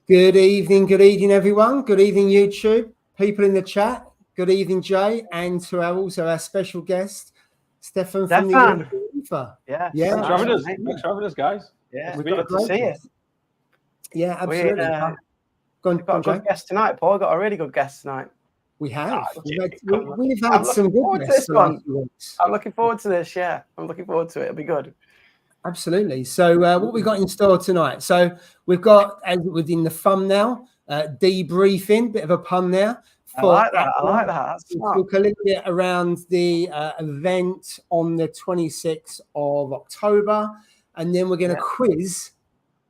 Good evening, everyone. Good evening, YouTube. People in the chat. Good evening, Jay, and to our special guest, Stefan from the Reefer. Yeah. Thanks for having us, guys. Yeah, it's good to see you. Yeah, absolutely. We've got a good guest tonight, Paul. We've got a really good guest tonight. We have. We've had some good guests. I'm looking forward to this. Yeah, I'm looking forward to it. It'll be good. Absolutely. So what we got in store tonight? So we've got, as within the thumbnail, DebReefing, bit of a pun there. I like that. That's smart. We'll talk a little bit around the event on the 26th of October, and then we're going to quiz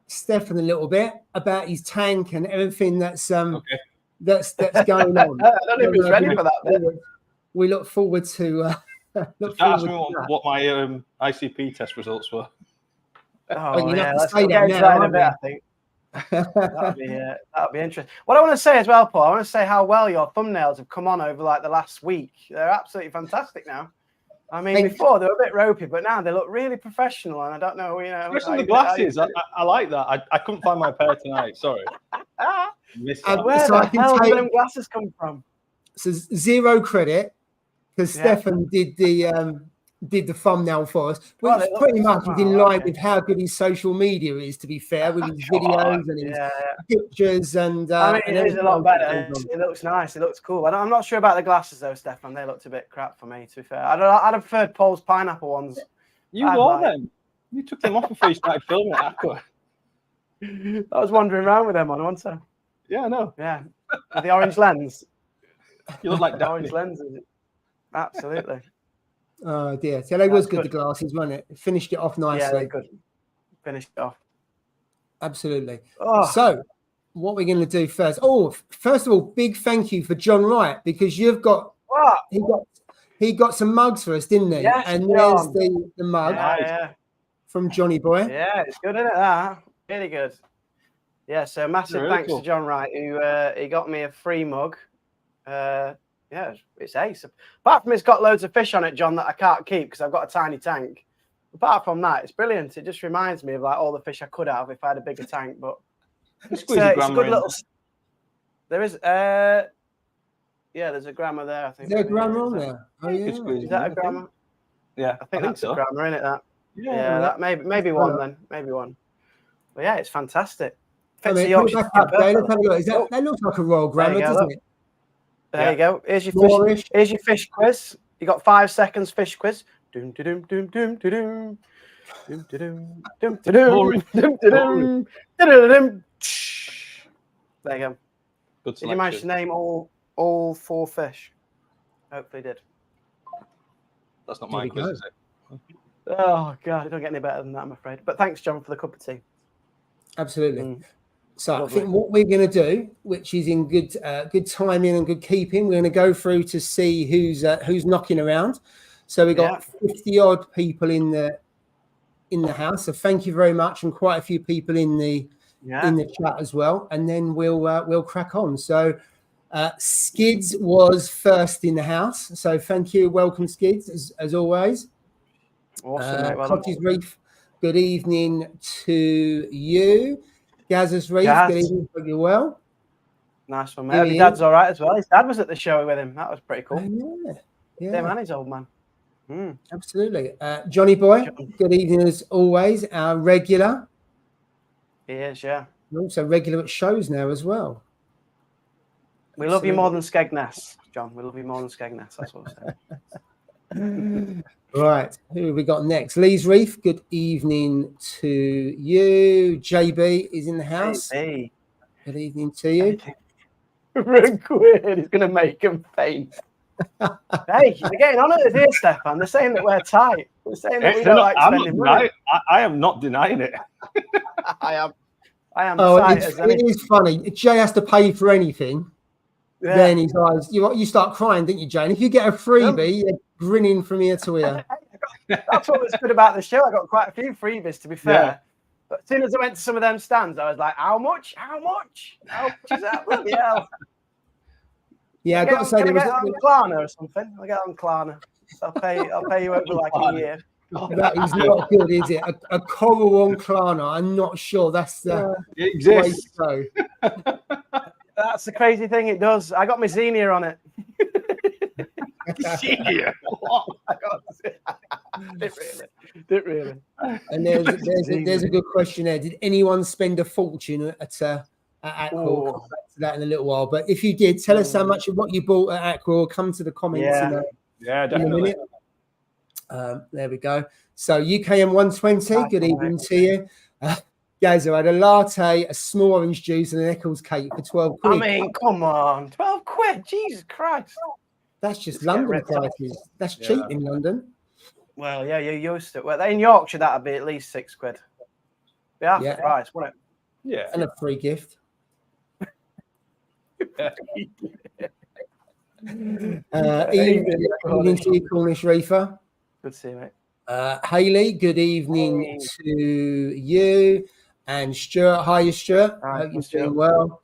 Stefan a little bit about his tank and everything that's going on. I don't know if he's ready for that bit. We look forward to. Ask me what my ICP test results were. Let's get into that in a bit, I think. That'll be interesting. What I want to say as well, Paul, I want to say how well your thumbnails have come on over like the last week. They're absolutely fantastic now. I mean, before they were a bit ropey, but now they look really professional. And I don't know, especially the glasses. I like that. I couldn't find my pair tonight. Sorry. Where the hell did them glasses come from? So zero credit because Stefan did the thumbnail for us, which pretty much is in line with how good his social media is, to be fair, with his videos and his pictures. And I mean, it is a lot better. It looks nice. It looks cool. I'm not sure about the glasses though, Stefan. They looked a bit crap for me, to be fair. I'd have preferred Paul's pineapple ones. You wore them. You took them off before you started filming at Aqua. I was wandering around with them on, wasn't I? Yeah, I know. Yeah, with the orange lens. You look like the orange lenses. Absolutely. Oh dear. So they was good, the glasses, wasn't it? Finished it off nicely. Yeah, they're good. Finished it off. Absolutely. So what we're going to do first. First of all, big thank you for John Wright, because you've got he got some mugs for us, didn't he? Yes, and there's the mug from Johnny Boy. Yeah, it's good, isn't it? That really good. Yeah, so massive thanks to John Wright, who he got me a free mug. Yeah, it's ace. Apart from it's got loads of fish on it, John, that I can't keep because I've got a tiny tank. Apart from that, it's brilliant. It just reminds me of like all the fish I could have if I had a bigger tank. But it's a good little. There is, there's a grandma there. I think. Is there a grandma on there? Oh yeah. Is that a grandma? Yeah, I think that's a grandma, isn't it? That. Yeah, that maybe one then, maybe one. But yeah, it's fantastic. Fits the Yorkshire. That looks like a royal grandma, doesn't it? There you go. Here's your fish quiz. You got 5 seconds fish quiz. Doom doom doom doom doom doom doom doom doom doom. There you go. Good selection. Did you manage to name all 4 fish? Hopefully did. That's not my quiz, is it? Oh God, it don't get any better than that, I'm afraid. But thanks, John, for the cup of tea. Absolutely. So I think what we're going to do, which is in good timing and good keeping, we're going to go through to see who's knocking around. So we've got 50 odd people in the house. So thank you very much, and quite a few people in the chat as well. And then we'll crack on. So Skids was first in the house. So thank you, welcome Skids as always. Awesome. Cottage Reef, good evening to you. Gaz's Reef, good evening. Hope you're well. Nice one, mate. Your dad's all right as well. His dad was at the show with him. That was pretty cool. Yeah. Him and his old man. Absolutely. Johnny Boy, good evening as always. Our regular. He is, yeah. Also regular at shows now as well. We love you more than Skegness, John. We love you more than Skegness. That's what I'm saying. Right, who have we got next? Lee's Reef, good evening to you. JB is in the house. JB. Good evening to you. Requid is going to make him faint. Hey, they're getting on it here, Stefan. They're saying that we're tight. They're saying that we don't like spending money. I am not denying it. I am. It is funny. Jay has to pay for anything. Yeah. Then his eyes, you start crying, don't you, Jay? And if you get a freebie, you're grinning from ear to ear. That's what was good about the show. I got quite a few freebies, to be fair. Yeah. But as soon as I went to some of them stands, I was like, how much? How much is that? Bloody hell. Yeah, I've got to say, Can I get on Klarna or something? I'll get on Klarna. I'll pay you over like a year. That is not good, is it? A coral on Klarna. I'm not sure that's the it exists. way to go. That's the crazy thing. It does. I got my Xenia on it. Xenia. Did really. And there's a good question there. Did anyone spend a fortune at Aqua? We'll come back to that in a little while. But if you did, tell us how much of what you bought at Aqua. Or come to the comments definitely. in a minute. There we go. So UKM 120. Good evening to you. Gazza had a latte, a small orange juice, and an Eccles cake for 12 quid. I mean, come on, 12 quid. Jesus Christ. That's just London prices. That's cheap in London. Well, yeah, you're used to it. Well, in Yorkshire, that'd be at least 6 quid. Be half the price, wouldn't it? Yeah. And a free gift. Evening to you, Cornish Reefer. Good to see you, mate. Hayley, good evening to you. And Stuart, hiya, Stuart. I hope you're doing well.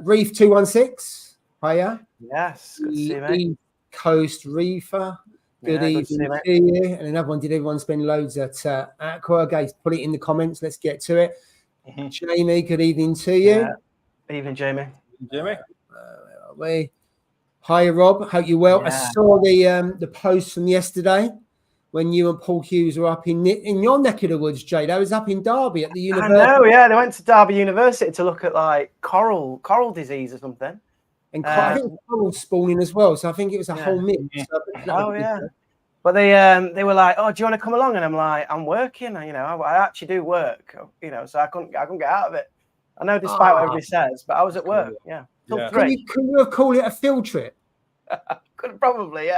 Reef 216, hiya. Yes, good to see you, mate. East Coast Reefer, good evening to you. And another one, did everyone spend loads at Aqua? Guys, put it in the comments. Let's get to it. Jamie, good evening to you. Evening, Jamie. Jamie. Where are we? Hi, Rob. Hope you're well. I saw the post from yesterday when you and Paul Hughes were up in your neck of the woods, Jade. I was up in Derby at the university. I know, yeah. They went to Derby University to look at like coral disease or something. And I think coral spawning as well. So I think it was a whole mix. So But they were like, "Oh, do you want to come along?" And I'm like, "I'm working. You know, I actually do work. You know, so I couldn't get out of it. I know, despite what everybody says, but I was at work. Till 3. Can you call it a field trip? Could probably,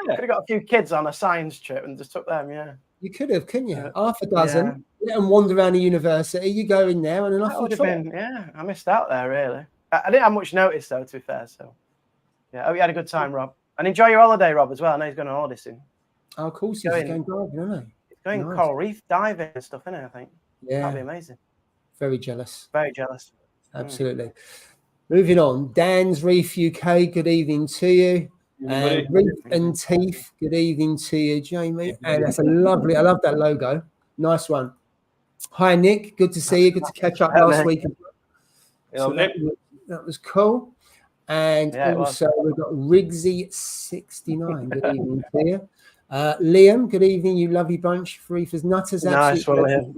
Could have got a few kids on a science trip and just took them, You could have, couldn't you? Half a dozen. Let them wander around the university. You go in there and then off you trip. I missed out there, really. I didn't have much notice, though, to be fair. So, I hope you had a good time, Rob. And enjoy your holiday, Rob, as well. I know he's going on holiday soon. Oh, of course, he's going diving, isn't he? He's going coral reef diving and stuff, isn't it, I think? Yeah. That'd be amazing. Very jealous. Very jealous. Absolutely. Moving on. Dan's Reef UK, good evening to you. And Reef and Teeth, good evening to you, Jamie. And that's a lovely, I love that logo. Nice one. Hi, Nick. Good to see you. Good to catch up last week. So that was cool. And also we've got Rigsy69. Good evening to you. Liam, good evening, you lovely bunch. Reefers Nutters. Nice one, Liam.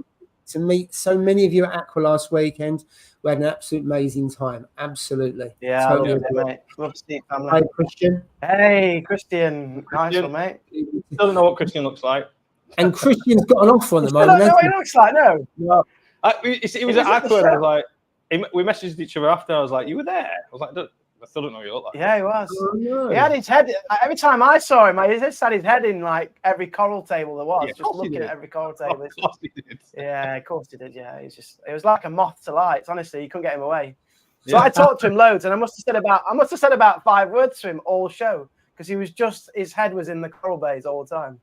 To meet so many of you at Aqua last weekend. We had an absolute amazing time. Absolutely. Yeah, totally mate. Love to see you, family. Hi, Christian. Hey, Christian. Nice one, mate. Still don't know what Christian looks like. And Christian's got an offer on the moment. I don't know what he looks like, no. It was at Aqua, and I was like, we messaged each other after. I was like, you were there? I was like, I still don't know what you look like. Yeah, he was. Oh, no. He had his head. Every time I saw him, he just had his head in like every coral table there was, just looking at every coral table. Of course he did. Yeah, of course he did. Yeah, it was like a moth to lights. Honestly, you couldn't get him away. So I talked to him loads, and I must have said about 5 words to him all show because his head was in the coral bays all the time.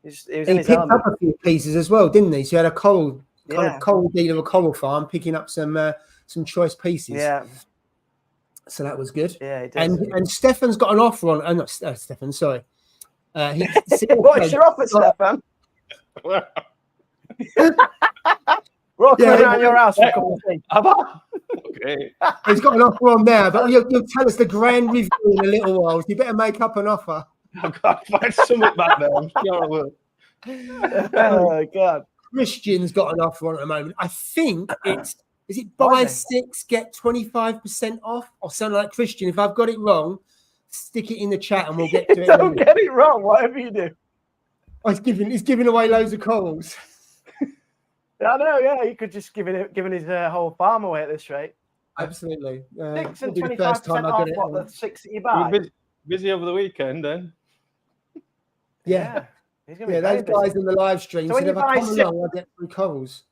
He was in his picked element. up a few pieces as well, didn't he? So he had a coral dealer of a coral farm picking up some choice pieces. Yeah. So that was good. Yeah, he did. And Stefan's got an offer on. Not Stefan, sorry. What's your offer, Stefan? We're all coming around your house for a couple of things. Okay. He's got an offer on there, but you'll tell us the grand review in a little while. So you better make up an offer. I've got to find something back there. I'm sure I will. Oh, God. Christian's got an offer on at the moment. I think is it buy 6, get 25% off or something like Christian? If I've got it wrong, stick it in the chat and we'll get to it. Don't get it wrong, whatever you do. Oh, he's giving away loads of corals. I know, yeah. He could just giving his whole farm away at this rate. Absolutely. 6 and 25% off what the 6 that you buy. You're busy over the weekend then? Yeah. He's gonna be those guys in the live stream so said if I come along, I get 3 corals.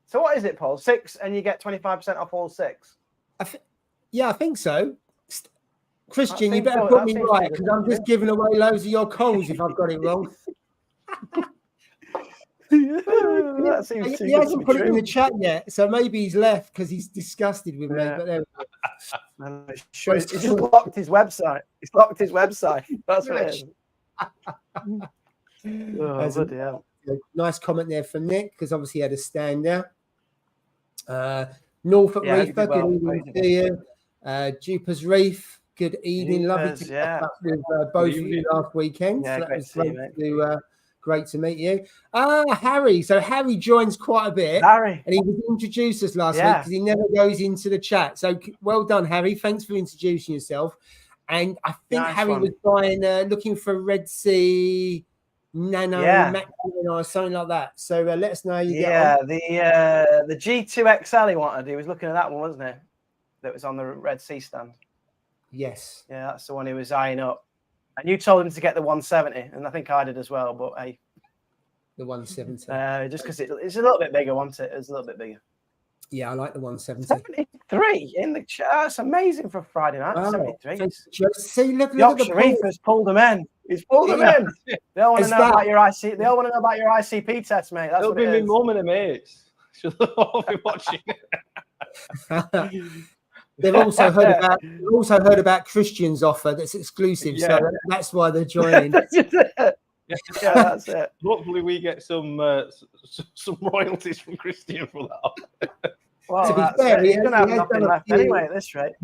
So what is it, Paul? 6 and you get 25% off all 6? I think so. Christian, you better put me right because I'm just giving away loads of your corals if I've got it wrong. That seems he hasn't put it in the chat yet, so maybe he's left because he's disgusted with me. But there we go. He's just locked his website. He's locked his website. That's what it is. Nice comment there from Nick, because obviously he had a stand there. Norfolk Reefer, good evening to you. Jupiter's Reef, good evening. Lovely to catch up with both of you last weekend. So that was great to meet you. Harry. So Harry joins quite a bit. And he was introduced us last week because he never goes into the chat. So well done, Harry. Thanks for introducing yourself. And I think Harry was looking for Red Sea Nano Maximum or something like that. So let us know how you get on. The G2 XL he wanted. He was looking at that one, wasn't he? That was on the Red Sea stand. Yes. Yeah, that's the one he was eyeing up. And you told him to get the 170, and I think I did as well. But hey, the 170. Just because it's a little bit bigger, wasn't it? It's a little bit bigger. Yeah, I like the 170. 73 in the chat. That's amazing for Friday night. Wow. 73. See, look Yorkshire Reefer's pulled them in. He's pulled them in. They all want to know about your IC. They all want to know about your ICP test, mate. That's It'll be my mum and her mates. She'll all be watching. They've also heard about Christian's offer that's exclusive, so that's why they're joining. That's it. Hopefully, we get some royalties from Christian for that. Well, to be fair, he's going to have nothing left anyway at this rate.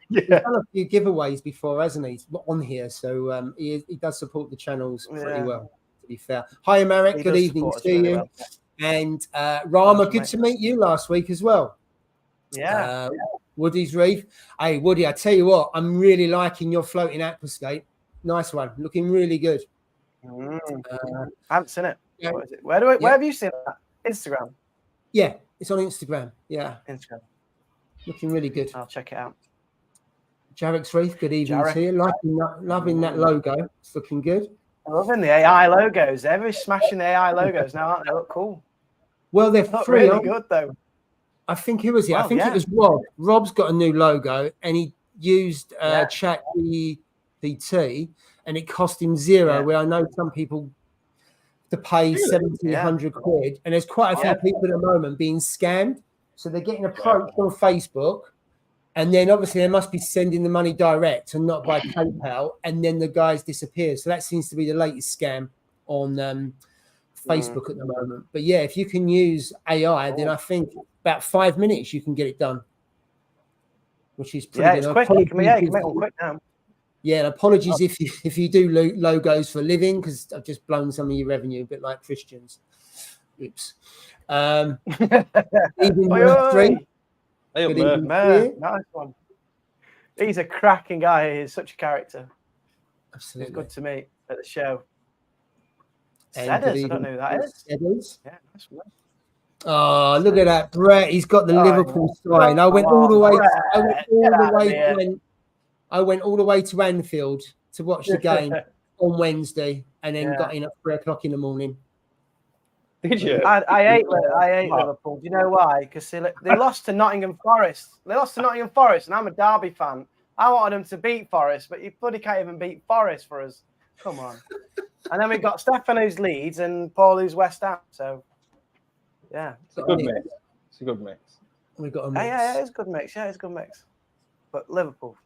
He's done a few giveaways before, hasn't he? On here, so he does support the channels pretty well. To be fair, hi, Marek. Good evening to you. Well. And Rama, good to meet you last week as well. Yeah. Woody's Reef. Hey, Woody, I tell you what, I'm really liking your floating aquascape. Nice one, looking really good. I haven't seen it. Yeah. What is it? Where have you seen that? Instagram. Yeah, it's on Instagram. Yeah, Instagram. Looking really good. I'll check it out. Jarek's Reef. Good evening to you. Loving that logo. It's looking good. I'm loving the AI logos. They're smashing the AI logos now, aren't they? Look cool. Well, they're free. Really good though. I think it was it. I think it was Rob. Rob's got a new logo, and he used ChatGPT, and it cost him zero. Where I know some people to pay 70, 100 quid, and there's quite a few people at the moment being scammed. So they're getting approached on Facebook, and then obviously they must be sending the money direct and not by PayPal, and then the guys disappear. So that seems to be the latest scam on Facebook at the moment. But yeah, if you can use AI, then I think about 5 minutes you can get it done, which is pretty good. It's quick. You can make it quick now. Yeah, and apologies if you do logos for a living, because I've just blown some of your revenue, a bit like Christians. Oops. Even nice one. He's a cracking guy. He's such a character. Absolutely. It's good to meet at the show. Sedders, I don't know who that is. Sedders. Yeah, that's right. Oh, look at that, Brett. He's got the Liverpool sign. I went all the way. I went all the way to Anfield to watch the game on Wednesday, and then got in at 3 o'clock in the morning. Did you? I hate Liverpool. Do you know why? Because they lost to Nottingham Forest. And I'm a Derby fan. I wanted them to beat Forest, but you bloody can't even beat Forest for us. Come on. And then we got Stefan who's Leeds and Paul who's West Ham. So, yeah. It's a good mix. It's a good mix. We've got a mix. Yeah, it's a good mix. Yeah, it's a good mix. But Liverpool,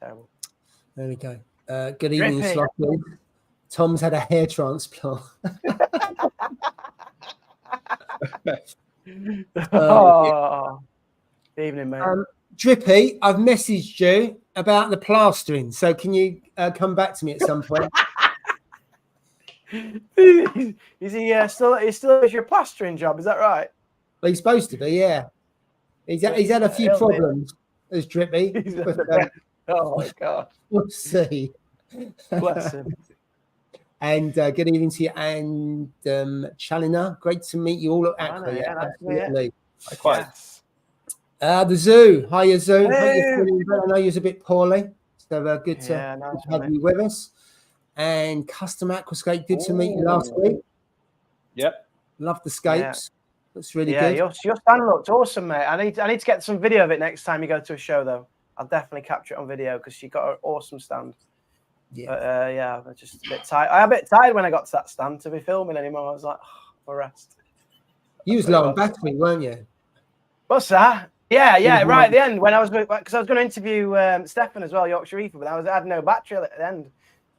terrible. There we go. Good evening, Sloppy. Tom's had a hair transplant. Evening, mate. Drippy, I've messaged you about the plastering. So can you come back to me at some point? Is he still has your plastering job? Is that right? Well, he's supposed to be, yeah. He's had a few problems as Drippy. Oh my God. We'll see. Bless him. And good evening to you, and Chalina. Great to meet you all at Aqua. Absolutely. Yes. The Zoo. Hiya, Zoo. Hey. I know you're a bit poorly, so good to have you with us. And Custom Aquascape. Good to meet you last week. Yep. Love the scapes. Looks really good. Your stand looked awesome, mate. I need to get some video of it next time you go to a show, though. I'll definitely capture it on video because you got an awesome stand. Yeah. But, I'm just a bit tired. I'm a bit tired when I got to that stand to be filming anymore. I was like, for rest. You was low on battery, weren't you? What's that? Yeah, right at the end when I was, because I was going to interview Stefan as well, Yorkshire Reefer, but I had no battery at the end.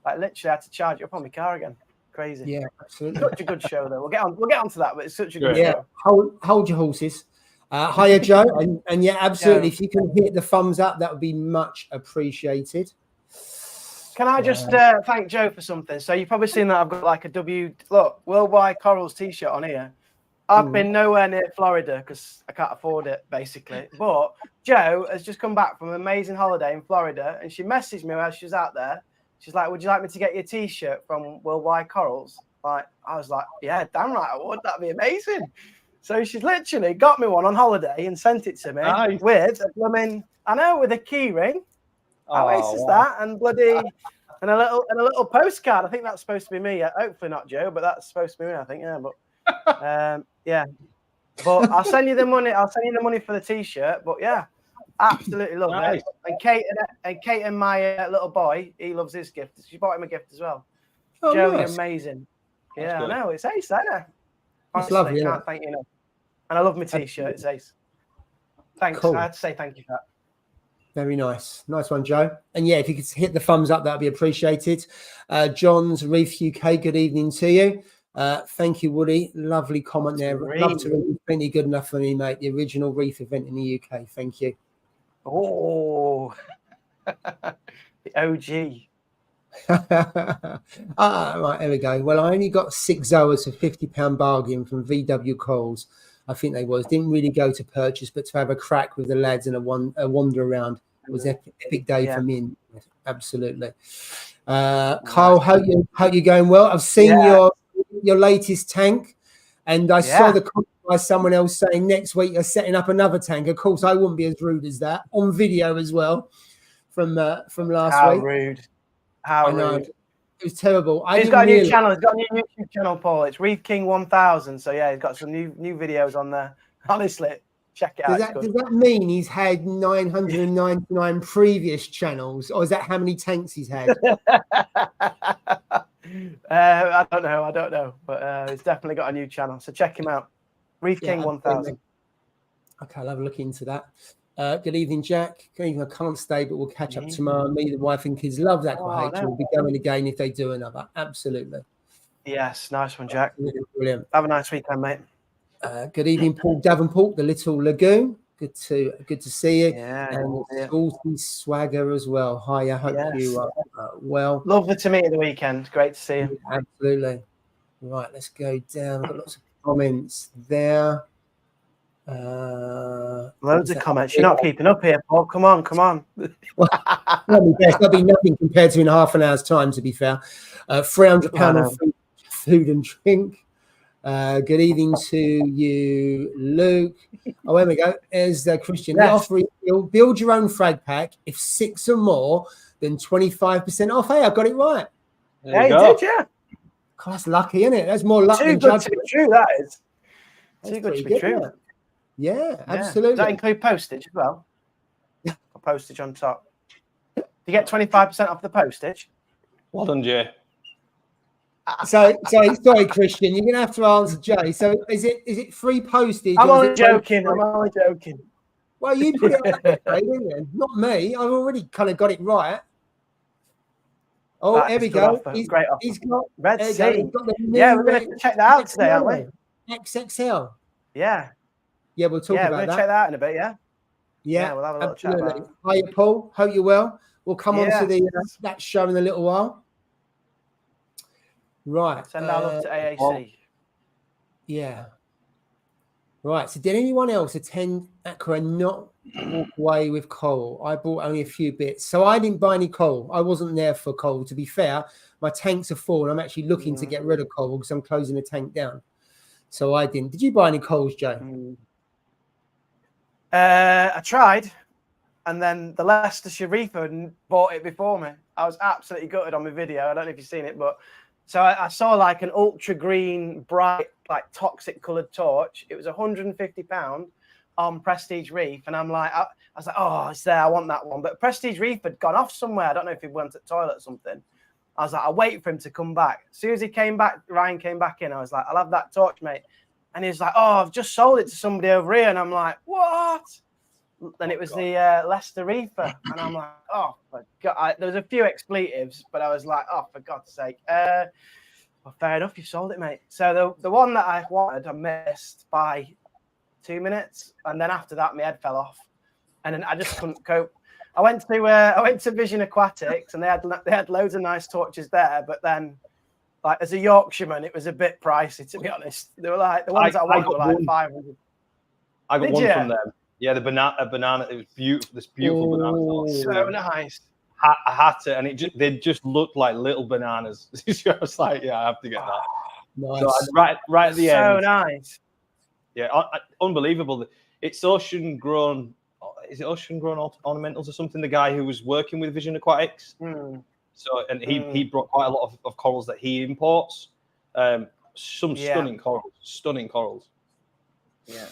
Like literally, I had to charge it up on my car again. Crazy. Yeah, absolutely. Such a good show, though. We'll get on to that, but it's such a good show. Hold your horses. Hiya, Joe. And yeah, absolutely. If you can hit the thumbs up, that would be much appreciated. Can I just thank Joe for something? So you've probably seen that I've got like a Worldwide Corals t-shirt on here. I've been nowhere near Florida because I can't afford it, basically. But Joe has just come back from an amazing holiday in Florida, and she messaged me while she was out there. She's like, "Would you like me to get you a t-shirt from Worldwide Corals?" Like, I was like, "Yeah, damn right I would. That'd be amazing." So she's literally got me one on holiday and sent it to me with a key ring. How ace is that? And and a little postcard. I think that's supposed to be me. Hopefully not Joe, but that's supposed to be me. I think, yeah. But yeah. But I'll send you the money. I'll send you the money for the t-shirt. But yeah, absolutely love it. And Kate and my little boy, he loves his gift. She bought him a gift as well. Oh, Joe, nice. you're amazing. Yeah, I know. It's ace, isn't it? It's lovely. Can't thank you enough. And I love my t-shirt. It's ace. Thanks. Cool. I had to say thank you for that. Very nice. Nice one, Joe. And yeah, if you could hit the thumbs up, that'd be appreciated. John's Reef UK, good evening to you. Thank you, Woody. Lovely comment there. Love to read. Plenty good enough for me, mate. The original Reef event in the UK. Thank you. Oh, the OG. Right, there we go. Well, I only got 6 hours for £50 bargain from VW Coles. I think they was. Didn't really go to purchase, but to have a crack with the lads and a wander around was an epic day for me. Absolutely. Carl, hope you're going well. I've seen your latest tank, and I saw the comment by someone else saying next week you're setting up another tank. Of course, I wouldn't be as rude as that on video as well from last week. How rude. It was terrible. He's got a new channel. He's got a new YouTube channel, Paul. It's Reef King 1000. So yeah, he's got some new videos on there. Honestly, check it out. Does that mean he's had 999 previous channels, or is that how many tanks he's had? I don't know, but he's definitely got a new channel. So check him out. Reef King 1000. Okay, I'll have a look into that. Good evening, Jack. Good evening. I can't stay, but we'll catch up tomorrow. Me, the wife, and kids love that. We'll be going again if they do another. Absolutely. Yes, nice one, Jack. Brilliant. Have a nice weekend, mate. Good evening, Paul Davenport, the Little Lagoon. Good to see you. Yeah, and Salty Swagger as well. Hi, I hope you are well. Lovely to meet you the weekend. Great to see you. Absolutely. Right, let's go down. I've got lots of comments there. Loads of comments. You're not keeping up here, Paul. Come on. Well, that'll be nothing compared to in half an hour's time, to be fair. £300 on food and drink. Good evening to you, Luke. Oh, there we go. There's Christian. The offer is build your own frag pack. If 6 or more, then 25% off. Hey, I got it right. Yeah, you did, yeah. God, that's lucky, isn't it? That's more luck than judgment. Too good to be true, that is. Too good to be true. Yeah, absolutely. Does that include postage as well? Yeah. Or postage on top? Do you get 25% off the postage? Well done, Jay. So sorry, Christian, you're gonna have to answer Jay. So is it free postage? I'm only joking. Well, you put it up there, didn't you? Not me. I've already kind of got it right. Oh, there we go. Great offer. He's got Red Sea. Yeah, we're going to check that out today, aren't we? XXL. Yeah. Yeah, we'll talk about that. We're going to check that out in a bit, yeah? Yeah, we'll have a little chat about it. Hi, Paul. Hope you're well. We'll come on to that show in a little while. Right. Send our love to AAC. Yeah. Right. So did anyone else attend Aqua and not walk away with coal? I bought only a few bits. So I didn't buy any coal. I wasn't there for coal. To be fair, my tanks are full and I'm actually looking to get rid of coal because I'm closing the tank down. So I didn't. Did you buy any coals, Joe? I tried. And then the Leicestershire Reefer bought it before me. I was absolutely gutted on my video. I don't know if you've seen it, but so I saw like an ultra green, bright, like toxic coloured torch. It was £150 on Prestige Reef. And I'm like, I was like, oh, it's there. I want that one. But Prestige Reef had gone off somewhere. I don't know if he went to the toilet or something. I was like, I'll wait for him to come back. As soon as he came back, Ryan came back in. I was like, I'll have that torch, mate. And he was like, oh, I've just sold it to somebody over here. And I'm like, what? and it was the Leicester Reefer, and I'm like, oh my God. There was a few expletives, but I was like, oh, for God's sake. Well, fair enough, you sold it, mate. So the one that I wanted, I missed by 2 minutes, and then after that, my head fell off, and then I just couldn't cope. I went to Vision Aquatics, and they had loads of nice torches there, but then, like, as a Yorkshireman, it was a bit pricey, to be honest. They were like the ones I wanted were like 500. I got one from them. Yeah, the banana. It was beautiful. This beautiful banana. So nice. I had to, and they just looked like little bananas. I was like, yeah, I have to get that. Nice. So right at the end. So nice. Yeah, unbelievable. It's ocean grown. Is it ocean grown ornamentals or something? The guy who was working with Vision Aquatics. So, and he brought quite a lot of corals that he imports. Stunning corals. Yeah.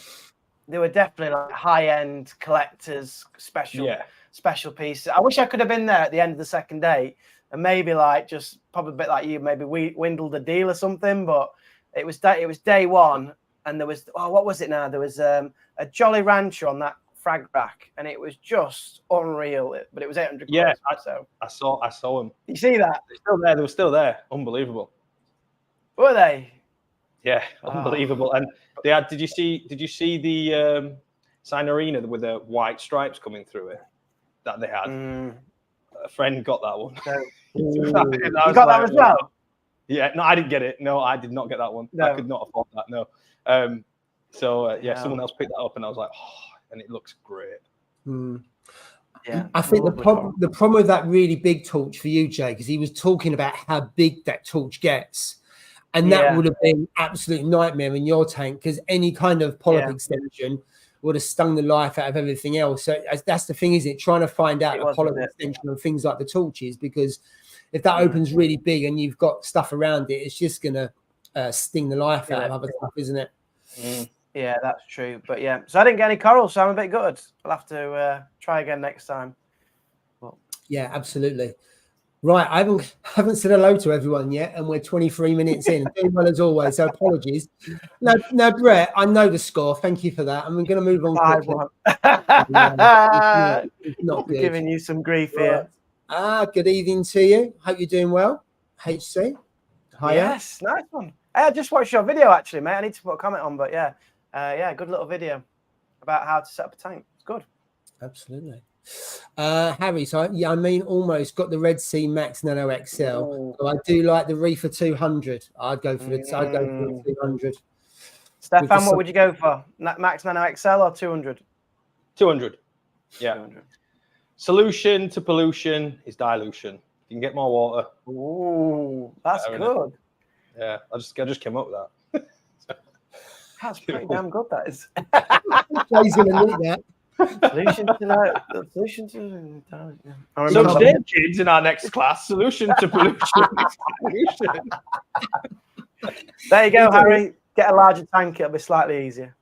They were definitely like high-end collectors, special pieces. I wish I could have been there at the end of the second day and maybe like just probably a bit like you, maybe we dwindled a deal or something. But it was day one, and there was what was it now? There was a Jolly Rancher on that frag rack, and it was just unreal. But it was 800. Yeah, so I saw them. You see that? They're still there. They were still there. Unbelievable. Were they? Yeah, unbelievable. And they had. Did you see the Signorina with the white stripes coming through it that they had? A friend got that one. You got that as well? Yeah, no, I didn't get it. No, I did not get that one. No. I could not afford that. No. Someone else picked that up, and I was like, oh, and it looks great. Yeah, I think the problem with that really big torch for you, Jay, because he was talking about how big that torch gets. And that would have been absolute nightmare in your tank, because any kind of polyp extension would have stung the life out of everything else. So that's the thing, isn't it? Trying to find out a polyp extension on things like the torches, because if that opens really big and you've got stuff around it, it's just going to sting the life out of other stuff, isn't it? Yeah, that's true. But yeah, so I didn't get any corals, so I'm a bit gutted. I'll have to try again next time. Well, yeah, absolutely. Right, I haven't said hello to everyone yet, and we're 23 minutes in. Doing well as always, so apologies. No, Brett, I know the score. Thank you for that. And we're going to move on quickly. It's not good. Giving you some grief here. Good evening to you. Hope you're doing well. HC. Hiya. Yes, nice one. Hey, I just watched your video, actually, mate. I need to put a comment on, but yeah, good little video about how to set up a tank. It's good. Absolutely. Harry, so I almost got the Red Sea Max Nano XL. So I do like the Reefer 200. I'd go for the 200. Stefan, what would you go for? Max Nano XL or 200? 200. Yeah. 200. Solution to pollution is dilution. You can get more water. Ooh, that's good. Yeah, I just came up with that. That's pretty damn good, that is. Jay's going to need that. Solution to So today, kids, in our next class, solution to pollution. There you go, Harry. Get a larger tank; it'll be slightly easier.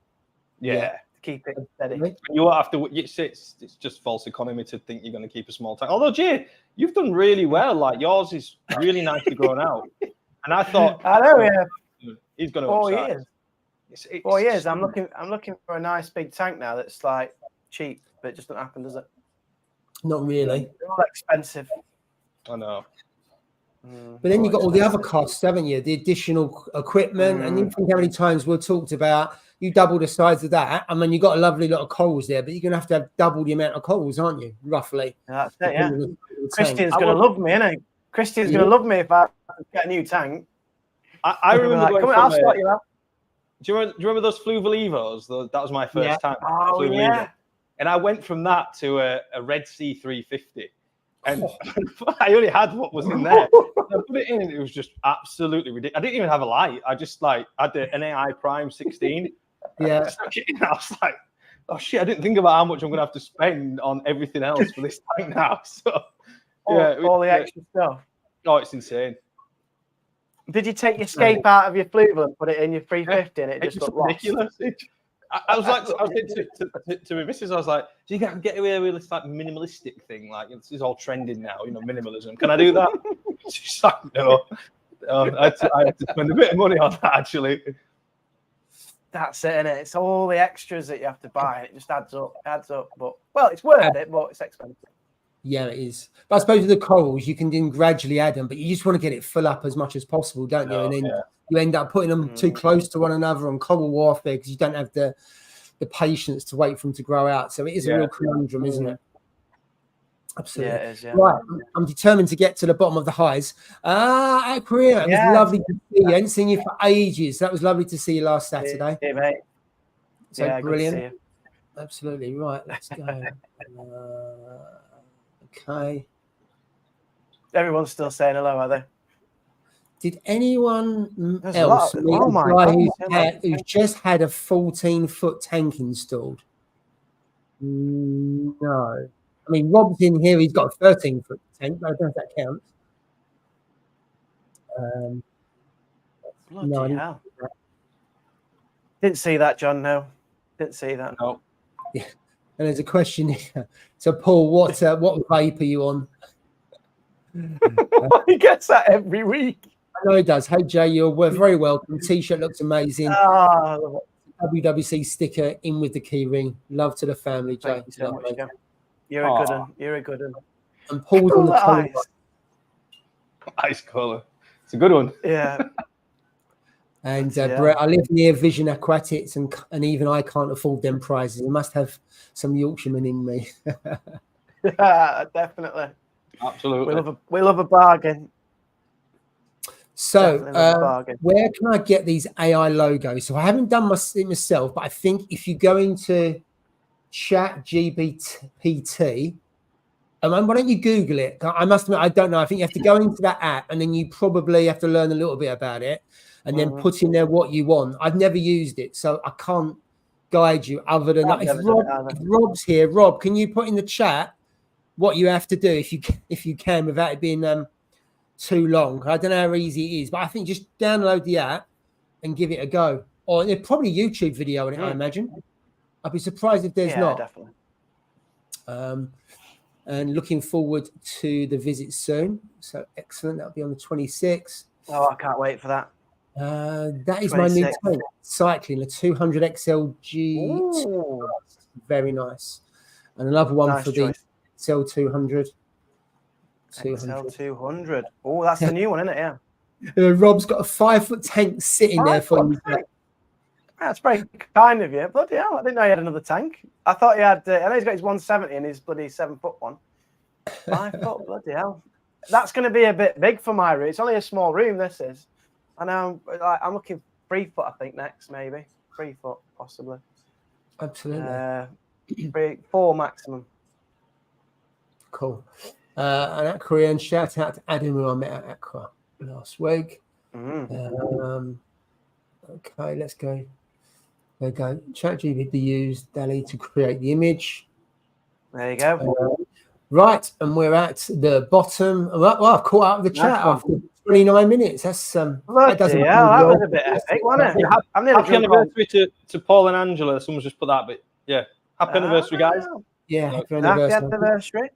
Yeah. Keep it steady. You won't have to. It's just false economy to think you're going to keep a small tank. Although, Jay, you've done really well. Like yours is really nicely grown out. And I thought, I know, yeah. He's going to 4 upsize. years. 4 years. I'm looking for a nice big tank now that's like cheap, but it just doesn't happen, does it? Not really. They're all expensive. I know. But then you've got all the other costs, haven't you? The additional equipment, and you think how many times we've talked about you double the size of that. I mean, you've got a lovely lot of corals there, but you're going to have double the amount of corals, aren't you? Roughly. That's it, yeah. Christian's going to love me, isn't he? Christian's going to love me if I get a new tank. I remember like, I'll start you out. Do you remember those Fluvalivos? That was my first tank. Oh, yeah. And I went from that to a Red Sea 350. And I only had what was in there. I put it in, and it was just absolutely ridiculous. I didn't even have a light. I just had an AI Prime 16. Yeah. I was like, oh shit, I didn't think about how much I'm going to have to spend on everything else for this tank now. So, all the extra stuff. Oh, it's insane. Did you take your scape out of your Fluval and put it in your 350 and it just looked ridiculous? I was saying to my missus, I was like, so you can get away with this like minimalistic thing, like this is all trending now, minimalism. Can I do that? She's like, no. I had to spend a bit of money on that actually. That's it, innit? It's all the extras that you have to buy, and it just adds up. But well, it's worth it, but it's expensive. Yeah, it is. But I suppose with the corals, you can then gradually add them, but you just want to get it full up as much as possible, don't you? And then you end up putting them too close to one another on coral warfare because you don't have the patience to wait for them to grow out. So it is a real conundrum, isn't it? Absolutely. Yeah, it is, yeah. Right. I'm determined to get to the bottom of the highs. Aqua, it was lovely to see you. I hadn't seen you for ages. That was lovely to see you last Saturday. Yeah, mate. So brilliant. Good to see you. Absolutely. Right. Let's go. Okay. Everyone's still saying hello, are they? Did anyone else meet a guy who's just had a 14-foot tank installed? No. I mean, Rob's in here. He's got a 13-foot tank. I don't know if that counts. Bloody hell. Didn't see that, John. No. Didn't see that. No. Yeah. And there's a question here. So, Paul, what vape are you on? He gets that every week. I know he does. Hey, Jay, you're very welcome. T-shirt looks amazing. WWC sticker in with the key ring. Love to the family, Jay. Thank you so much, Joe. You're a good one. You're a good one. And Paul's on the eyes. Ice colour. It's a good one. Yeah. And Brett, I live near Vision Aquatics, and even I can't afford them prizes. I must have some Yorkshireman in me. Yeah, definitely. Absolutely. We love a bargain. So, where can I get these AI logos? So I haven't done it myself, but I think if you go into ChatGPT, why don't you Google it? I must admit, I don't know. I think you have to go into that app, and then you probably have to learn a little bit about it, and then put in there what you want. I've never used it, so I can't guide you other than that. If Rob's here, Rob, can you put in the chat what you have to do if you can without it being too long? I don't know how easy it is, but I think just download the app and give it a go. Or there's probably a YouTube video on it, I imagine. I'd be surprised if there's not. Definitely. And looking forward to the visit soon. So excellent. That'll be on the 26th. Oh, I can't wait for that. That is 26. My new tank. Cycling, a 200 XLG. Very nice. And another one for the XL 200. XL 200. Oh, that's the new one, isn't it? Yeah. Rob's got a 5-foot tank sitting there for you. That's very kind of you. Bloody hell, I didn't know he had another tank. I thought he had, I know he's got his 170 and his bloody 7-foot one. 5 foot, bloody hell. That's going to be a bit big for my room. It's only a small room, this is. I know, I'm looking 3 foot, I think, next, maybe. 3 foot, possibly. Absolutely. 4 maximum. Cool. And at Korean, shout out to Adam, who I met at Aqua last week. Okay, let's go. There we go. ChatGPT used DALL-E to create the image. There you go. Right, and we're at the bottom. Well, I've caught up with the chat after 29 minutes. That's that doesn't. That was a bit epic, wasn't it? Happy anniversary to Paul and Angela. Someone's just put that, but yeah, happy anniversary, guys. Yeah, happy anniversary.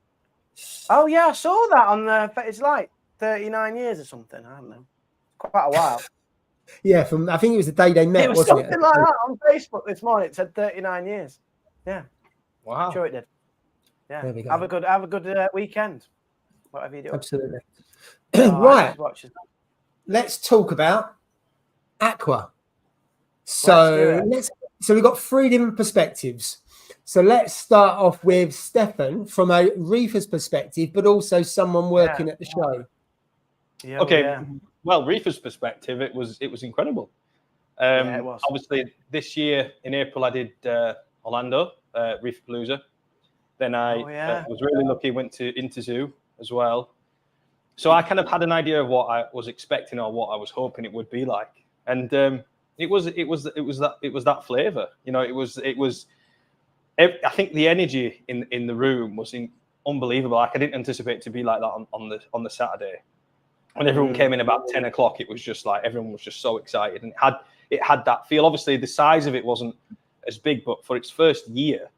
Oh yeah, I saw that on the. It's like 39 years or something. I don't know. Quite a while. Yeah, I think it was the day they met, wasn't it? Something like that on Facebook this morning. It said 39 years. Yeah. Wow. I'm sure it did. Yeah. There we go. Have a good weekend. Whatever you do. Absolutely. Right. Let's talk about Aqua. So we've got 3 different perspectives. So let's start off with Stefan from a reefer's perspective, but also someone working at the show. Yeah, okay. Well, Reefer's perspective, it was incredible. It was. Obviously, this year in April, I did Orlando, Reefer Palooza. Then I was really lucky, went into Zoo as well. So I kind of had an idea of what I was expecting or what I was hoping it would be like, and it was that flavour. You know, it was. I think the energy in the room was unbelievable. Like I didn't anticipate it to be like that on the Saturday. When everyone came in about 10 o'clock, it was just like everyone was just so excited, and it had that feel. Obviously, the size of it wasn't as big, but for its first year,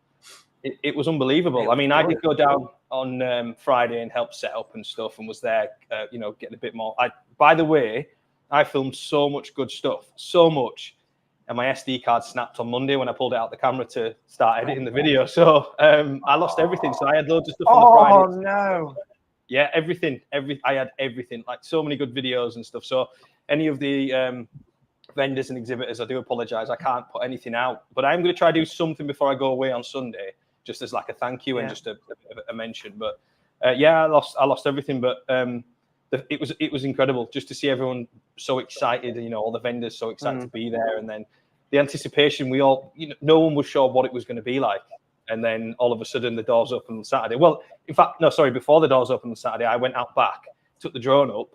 it was unbelievable. I mean, I did go down on Friday and help set up and stuff, and was there, getting a bit more. By the way, I filmed so much good stuff, so much. and my SD card snapped on Monday when I pulled it out the camera to start editing the video. So I lost everything. So I had loads of stuff on the Friday. Oh no! Yeah, everything. I had everything. Like so many good videos and stuff. So any of the vendors and exhibitors, I do apologize. I can't put anything out, but I'm going to try to do something before I go away on Sunday, just as like a thank you and just a mention. But yeah, I lost everything. But it was incredible just to see everyone so excited. You know, all the vendors so excited to be there, and then the anticipation. We all, you know, no one was sure what it was going to be like. And then all of a sudden the doors open on Saturday. Well, in fact, no, sorry, before the doors opened on Saturday, I went out back, took the drone up,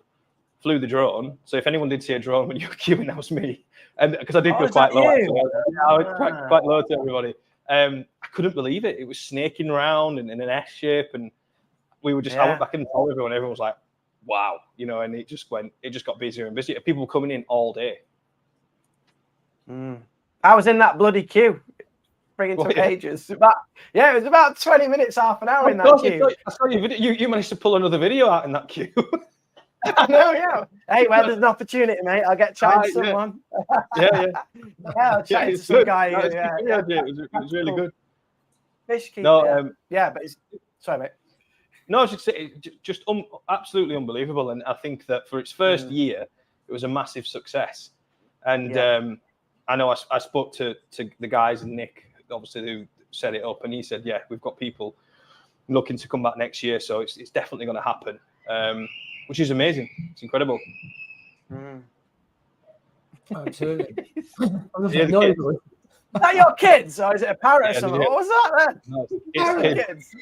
flew the drone. So if anyone did see a drone when you were queuing, that was me. And because I did go quite low. I was quite low to everybody. I couldn't believe it. It was snaking around and in an S shape. And we were just, I went back and told everyone. Everyone was like, wow, you know, and it just got busier and busier. People were coming in all day. I was in that bloody queue. Bringing took ages. It was about 20 minutes, half an hour in that queue. I saw your video. You managed to pull another video out in that queue. I know, yeah. Hey, where there's an opportunity, mate, I'll get chatting to someone. I'll chat to some guy. It was really good. Fish keeper. But it's sorry, mate. No, I should say just absolutely unbelievable. And I think that for its first year, it was a massive success. And I know I spoke to the guys and Nick, obviously, who set it up, and he said, yeah, we've got people looking to come back next year, so it's definitely going to happen, which is amazing. It's incredible. Absolutely. Is that your kids, or is it a parrot or something? What was that then? No, it's kids.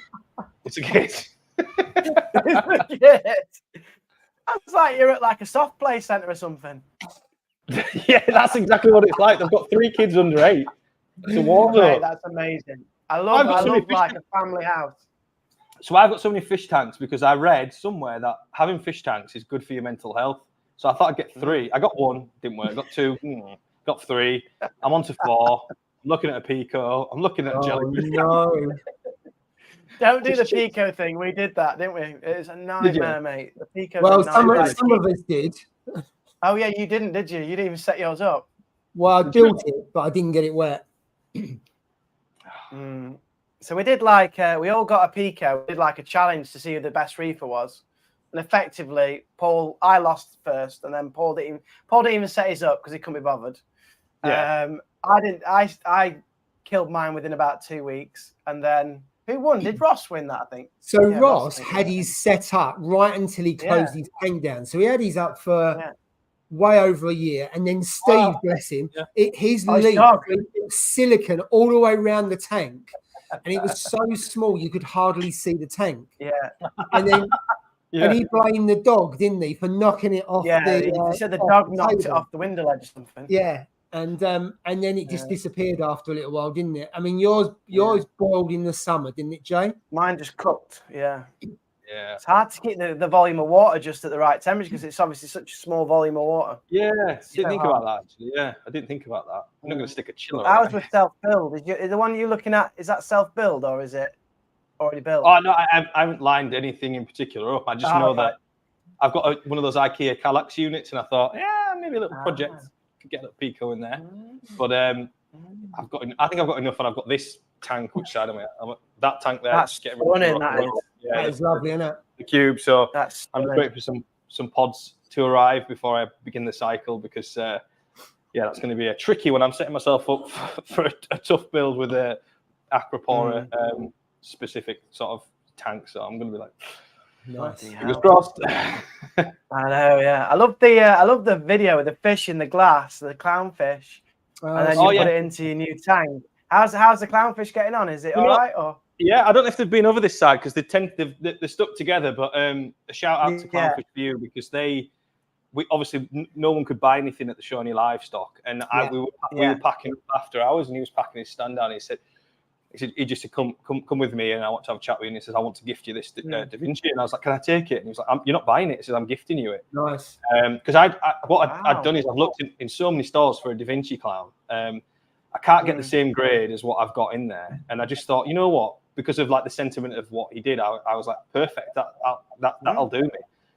It's a kid. It's a kid. Sounds like you're at like a soft play centre or something. Yeah, that's exactly what it's like. They've got 3 kids under 8. It's a wardrobe. That's amazing. I love like a family house. So I've got so many fish tanks because I read somewhere that having fish tanks is good for your mental health. So I thought I'd get 3. I got 1, didn't work. I got 2, got 3. I'm on to 4. I'm looking at a pico. I'm looking at a jellyfish. No. Don't do the pico thing. We did that, didn't we? It was a nightmare, mate. The pico. Well, some of us did. Oh yeah, you didn't, did you? You didn't even set yours up. Well, I built it, but I didn't get it wet. So we did like we all got a pico. We did like a challenge to see who the best reefer was, and effectively, I lost first, and then Paul didn't even set his up because he couldn't be bothered. Yeah. I killed mine within about 2 weeks, and then who won? Did Ross win that? I think. So yeah, Ross had his set up right until he closed his tank down. So he had his up for way over a year, and then Steve, bless him, his leak silicon all the way around the tank, and it was so small you could hardly see the tank. Yeah, and then and he blamed the dog, didn't he, for knocking it off? He said the dog knocked it off the window ledge or something. Yeah, and then it just disappeared after a little while, didn't it? I mean, yours boiled in the summer, didn't it, Jay? Mine just cooked. Yeah. Yeah, it's hard to keep the volume of water just at the right temperature because it's obviously such a small volume of water. Yeah, I didn't think about that actually. Yeah, I didn't think about that. I'm not going to stick a chiller. I was with self-build. Is the one you're looking at, is that self-build or is it already built? Oh no, I haven't lined anything in particular up. I just know that I've got one of those IKEA Kallax units, and I thought, maybe a little project could get a little pico in there. But I think I've got enough, and I've got this tank which side of it. That tank there. That's getting running. That is lovely, isn't it? The cube. So that's I'm just waiting for some pods to arrive before I begin the cycle because that's going to be a tricky one. I'm setting myself up for a tough build with a Aqua specific sort of tank. So I'm going to be like, nice. Fingers crossed. I know. Yeah, I love the video with the fish in the glass, the clownfish, and then you put it into your new tank. How's the clownfish getting on? Is it all right or? Yeah, I don't know if they've been over this side because they're stuck together. But a shout out to Clownfish View because we obviously no one could buy anything at the show, any livestock, and we were packing up after hours, and he was packing his stand down. And he just said, "Come with me, and I want to have a chat with you." And he says, "I want to gift you this Da Vinci," and I was like, "Can I take it?" And he was like, "You're not buying it." He says, "I'm gifting you it." Nice. Because I'd done is I've looked in so many stores for a Da Vinci clown. I can't get the same grade as what I've got in there, and I just thought, you know what? Because of like the sentiment of what he did, I was like, perfect. That'll do me.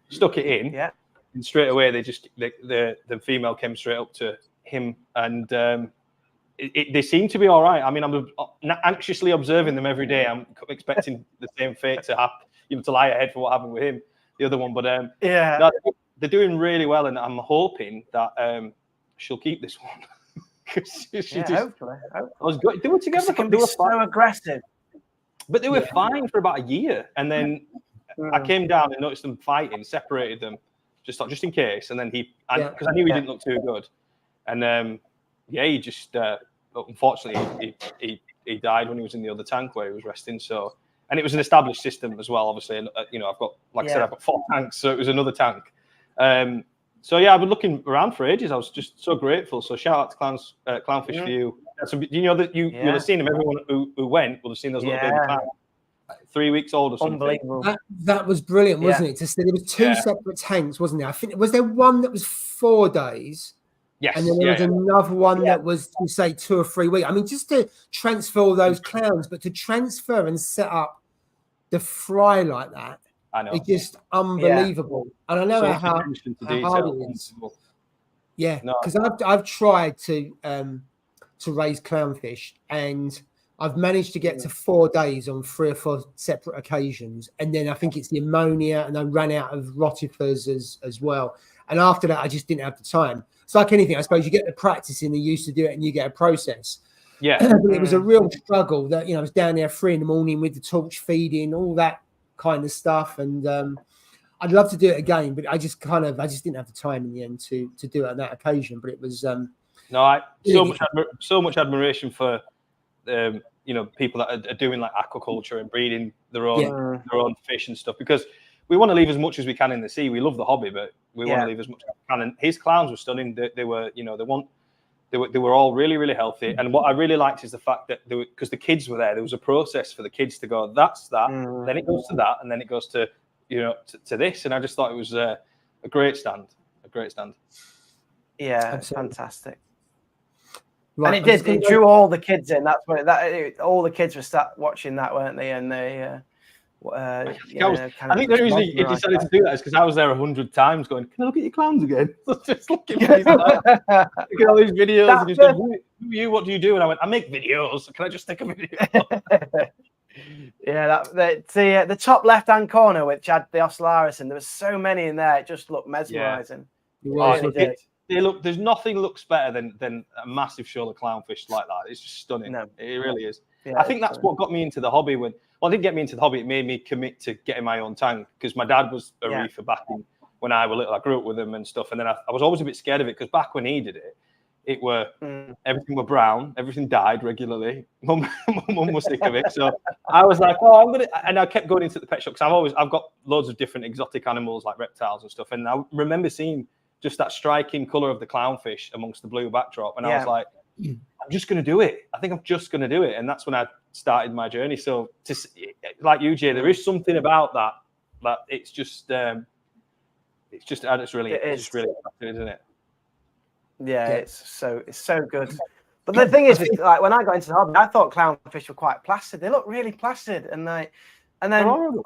Stuck it in, and straight away the female came straight up to him, and they seem to be all right. I mean, I'm anxiously observing them every day. I'm expecting the same fate to happen, to lie ahead for what happened with him, the other one. But no, they're doing really well, and I'm hoping that she'll keep this one. Hopefully. They were together. They were so aggressive, but they were fine for about a year, and then I came down and noticed them fighting, separated them, just in case. And then because I knew he didn't look too good, and he just unfortunately he died when he was in the other tank where he was resting. So, and it was an established system as well, obviously. And I've got, like I said, I've got 4 tanks, so it was another tank. So I've been looking around for ages. I was just so grateful. So shout out to Clownfish for you. So, you know that you'll have seen them. Everyone who went will have seen those little baby tanks, 3 weeks old or something. Unbelievable. That was brilliant, wasn't it? To see there was 2 separate tanks, wasn't there? I think was there one that was 4 days. Yes, and then there was another one that was, say, 2 or 3 weeks. I mean, just to transfer all those clowns, but to transfer and set up the fry like that, I know, it's just unbelievable. And I know how hard it is. Yeah, because I've tried to raise clownfish, and I've managed to get to 4 days on 3 or 4 separate occasions, and then I think it's the ammonia, and I ran out of rotifers as well. And after that, I just didn't have the time. It's like anything, I suppose. You get the practice and you used to do it, and you get a process. Yeah, but it was a real struggle. That I was down there 3 a.m. with the torch feeding, all that kind of stuff, and I'd love to do it again, but I just didn't have the time in the end to do it on that occasion. But it was so much admiration for people that are doing like aquaculture and breeding their own fish and stuff, because we want to leave as much as we can in the sea. We love the hobby, but we want to leave as much as we can. And his clowns were stunning. They were all really, really healthy. And what I really liked is the fact that because the kids were there was a process for the kids to go, that's that, then it goes to that, and then it goes to to this. And I just thought it was a great stand. Yeah, it's fantastic. Right, and it drew all the kids in. That's what all the kids were watching that, weren't they? And they I think the reason he decided to do that is because I was there 100 times going, can I look at your clowns again? Just looking at look at all these videos. And he's going, who are you? What do you do? And I went, I make videos. Can I just take a video? The top left-hand corner, which had the Ocellaris, and there was so many in there. It just looked mesmerizing. There's nothing looks better than a massive shoal of clownfish like that. It's just stunning. No. It really is. Yeah, I think that's what got me into the hobby. It didn't get me into the hobby. It made me commit to getting my own tank, because my dad was a reefer back when I was little. I grew up with him and stuff. And then I was always a bit scared of it, because back when he did it, everything were brown, everything died regularly. Mum was sick of it. So I was like, and I kept going into the pet shop, because I've got loads of different exotic animals like reptiles and stuff. And I remember seeing just that striking color of the clownfish amongst the blue backdrop. And I was like, I'm just going to do it. I think I'm just going to do it. And that's when I started my journey. So like you, Jay, there is something about that it's just really attractive, isn't it? Yeah, it's so good. But the thing is, like when I got into the hobby, I thought clownfish were quite placid. They look really placid, and then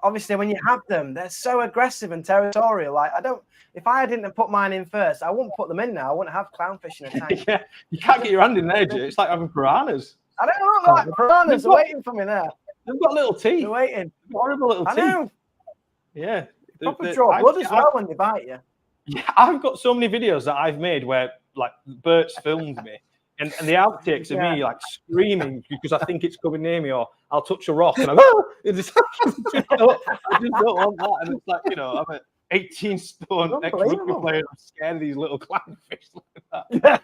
obviously when you have them, they're so aggressive and territorial. Like if I didn't put mine in first, I wouldn't put them in now. I wouldn't have clownfish in a tank. Yeah, you can't get your hand in there, Jay. It's like having piranhas. I don't look like piranhas. They're waiting for me there. They've got little teeth. They're waiting. Horrible little teeth. I know. Yeah. They proper draw blood as well when they bite you. Yeah, I've got so many videos that I've made where like Bert's filmed me, and the outtakes of me like screaming because I think it's coming near me, or I'll touch a rock and I just don't want that. And it's like, I'm an 18-stone ex-rugby player. I'm scared of these little clownfish like that.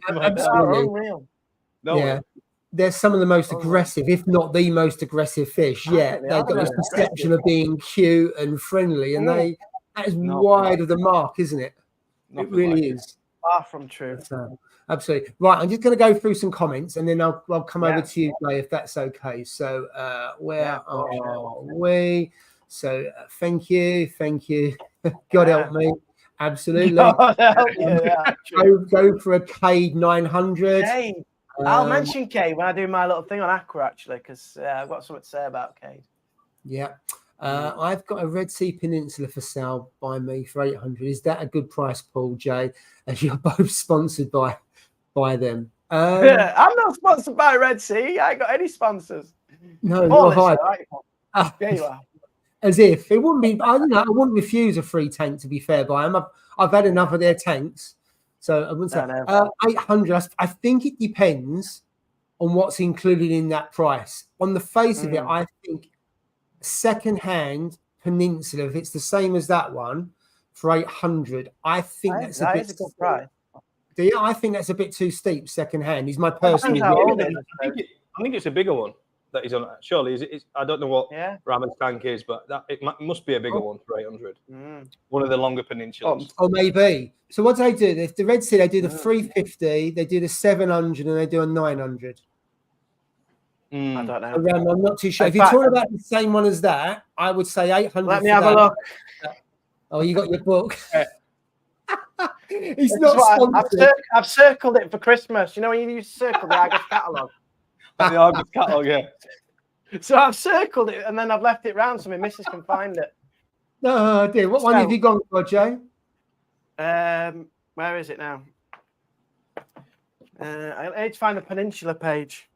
Absolutely. They're some of the most aggressive, if not the most aggressive fish. Yeah, they've got this perception of being cute and friendly, and that is wide of the mark, isn't it? It really is. Far from true. Absolutely. Right, I'm just going to go through some comments, and then I'll come over to you, Jay, if that's okay. So where are we? So thank you. God help me. Absolutely. Go for a Cade 900. Cade. I'll mention Cade when I do my little thing on Aqua, actually, because I've got something to say about Cade. Yeah. I've got a Red Sea Peninsula for sale by me for 800. Is that a good price, Paul, Jay? As you're both sponsored by by them. I'm not sponsored by Red Sea. I ain't got any sponsors. No, not have I. Right? Yeah, you are. As if it wouldn't be. I wouldn't refuse a free tank. To be fair, by them, I've had enough of their tanks, so I wouldn't say 800. I think it depends on what's included in that price. On the face of it, I think second-hand Peninsula, if it's the same as that one for 800, I think that's a bit. A good price. Yeah, I think that's a bit too steep. Second-hand is my personal opinion. I think it's a bigger one that he's on. Surely, I don't know what Ramon's tank is, but it must be a bigger one for 800. One of the longer peninsulas. Or maybe. So what do they do? If the Red Sea, they do the 350, they do the 700, and they do a 900. I don't know. I'm not too sure. If you're talking about the same one as that, I would say 800. Let me have a look. Oh, you got your book. He's not sponsored. I've circled it for Christmas. You know when you used to circle the Argos catalogue? The Argos catalogue, yeah. So I've circled it and then I've left it round so my missus can find it. Oh dear. What one have you gone for, Jay? Where is it now? I need to find the Peninsula page.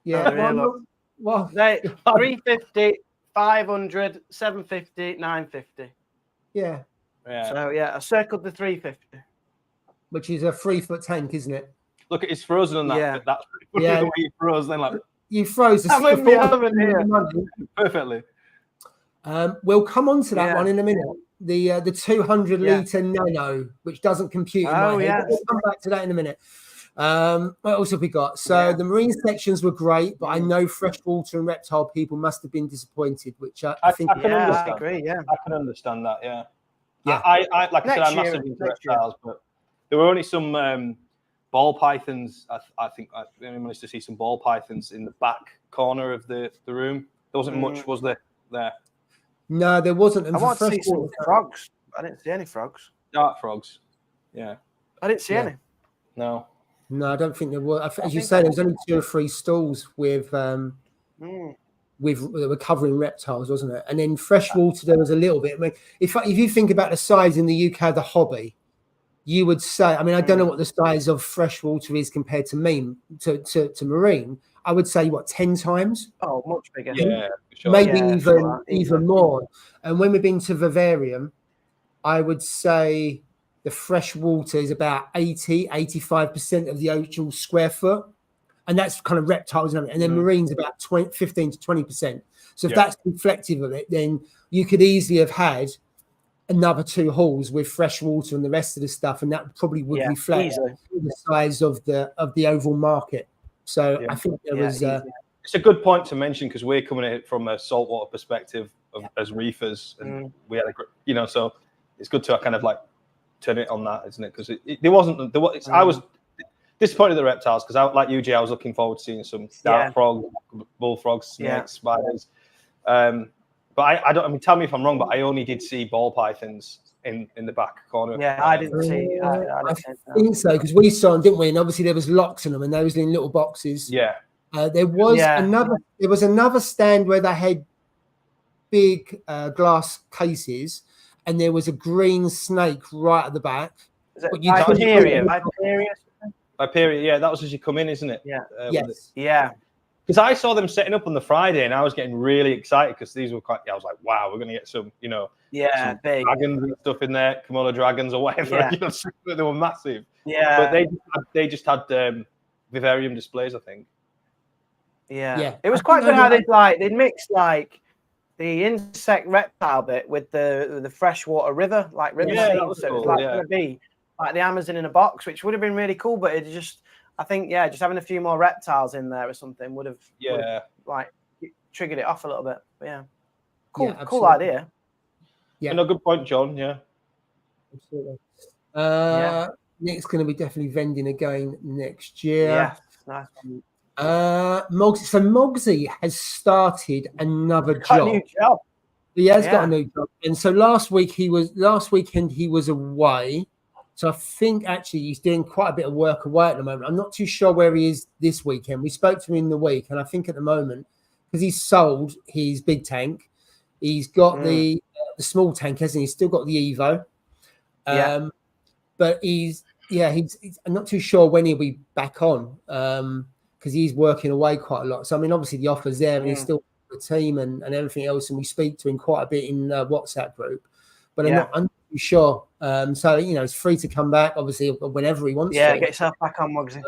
Yeah. 350, 500, 750, 950. Yeah. So I circled the 350. Which is a 3-foot tank, isn't it? Look, it's frozen on that. Yeah. That's the way you froze. Then you froze the oven here. Perfectly. We'll come on to that one in a minute. The 200 litre nano, which doesn't compute in my head. We'll come back to that in a minute. What else have we got? So the marine sections were great, but I know freshwater and reptile people must have been disappointed, which I think. I can understand. I agree. Yeah, I can understand that. Yeah. Yeah. Like I said, I'm massive into reptiles, but there were only some ball pythons. I think I managed to see some ball pythons in the back corner of the room. There wasn't much, was there? No, there wasn't. And I want to see some frogs. I didn't see any frogs. Dark frogs. Yeah. I didn't see any. No, I don't think there were. As you say, there was only 2 or 3 stalls with that were covering reptiles, wasn't it? And then freshwater, there was a little bit. I mean, if you think about the size in the UK, the hobby, you would say. I mean, I don't know what the size of freshwater is compared to marine. I would say 10 times. Oh, much bigger. Yeah, sure. Maybe even more. And when we've been to vivarium, I would say the freshwater is about 85% of the actual square foot. And that's kind of reptiles and then marine's about 15 to 20%. So if that's reflective of it, then you could easily have had another 2 halls with fresh water and the rest of the stuff, and that probably would reflect the size of the overall market. So I think there was. It's a good point to mention because we're coming at it from a saltwater perspective as reefers, and we had so it's good to kind of like turn it on that, isn't it? Because I was disappointed at the reptiles because, like you, Jay, I was looking forward to seeing some dark frogs, bullfrogs, snakes, spiders. But I don't. I mean, tell me if I'm wrong, but I only did see ball pythons in the back corner. Yeah, I didn't see. I think so because we saw them, didn't we? And obviously there was locks in them, and those in little boxes. Yeah. There was another stand where they had big glass cases, and there was a green snake right at the back. Is it Hyperion? Hyperion, yeah, that was as you come in, isn't it? Yeah. Yes. Yeah. Because I saw them setting up on the Friday, and I was getting really excited because these were quite. I was like, "Wow, we're going to get some, big dragons and stuff in there, Komodo dragons or whatever." Yeah. They were massive. Yeah, but they just had vivarium displays, I think. Yeah. It was quite good how they'd mixed like the insect reptile bit with the freshwater river scene. That was so cool, it was like going to be like the Amazon in a box, which would have been really cool, but it just. I think, just having a few more reptiles in there or something would have like triggered it off a little bit. But cool idea. Yeah, and a good point, John. Yeah, absolutely. Nick's going to be definitely vending again next year. Yeah, nice. So Mogsy has started another job. A new job. He has got a new job, and so last weekend he was away. So I think actually he's doing quite a bit of work away at the moment. I'm not too sure where he is this weekend. We spoke to him in the week, and I think at the moment, because he's sold his big tank, he's got the small tank, hasn't he? He's still got the Evo. But he's yeah, I'm not too sure when he'll be back on because he's working away quite a lot. So I mean, obviously the offer's there, and he's still the team and everything else, and we speak to him quite a bit in WhatsApp group. But I'm not too sure. So it's free to come back, obviously, whenever he wants to. Yeah, get yourself back on, Muggsy.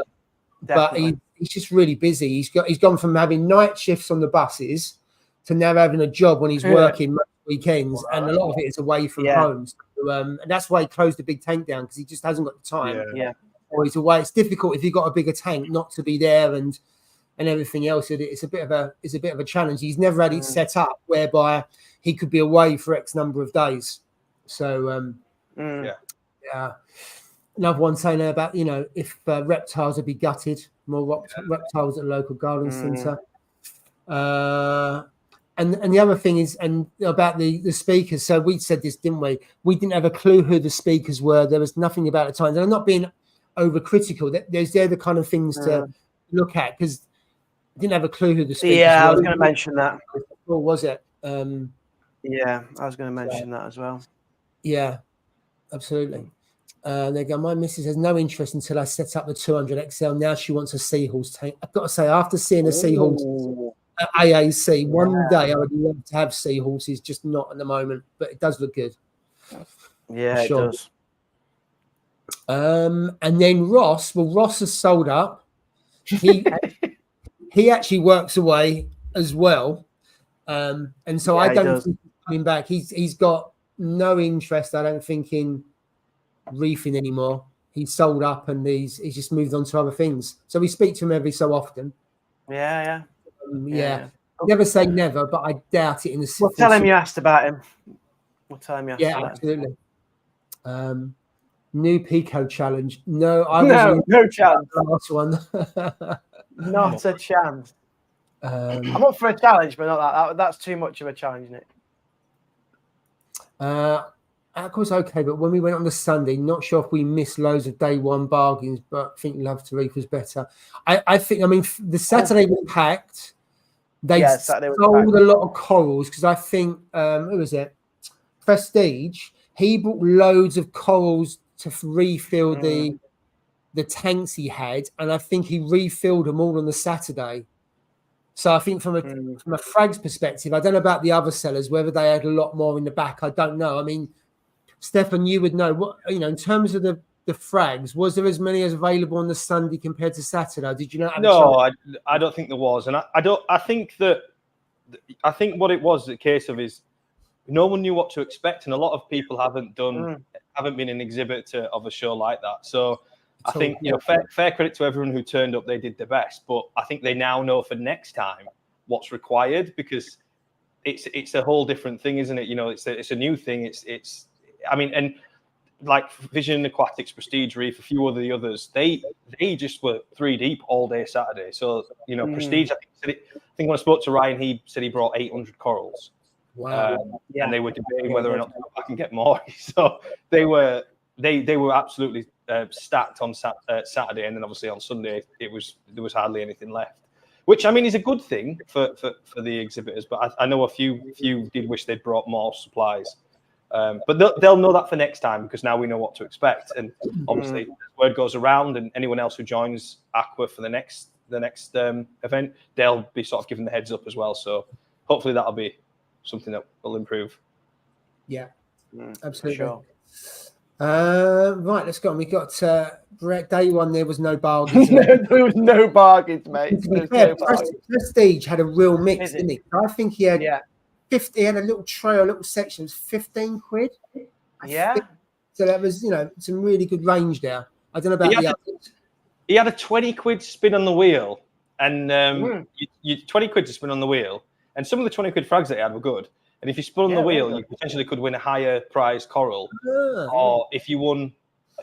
But he's just really busy. He's gone from having night shifts on the buses to now having a job when he's working weekends, and a lot of it is away from home. So, and that's why he closed the big tank down, because he just hasn't got the time. Yeah. Or he's away. It's difficult if you've got a bigger tank not to be there and everything else. It's a bit of a challenge. He's never had it set up whereby he could be away for X number of days. So yeah. Another one saying about if reptiles would be gutted, more reptiles at the local garden centre. And the other thing is, and about the speakers. So we said this, didn't we? We didn't have a clue who the speakers were. There was nothing about the times. And I'm not being overcritical. They're the kind of things to look at, because I didn't have a clue who the speakers were. Yeah, I was going to mention that. Or was it? Yeah, I was going to mention that as well. Yeah, absolutely. They go, my missus has no interest until I set up the 200 XL. Now she wants a Seahorse tank. I've got to say, after seeing a Seahorse at AAC, one day I would love to have Seahorses, just not at the moment, but it does look good. Yeah, sure. It does. And then Ross has sold up. He actually works away as well. And so I don't think he's coming back. He's got no interest, I don't think, in reefing anymore. He's sold up and he's just moved on to other things. So we speak to him every so often. Yeah. Never say never, but I doubt it. We'll tell him you asked about him. Yeah, absolutely. New Pico challenge. No chance. Last one. Not a chance. I'm up for a challenge, but not that. That's too much of a challenge, isn't it? Aqua's okay, but when we went on the Sunday, not sure if we missed loads of day one bargains, but I think Love to Reef was better. I think, the Saturday was packed. They sold a lot of corals, because I think, who was it? Prestige. He bought loads of corals to refill the tanks he had, and I think he refilled them all on the Saturday. So I think from a frags perspective, I don't know about the other sellers, whether they had a lot more in the back. I don't know. Stefan, you would know. What in terms of the frags, was there as many as available on the Sunday compared to Saturday? Did you know? No, I don't think there was, and I think what it was the case of is no one knew what to expect, and a lot of people haven't been an exhibitor of a show like that. So I think fair credit to everyone who turned up. They did their best, but I think they now know for next time what's required, because it's a whole different thing, isn't it? It's a new thing. And like Vision Aquatics, Prestige Reef, a few of the others, they just were 3 deep all day Saturday. So Prestige, I think when I spoke to Ryan, he said he brought 800 corals. Wow. And they were debating whether or not I can get more. So they were absolutely stacked on Saturday, and then obviously on Sunday there was hardly anything left, which is a good thing for the exhibitors. But I know a few did wish they'd brought more supplies. But they'll know that for next time, because now we know what to expect. And obviously, word goes around, and anyone else who joins Aqua for the next event, they'll be sort of given the heads up as well. So hopefully that'll be something that will improve. Yeah, absolutely. Sure. Right, let's go on. We got day one. There was no bargains. There was no bargains, mate. Prestige had a real mix, didn't he? I think he had 50. He had a little tray, a little section. It was 15 quid. So that was, some really good range there. I don't know about the others. He had a 20 quid spin on the wheel, and you 20 quid to spin on the wheel, and some of the 20 quid frags that he had were good. And if you spun on the wheel, you potentially could win a higher prize coral. Or if you won,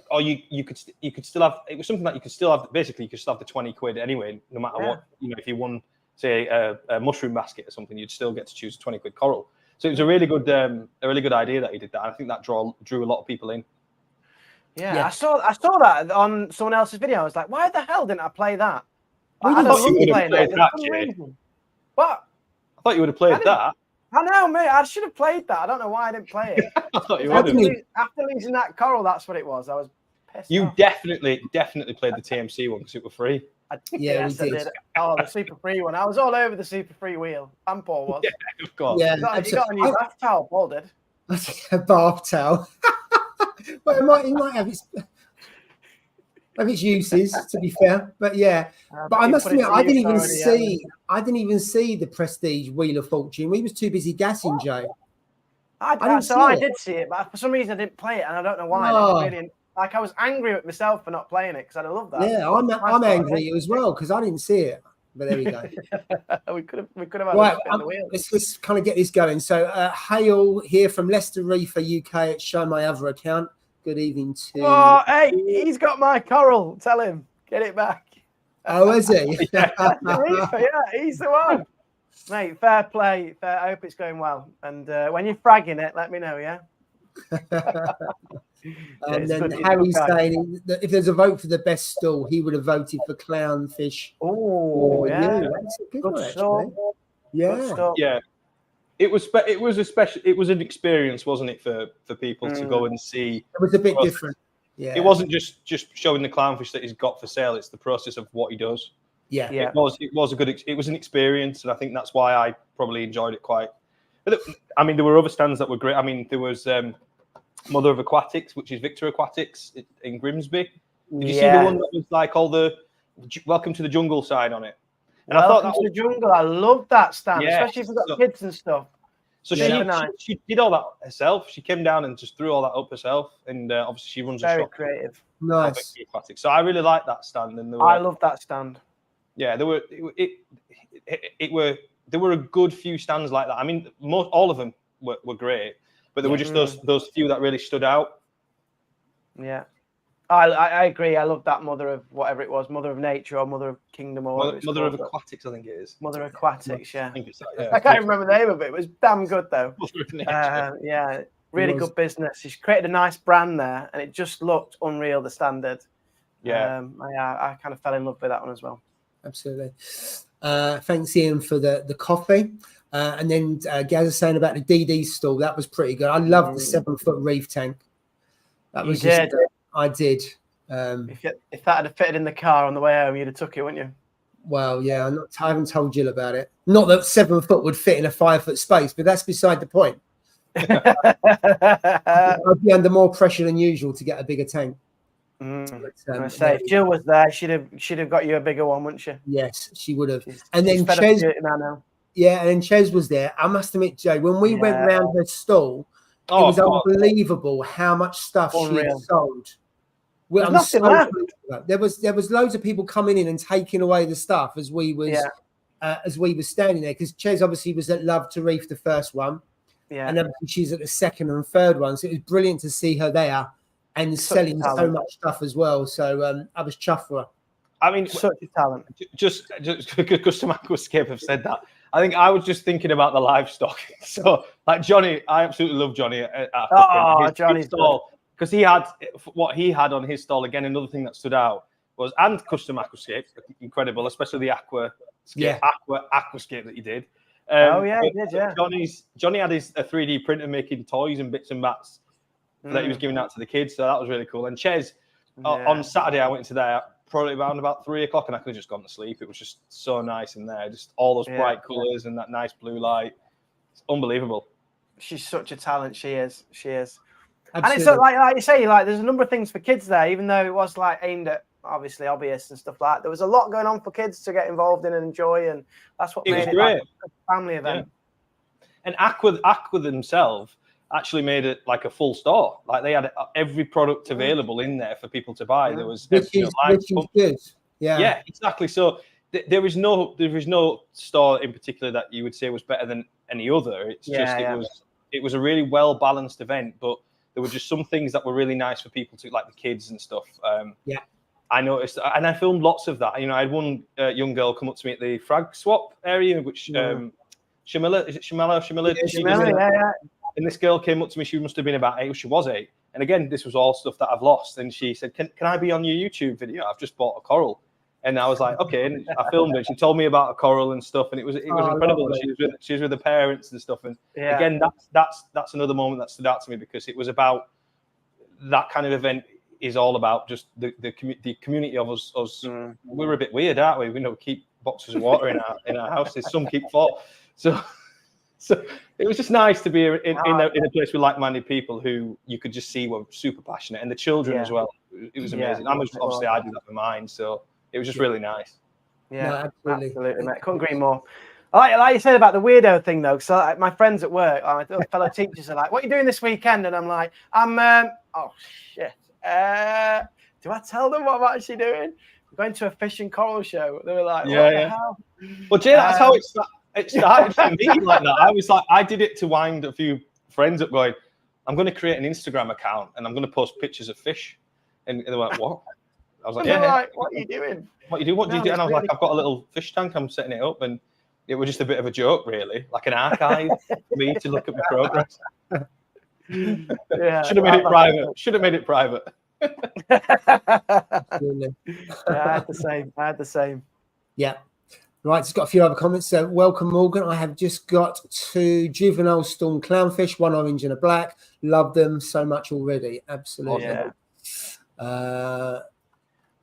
or you could still have. It was something that you could still have. Basically, you could still have the 20 quid anyway, no matter what. If you won, say, a mushroom basket or something, you'd still get to choose a 20 quid coral. So it was a really good idea that he did that. And I think that drew a lot of people in. Yeah. I saw that on someone else's video. I was like, why the hell didn't I play that? I thought you would have played that, Jay. What? I thought you would have played that. I know, mate. I should have played that. I don't know why I didn't play it. I thought you would have. After losing that coral, that's what it was. I was You definitely played the TMC one because it was free. Yes, we did. Oh, the super free one. I was all over the super free wheel. And Paul was. Yeah, of course. Yeah, you got a new bath towel, Paul did. A bath towel. Well, it might have its uses, to be fair. But yeah, but I must admit, I didn't even see the Prestige Wheel of Fortune. We was too busy gassing, Joe. I did see it, but for some reason I didn't play it, and I don't know why. Oh. I was angry with myself for not playing it because I love that. Yeah, I'm angry at you as well because I didn't see it. But there we go. we could have had right. the wheel. Let's kind of get this going. So, Hale here from Leicester Reefer UK at Show My Other Account. Good evening to. Oh, hey, he's got my coral. Tell him, get it back. Oh, is he? Reefer, yeah, he's the one. Mate, fair play. I hope it's going well. And when you're fragging it, let me know, yeah? And then Harry's saying that if there's a vote for the best stall, he would have voted for Clownfish. Oh, yeah. That's a good one, actually. Yeah. Yeah. It was an experience, wasn't it, for people to go and see. It was a bit different. Yeah. It wasn't just showing the clownfish that he's got for sale. It's the process of what he does. Yeah. It was an experience, and I think that's why I probably enjoyed it quite. I mean, there were other stands that were great. I mean, there was Mother of Aquatics, which is Victor Aquatics in Grimsby. Did you see the one that was like all the Welcome to the Jungle sign on it? And I thought that was the jungle. I love that stand, especially if you've got kids and stuff. So she did all that herself. She came down and just threw all that up herself, and obviously she runs a shop. Very creative. Nice. So I really like that stand. And I love that stand. Yeah, there were a good few stands like that. I mean, all of them were great, but there were just those few that really stood out. Yeah, I agree. I love that Mother of whatever it was, Mother of Nature or Mother of Kingdom or Mother of Aquatics, I think it is. Mother Aquatics, yeah. I think it's that, yeah. I can't remember the name of it. It was damn good though. Mother of Nature. Yeah, really good business. She's created a nice brand there, and it just looked unreal. The standard. Yeah. I kind of fell in love with that one as well. Absolutely. Thanks, Ian, for the coffee. And then Gaz was saying about the DD stall. That was pretty good. I love the 7-foot reef tank. That was I did. If that had fitted in the car on the way home, you'd have took it, wouldn't you? Well, yeah. I haven't told Jill about it. Not that 7 foot would fit in a 5-foot space, but that's beside the point. I'd be under more pressure than usual to get a bigger tank. But, if Jill was there, she'd have got you a bigger one, wouldn't she? Yes, she would have. And then Ches, and then Ches was there. I must admit, Joe, when we went round her stall, it was unbelievable how much stuff she had sold. Well, there was loads of people coming in and taking away the stuff as we was standing there, because Ches obviously was at Love to Reef the first one, and then she's at the second and third one. So it was brilliant to see her there and selling so much stuff as well. So I was chuffed for her. I mean, such a talent. Just because Custom Aquascape have said that, I think I was just thinking about the livestock. So, like Johnny, I absolutely love Johnny. Johnny's stall, because he had what he had on his stall. Again, another thing that stood out was, and Custom Aquascape, incredible, especially the Aquascape that he did. He did, yeah. Johnny had his 3D printer making toys and bits and bats that he was giving out to the kids. So that was really cool. And Ches, on Saturday, I went to there probably around about 3 o'clock, and I could have just gone to sleep. It was just so nice in there. Just all those bright colours and that nice blue light. It's unbelievable. She's such a talent. She is. Absolutely. And it's like you say, like there's a number of things for kids there, even though it was like aimed at obviously hobbyists and stuff like that. There was a lot going on for kids to get involved in and enjoy, and that's what made it like a family event. Yeah. And Aqua themselves actually made it like a full store. Like they had every product available in there for people to buy. There was which is good. Yeah, exactly. So there is no store in particular that you would say was better than any other. It's it was a really well balanced event, but there were just some things that were really nice for people to, like the kids and stuff. I noticed, and I filmed lots of that. You know, I had one young girl come up to me at the frag swap area, which Shamila, is it Shamila? Shamila, And this girl came up to me. She must have been about 8. She was 8. And again, this was all stuff that I've lost. And she said, "Can I be on your YouTube video? I've just bought a coral." And I was like, "Okay." And I filmed it. She told me about a coral and stuff, and it was incredible. She was with the parents and stuff. And again, that's another moment that stood out to me, because it was about that kind of event. is all about just the community of us. We're a bit weird, aren't we? We know we keep boxes of water in our houses. Some keep 4. So it was just nice to be in a place with like-minded people who you could just see were super passionate, and the children as well. It was amazing. Obviously, I do that for mine, so it was just really nice. Yeah, no, absolutely, mate. Couldn't agree more. Like you said about the weirdo thing, though, because my friends at work, my fellow teachers are like, "What are you doing this weekend?" And I'm like, oh shit. Do I tell them what I'm actually doing? I'm going to a fish and coral show. They were like, "What the hell?" Well, Jay, that's how it started for me like that. I did it to wind a few friends up, going, "I'm going to create an Instagram account and I'm going to post pictures of fish." And they were like, "What?" I was like, like, "What are you doing? What do you do?" And I was like, "I've got a little fish tank. I'm setting it up." And it was just a bit of a joke, really, like an archive for me to look at my progress. Should have made it private. Absolutely. I had the same. Yeah. Right, just got a few other comments. So, welcome, Morgan. I have just got 2 juvenile storm clownfish, 1 orange and a black. Love them so much already. Absolutely. Yeah.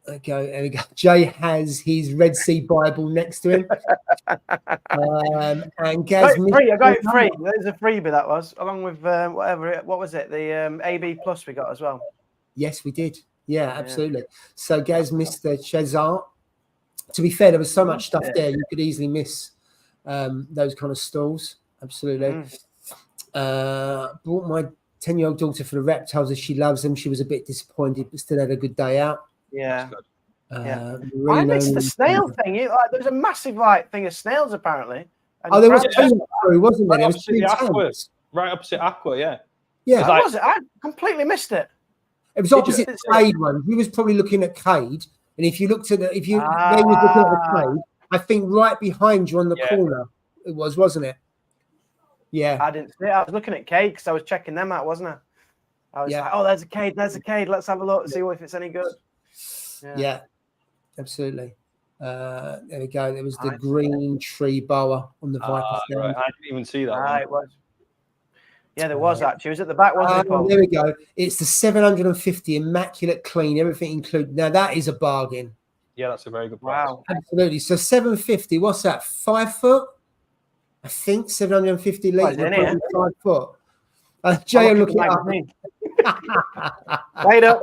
Okay, there we go. Jay has his Red Sea Bible next to him. And Gaz, I got it free. There's a freebie that was, along with what was it? The AB Plus we got as well. Yes, we did. Yeah, absolutely. So Gaz missed the Chazart. To be fair, there was so much stuff there, you could easily miss those kind of stalls. Absolutely. Brought my 10-year-old daughter for the reptiles as she loves them. She was a bit disappointed, but still had a good day out. Yeah. I missed the snail thing. There's a massive thing of snails apparently. And there was 2, wasn't there? There was 2 tanks. Right opposite Aqua, yeah. I completely missed it. It was opposite the Cade one. He was probably looking at Cade, and if you looked at they was looking at the Cade, I think right behind you on the corner it was, wasn't it? Yeah. I didn't see it. I was looking at Cade because I was checking them out, wasn't I? I was like, "Oh, there's a Cade. Let's have a look and see if it's any good." Yeah, absolutely. There we go. There was the green tree boa on the Viper stand. Right. I didn't even see that. It was. Yeah, there was actually. It was at the back, wasn't it? There we go. It's the 750, immaculate clean, everything included. Now that is a bargain. Yeah, that's a very good price. Wow. Absolutely. So 750. What's that? 5 foot? I think 750 litres. 5 foot. Jay, I'm looking up. Wait up.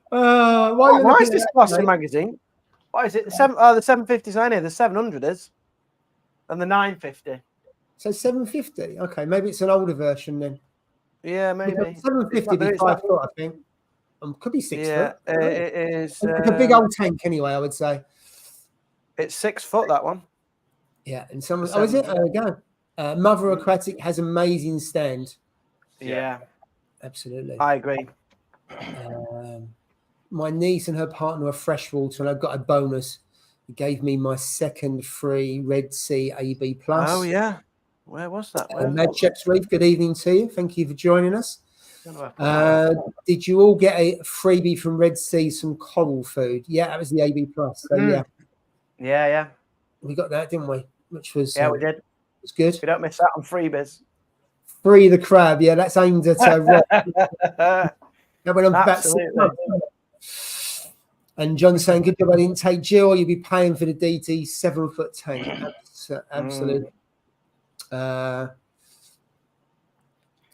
Why is this Boston magazine? Why is it the 750s only? The 700 is, and the 950. So 750. Okay, maybe it's an older version then. Yeah, maybe 750 be 5 foot. I think. Could be 6 foot. It is. It's a big old tank anyway. I would say. It's 6 foot, that one. Yeah, and some. Oh, is it? There we go. Mother Aquatic has amazing stand. Yeah, absolutely. I agree. My niece and her partner are freshwater, and I've got a bonus. It gave me my 2nd free Red Sea AB Plus. Oh yeah, where was that? Mad Checks Reef, good evening to you. Thank you for joining us. Did you all get a freebie from Red Sea, some coral food? Yeah, that was the AB Plus. So yeah, we got that, didn't we? Which was we did. It's good. We don't miss that on freebies. Free the crab, yeah, that's aimed at that went on about 6 months. And John saying, "Good job I didn't take Jill. You'll be paying for the DT 7 foot tank." Absolutely. Oh,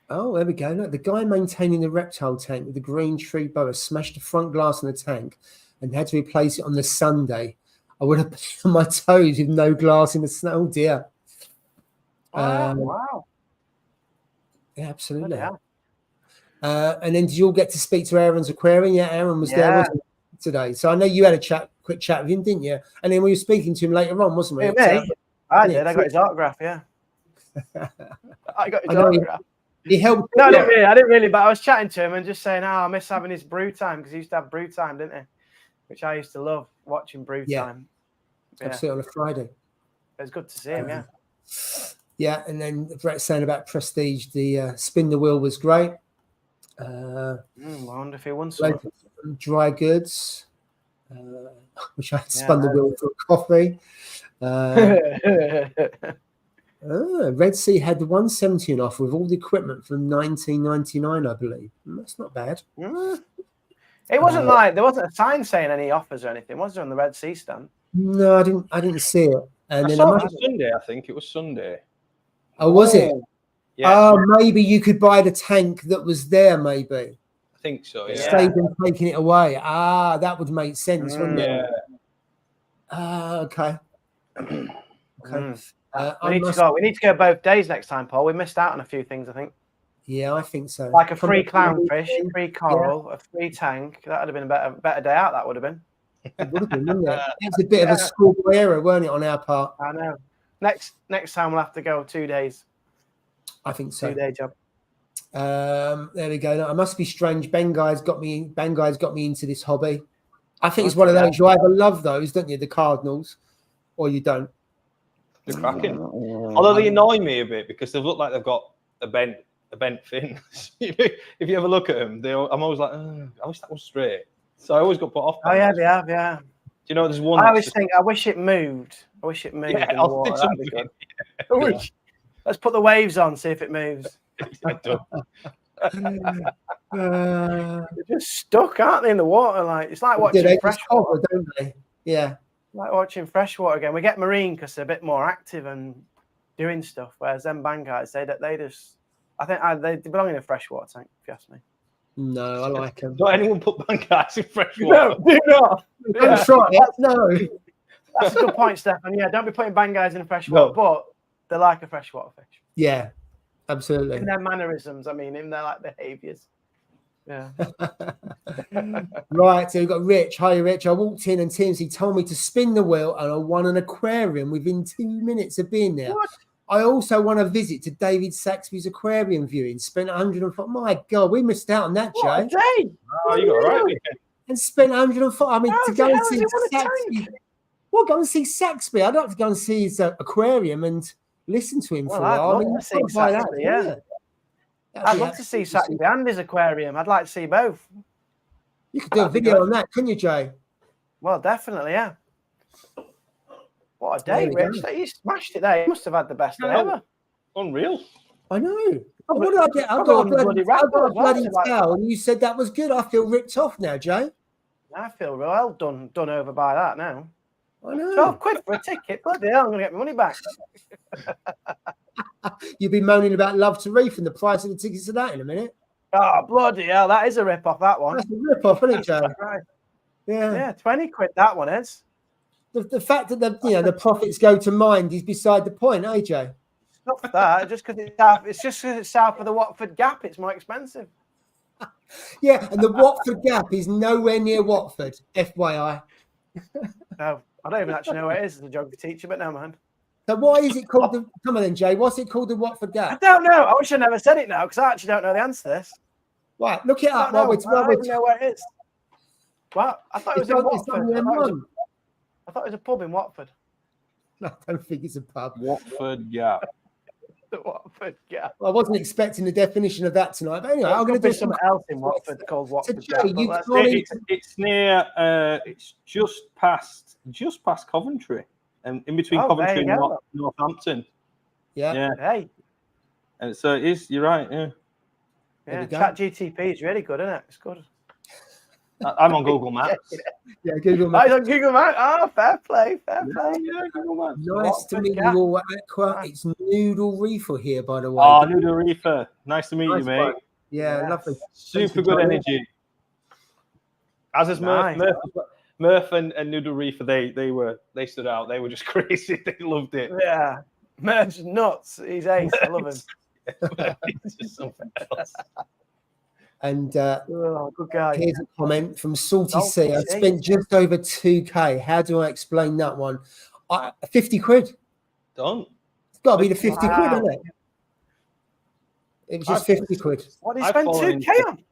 there we go. Look, the guy maintaining the reptile tank with the green tree boa smashed the front glass on the tank and had to replace it on the Sunday. I would have been on my toes with no glass in the snow. Oh dear. Wow. Yeah, absolutely. And then did you all get to speak to Aaron's aquarium? Yeah, Aaron was there, wasn't he, today? So I know you had a quick chat with him, didn't you? And then we were speaking to him later on, wasn't we? Yeah, I did. I got his autograph. Yeah, I got his autograph. He helped. No, I didn't really. But I was chatting to him and just saying, "Oh, I miss having his brew time," because he used to have brew time, didn't he? Which I used to love watching brew time. Absolutely, on a Friday. It was good to see him. Yeah, and then Brett saying about Prestige, the spin the wheel was great. I wonder if he won some dry goods, which I spun the wheel for coffee. Red Sea had the 170 on offer with all the equipment from 1999, I believe. That's not bad. It wasn't like there wasn't a sign saying any offers or anything, was there, on the Red Sea stand? No, I didn't see it. And I then saw it on Sunday. I think it was Sunday. Oh, was it? Yeah. Oh, maybe you could buy the tank that was there. Maybe. I think so. Yeah. Save them taking it away. That would make sense, wouldn't it? Okay. Okay. We need to go both days next time, Paul. We missed out on a few things, I think. Yeah, I think so. Like a free clownfish, free coral, a free tank. That would have been a better day out. That would have been. It would have been, wouldn't it? That's a bit of a schoolboy error, weren't it, on our part? I know. Next time we'll have to go 2 days. I think so. 2-day job. There we go. No, I must be strange. Ben guy's got me into this hobby. I think it's one of those. You either love those, don't you, the Cardinals, or you don't. They're cracking. Although they annoy me a bit because they look like they've got a bent fin. If you ever look at them, I'm always like, I wish that was straight. So I always got put off. Oh yeah, they have. Yeah. Do you know there's one? I always think, I wish it moved. Yeah, I'll think something. Let's put the waves on, see if it moves. They're just stuck, aren't they, in the water? Like it's like watching freshwater, don't they? Yeah. Like watching freshwater again. We get marine because they're a bit more active and doing stuff, whereas them band guys, they just, I think they belong in a freshwater tank, if you ask me. No, I like them. Don't anyone put band guys in freshwater? No, do not. Don't try it. No. That's a good point, Stefan. Yeah, don't be putting band guys in a freshwater, but they're like a freshwater fish. Yeah, absolutely. In their mannerisms, I mean, in their like behaviours. Yeah. Right, so we've got Rich. Hi, Rich. I walked in and Timsy told me to spin the wheel and I won an aquarium within 2 minutes of being there. What? I also want to visit to David Saxby's aquarium viewing. Spent 104. My God, we missed out on that, Jay. What a day. Oh, you got right. And spent 104. I mean, to go and see Saxby. Well, go and see Saxby. I'd like to go and see his aquarium and listen to him for a while. I'd love to see Saxby, yeah. I'd love to see Saxby and his aquarium. I'd like to see both. You could do a video on that, couldn't you, Jay? Well, definitely, yeah. What a day, Rich. You smashed it there. You must have had the best day ever. Unreal. I know. What did I get? I got a bloody towel, and you said that was good. I feel ripped off now, Jay. I feel well done over by that now. I know. 12 quid for a ticket. Bloody hell, I'm going to get my money back. You've been moaning about Love to Reef and the price of the tickets to that in a minute. Oh, bloody hell. That is a rip-off, that one. That's a rip-off, isn't it, Jay? Right. Yeah. 20 quid, that one is. The fact that the profits go to Mind is beside the point, AJ. It's not for that. Just because it's south of the Watford Gap, it's more expensive. Yeah, and the Watford Gap is nowhere near Watford, FYI. No, I don't even actually know where it is as a geography teacher, but no, man. So why is it called the? Come on then, Jay. What's it called, the Watford Gap? I don't know. I wish I never said it now because I actually don't know the answer to this. Right, look it up. I don't know where it is. What? I thought it was in Watford. I thought it was a pub in Watford. No, I don't think it's a pub. Watford Gap. The Watford Gap. Well, I wasn't expecting the definition of that tonight. But anyway, I'm going to do something else in Watford called Watford Gap. It's near. It's just past Coventry, and in between Coventry and Northampton. Yeah. Hey. And so it is. You're right. Yeah. Yeah. ChatGTP is really good, isn't it? It's good. I'm on Google Maps. Yeah, Google Maps. On Google Maps. Oh, fair play. Yeah, Google Maps. Nice to meet you all, Aqua. It's Noodle Reefer here, by the way. Oh, Noodle Reefer. Nice to meet you, mate. Yeah, lovely. Super good energy. As is Murph and Noodle Reefer, they stood out. They were just crazy. They loved it. Yeah. Murph's nuts. He's ace. I love him. It's just something else. And good guy. Here's a comment from Salty Sea. I spent just over 2K. How do I explain that one? 50 quid. Done. It's got to be the 50 quid, isn't it? It was just 50 quid. What did you spend 2K on?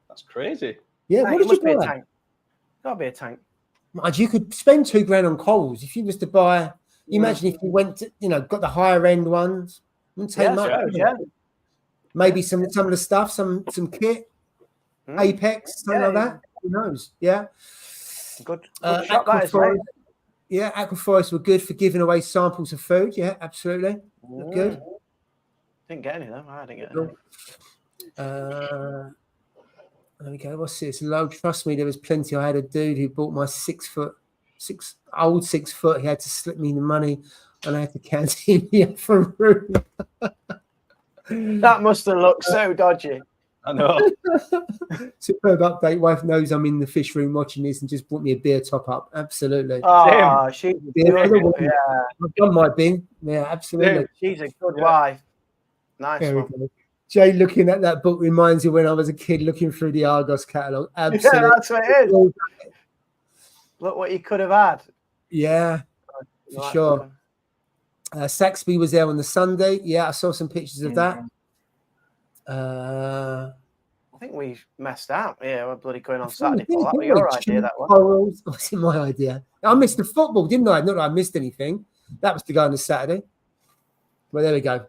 That's crazy. Yeah, what did you buy? Got to be a tank. You could spend £2,000 on Coles if you was to buy. Imagine if you went to, got the higher end ones. Wouldn't take much. Yeah. Maybe some of the stuff, some kit. Apex, something like that. Who knows? Yeah. Good shot, that is, right? Yeah, Aqua were good for giving away samples of food. Yeah, absolutely. Good. Didn't get any of them. I didn't get any. There we go. What's this? Low. Trust me, there was plenty. I had a dude who bought my 6 foot. He had to slip me the money, and I had to cancel him for room. That must have looked so dodgy. I know. Superb update. Wife knows I'm in the fish room watching this and just brought me a beer top up. Absolutely. Oh, she's yeah. I've done my bin. Yeah, absolutely. Damn, she's a good wife. Nice one. Jay, looking at that book reminds you when I was a kid looking through the Argos catalogue. Absolutely. Yeah, that's what it is. Look what you could have had. Yeah, for sure. Saxby was there on the Sunday. Yeah, I saw some pictures of that. I think we messed up. Yeah, we're bloody going on Saturday. That was your idea, that one. Wasn't my idea. I missed the football, didn't I? Not that I missed anything. That was to go on the Saturday. Well, there we go.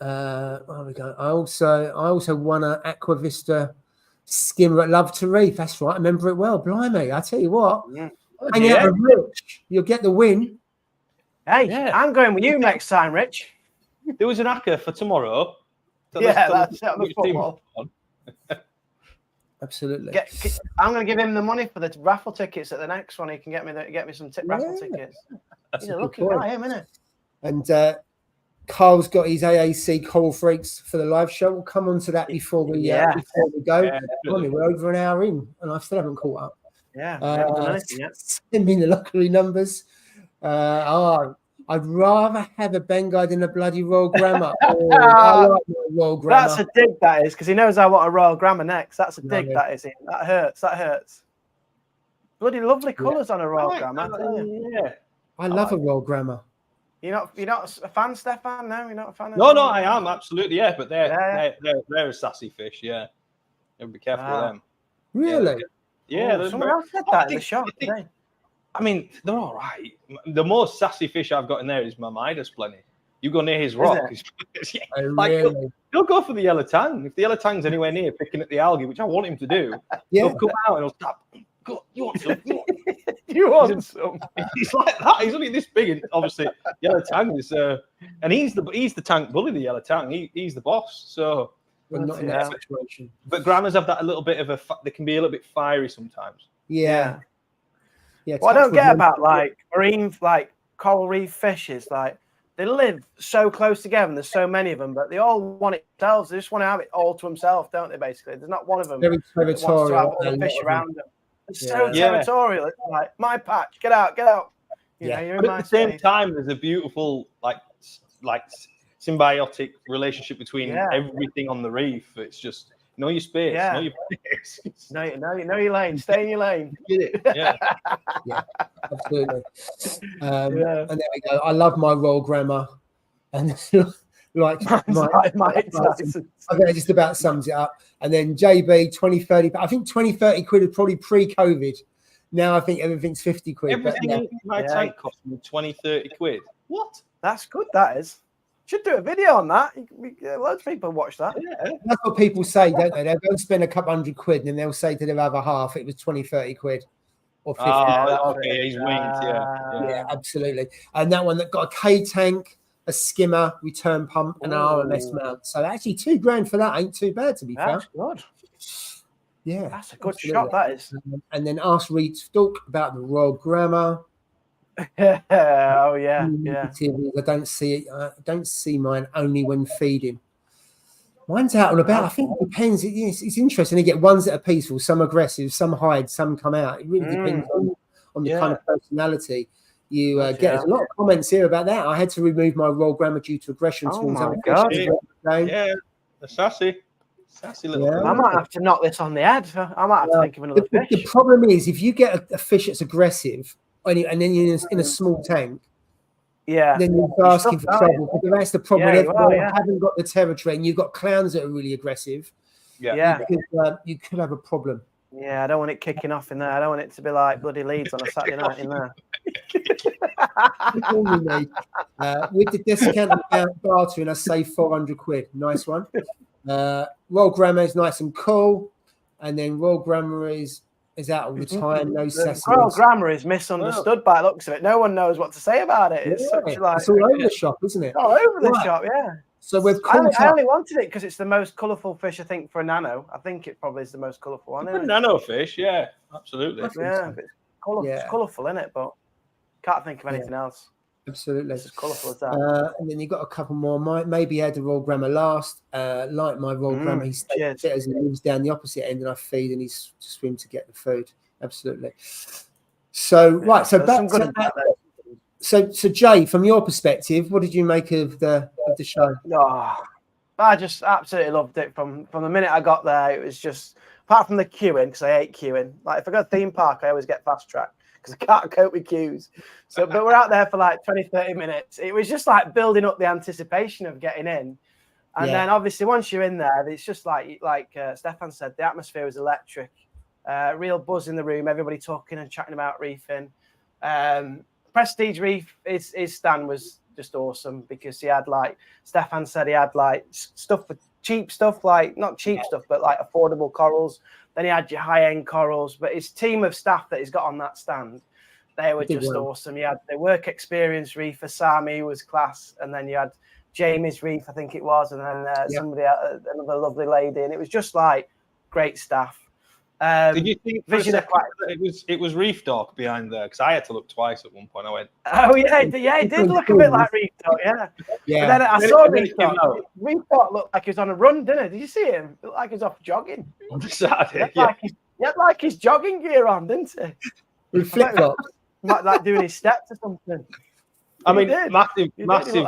There we go. I also won an Aqua Vista skimmer at Love to Reef. That's right. I remember it well. Blimey, I tell you what. Hang out with Rich. You'll get the win. Hey, I'm going with you next time, Rich. There was an Aqua for tomorrow. So that's on the football. Absolutely. I'm going to give him the money for the raffle tickets at the next one. He can get me some raffle tickets. He's a lucky guy, isn't he? And Carl's got his AAC Coral Freaks for the live show. We'll come on to that before we go. Yeah, we're over an hour in, and I still haven't caught up. Yeah, haven't done anything yet. Send me the lottery numbers. I'd rather have a Bengay than a bloody Royal Grammar. I like Royal Grammar. That's a dig, that is, because he knows I want a Royal Grammar next. That's a dig, that is. That hurts. Bloody lovely colours on a Royal Grammar. Yeah, I love a Royal Grammar. You're not a fan, Stefan? No, you're not a fan. No, I am absolutely. Yeah, but they're a sassy fish. Yeah, you be careful with them. Really? Yeah. Someone else said that in the shop today. I mean, they're all right. The most sassy fish I've got in there is my Midas plenty. You go near his rock. He'll go for the yellow tang. If the yellow tang's anywhere near picking at the algae, which I want him to do, he'll come out and he'll stop. Go, you want some? You want some? He's like that. He's only this big, and obviously yellow tang is, and he's the tank bully. The yellow tang, he's the boss. So, not in that situation. But Grammars have that a little bit of they can be a little bit fiery sometimes. Yeah. What I don't get about marine, coral reef fishes, they live so close together and there's so many of them, but they all want it themselves. They just want to have it all to themselves, don't they, basically? There's not one of them very that wants to have all the fish around them. It's so territorial. It's like, my patch, get out. You know, you're in my at the same time, there's a beautiful, like symbiotic relationship between everything on the reef. It's just, know your space. Yeah. Know your place. know your lane. Stay in your lane. Get it. Yeah, absolutely. And there we go. I love my Royal Grammar, and I think it just about sums it up. And then JB 20-30. I think 20-30 quid is probably pre-COVID. Now I think everything's 50 quid. Everything in my tank cost me 20-30 quid. What? That's good. That is. Should do a video on that. Loads of people watch that. Yeah. That's what people say, don't they? They'll go and spend a couple $100 quid and then they'll say to their other half it was 20-30 quid or 50. Oh, okay, he's winked, yeah, absolutely. And that one that got a K tank, a skimmer, return pump, and an RMS mount. So actually $2,000 for that ain't too bad, to be fair. That's good. Yeah, that's a good shot. That is. And then ask Reed Stalk about the Royal Grammar. Yeah. I don't see it. I don't see mine only when feeding. Mine's out and about. I think it depends. It's interesting. You get ones that are peaceful, some aggressive, some hide, some come out. It really depends on the kind of personality you get. There's a lot of comments here about that. I had to remove my Royal Grammar due to aggression towards other fish. Yeah, the sassy little. I might have to knock this on the head. I might have to think of another fish. The problem is if you get a fish that's aggressive, and then you're in a small tank, then you're asking for trouble. Because that's the problem. You haven't got the territory, and you've got clowns that are really aggressive. You could have a problem. Yeah, I don't want it kicking off in there. I don't want it to be like bloody Leeds on a Saturday night in there. With the discount bartering, I say 400 quid. Nice one. Royal Grammar is nice and cool, and then Royal Grammar is is out all the time. No The Royal Grammar is misunderstood by the looks of it. No one knows what to say about it. It's such like it's all over the shop, isn't it? All over the shop, yeah. So we've I only wanted it because it's the most colourful fish, I think, for a nano. I think it probably is the most colourful one. A nano fish, yeah, absolutely. Yeah, it's colourful, isn't it? But can't think of anything else. Absolutely. It's as colourful as that. And then you've got a couple more. Maybe had the Royal Grammar last. Like my Royal Grammar, he stays as he moves down the opposite end and I feed and he's to swim to get the food. Absolutely. So, right. So back to that. So Jay, from your perspective, what did you make of the show? Oh, I just absolutely loved it from the minute I got there. It was just, apart from the queuing, because I hate queuing. Like if I go to a theme park, I always get fast track because I can't cope with queues. So, but we're out there for like 20, 30 minutes. It was just like building up the anticipation of getting in. And then obviously once you're in there, it's just like Stefan said, the atmosphere was electric. Real buzz in the room, everybody talking and chatting about reefing. Prestige Reef, his stand was just awesome because he had, like Stefan said, he had like stuff for cheap stuff, like not cheap stuff, but like affordable corals. Then he had your high-end corals, but his team of staff that he's got on that stand, they were just awesome. He had the work experience Reefer, Sami was class, and then you had Jamie's Reef, I think it was, and then another lovely lady, and it was just like great staff. Did you think it was Reef Dog behind there? Because I had to look twice at one point. I went, oh yeah, it did look a bit like Reef Dog, yeah. But then I saw Reef Dog. Reef Dog looked like he was on a run, didn't it? Did you see him? It looked like he was off jogging. On the Saturday, he had like his jogging gear on, didn't he? With flip-flops. like doing his steps or something. I mean, massive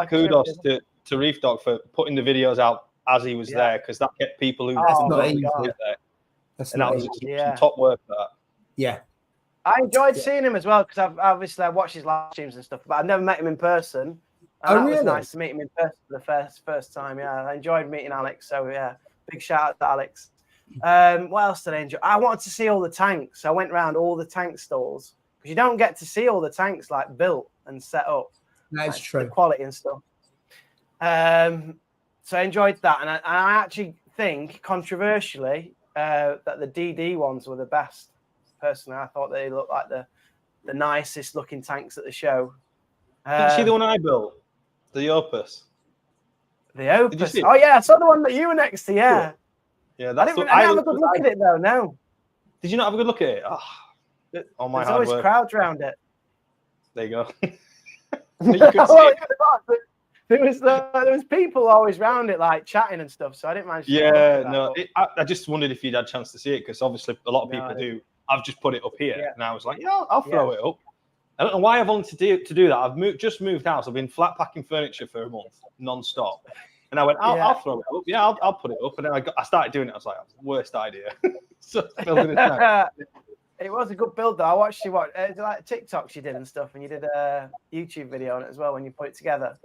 kudos to Reef Dog for putting the videos out as he was there, because that kept people who there. And that was some top work for that. Yeah. I enjoyed seeing him as well because I've watched his live streams and stuff, but I've never met him in person. And it was nice to meet him in person for the first time. Yeah, I enjoyed meeting Alex. So yeah, big shout out to Alex. What else did I enjoy? I wanted to see all the tanks. I went around all the tank stalls because you don't get to see all the tanks like built and set up. That's true. The quality and stuff. So I enjoyed that, and I actually think controversially. That the DD ones were the best. Personally, I thought they looked like the nicest looking tanks at the show. Did you see the one I built? The Opus. The Opus. Oh yeah, I saw the one that you were next to. Yeah. Yeah, I didn't have a good look at it though. No. Did you not have a good look at it? Oh my! There's always crowds around it. There you go. There was people always round it, like chatting and stuff. So I didn't manage. I just wondered if you'd had a chance to see it because obviously a lot of people do. I've just put it up here, and I was like, I'll throw it up. I don't know why I've wanted to do that. I've just moved house. I've been flat packing furniture for a month, non-stop, and I went, I'll throw it up. Yeah, I'll put it up. And then I started doing it. I was like, worst idea. So building it was a good build though. I watched you like TikToks you did and stuff, and you did a YouTube video on it as well when you put it together.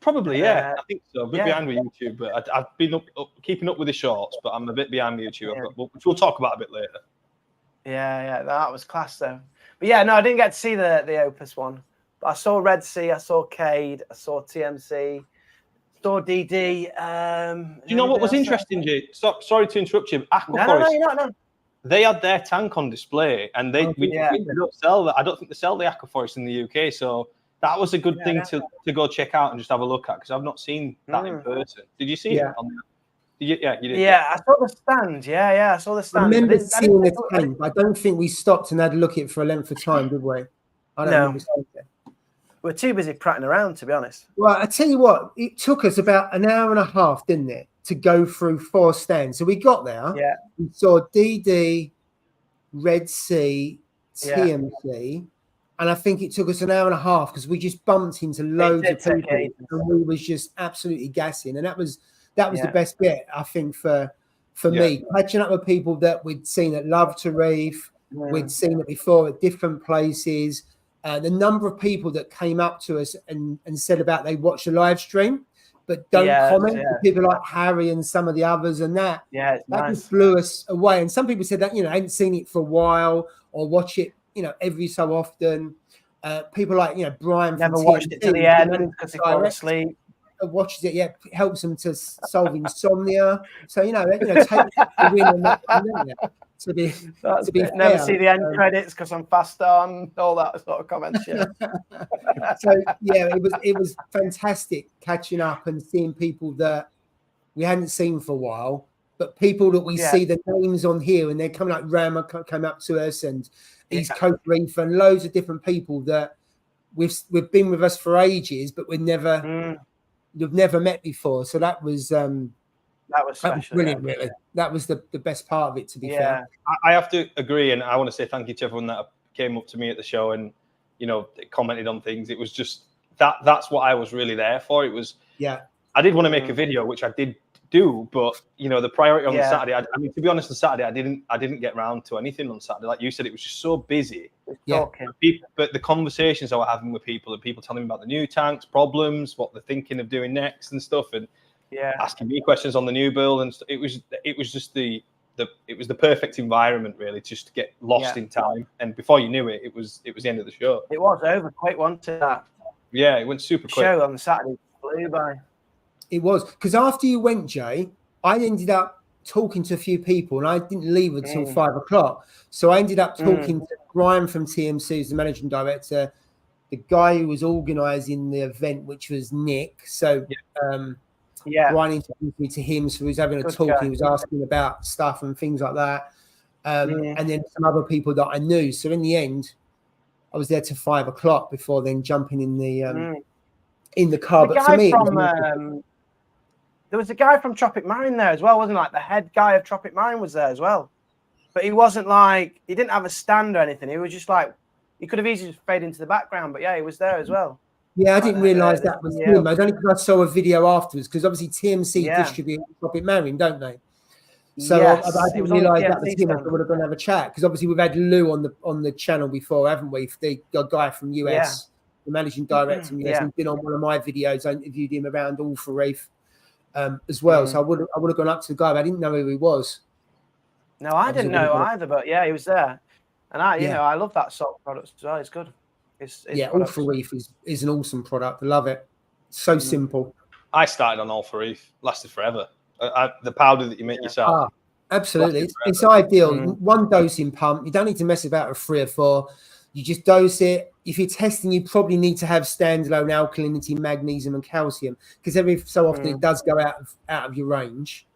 Probably, I think so. A bit behind with YouTube, but I've been keeping up with the shorts, but I'm a bit behind with YouTube, which we'll talk about a bit later. Yeah, that was class though. But yeah, no, I didn't get to see the Opus one. But I saw Red Sea, I saw Cade, I saw TMC, saw DD. Do you know what was interesting, Jay? Sorry to interrupt you. Aqua No. They had their tank on display, and they don't sell that. I don't think they sell the Aqua Forest in the UK, so. That was a good thing to go check out and just have a look at because I've not seen that in person. Did you see it? You did. Yeah, I saw the stand. Yeah, I saw the stand. I remember seeing the tank. I don't think we stopped and had a look at it for a length of time, did we? I don't remember seeing it. We're too busy prattling around, to be honest. Well, I tell you what, it took us about an hour and a half, didn't it, to go through 4 stands. So we got there. Yeah. We saw DD, Red Sea, TMC. And I think it took us an hour and a half because we just bumped into loads of people and we was just absolutely gassing. And that was the best bit, I think, for me. Catching up with people that we'd seen at Love to Reef, we'd seen it before at different places. The number of people that came up to us and said about they watched the live stream, but don't comment. People like Harry and some of the others and that. Yeah, that just blew us away. And some people said that, hadn't seen it for a while or watch it, every so often. People like, Brian never watched it to the end because he fell asleep. Watches it, helps them to solve insomnia. So, take the win on that. To be never fair, see the end credits because I'm fast on, all that sort of comments. Yeah. So yeah, it was fantastic catching up and seeing people that we hadn't seen for a while, but people that we see the names on here, and they're coming up. Ram came up to us, and East Coast Reefer, and loads of different people that we've been with us for ages, but we've never met before. So that was special, brilliant. Really, that was the best part of it. To be fair, I have to agree, and I want to say thank you to everyone that came up to me at the show and commented on things. It was just that's what I was really there for. It was I did want to make a video, which I did do, but the priority on the Saturday. I mean, to be honest, on Saturday I didn't get round to anything on Saturday. Like you said, it was just so busy. But the conversations I was having with people, and people telling me about the new tanks, problems, what they're thinking of doing next, and stuff, and asking me questions on the new build, and it was just it was the perfect environment, really, just to get lost in time. And before you knew it, it was the end of the show. It was over quick, wasn't it? Yeah, it went super quick. Show on the Saturday flew by. It was, because after you went, Jay, I ended up talking to a few people, and I didn't leave until 5 o'clock. So I ended up talking to Brian from TMC, who's the managing director, the guy who was organising the event, which was Nick. So Brian introduced me to him, so he was having a talk. Guy. He was asking about stuff and things like that, and then some other people that I knew. So in the end, I was there till 5 o'clock before then jumping in the car. But for me, there was a guy from Tropic Marine there as well, wasn't it? Like the head guy of Tropic Marine was there as well. But he wasn't like, he didn't have a stand or anything. He was just like, he could have easily just faded into the background, but he was there as well. Yeah, I didn't realise that was him. I only because I saw a video afterwards, because obviously TMC distribute Tropic Marine, don't they? So I didn't realise that was him. I would have gone to have a chat, because obviously we've had Lou on the channel before, haven't we? The guy from US, the managing director from US, he's been on one of my videos. I interviewed him around All for Reef. As well, so I would have gone up to the guy, but I didn't know who he was. No, I didn't know either, but he was there, and I love that sort of product as well. It's good. It's All for Reef is an awesome product. I love it. So simple. I started on All for Reef, lasted forever. The powder that you make yourself. Absolutely, it's ideal. One dosing pump. You don't need to mess about with 3 or 4. You just dose it. If you're testing, you probably need to have standalone alkalinity, magnesium, and calcium, because every so often it does go out of your range,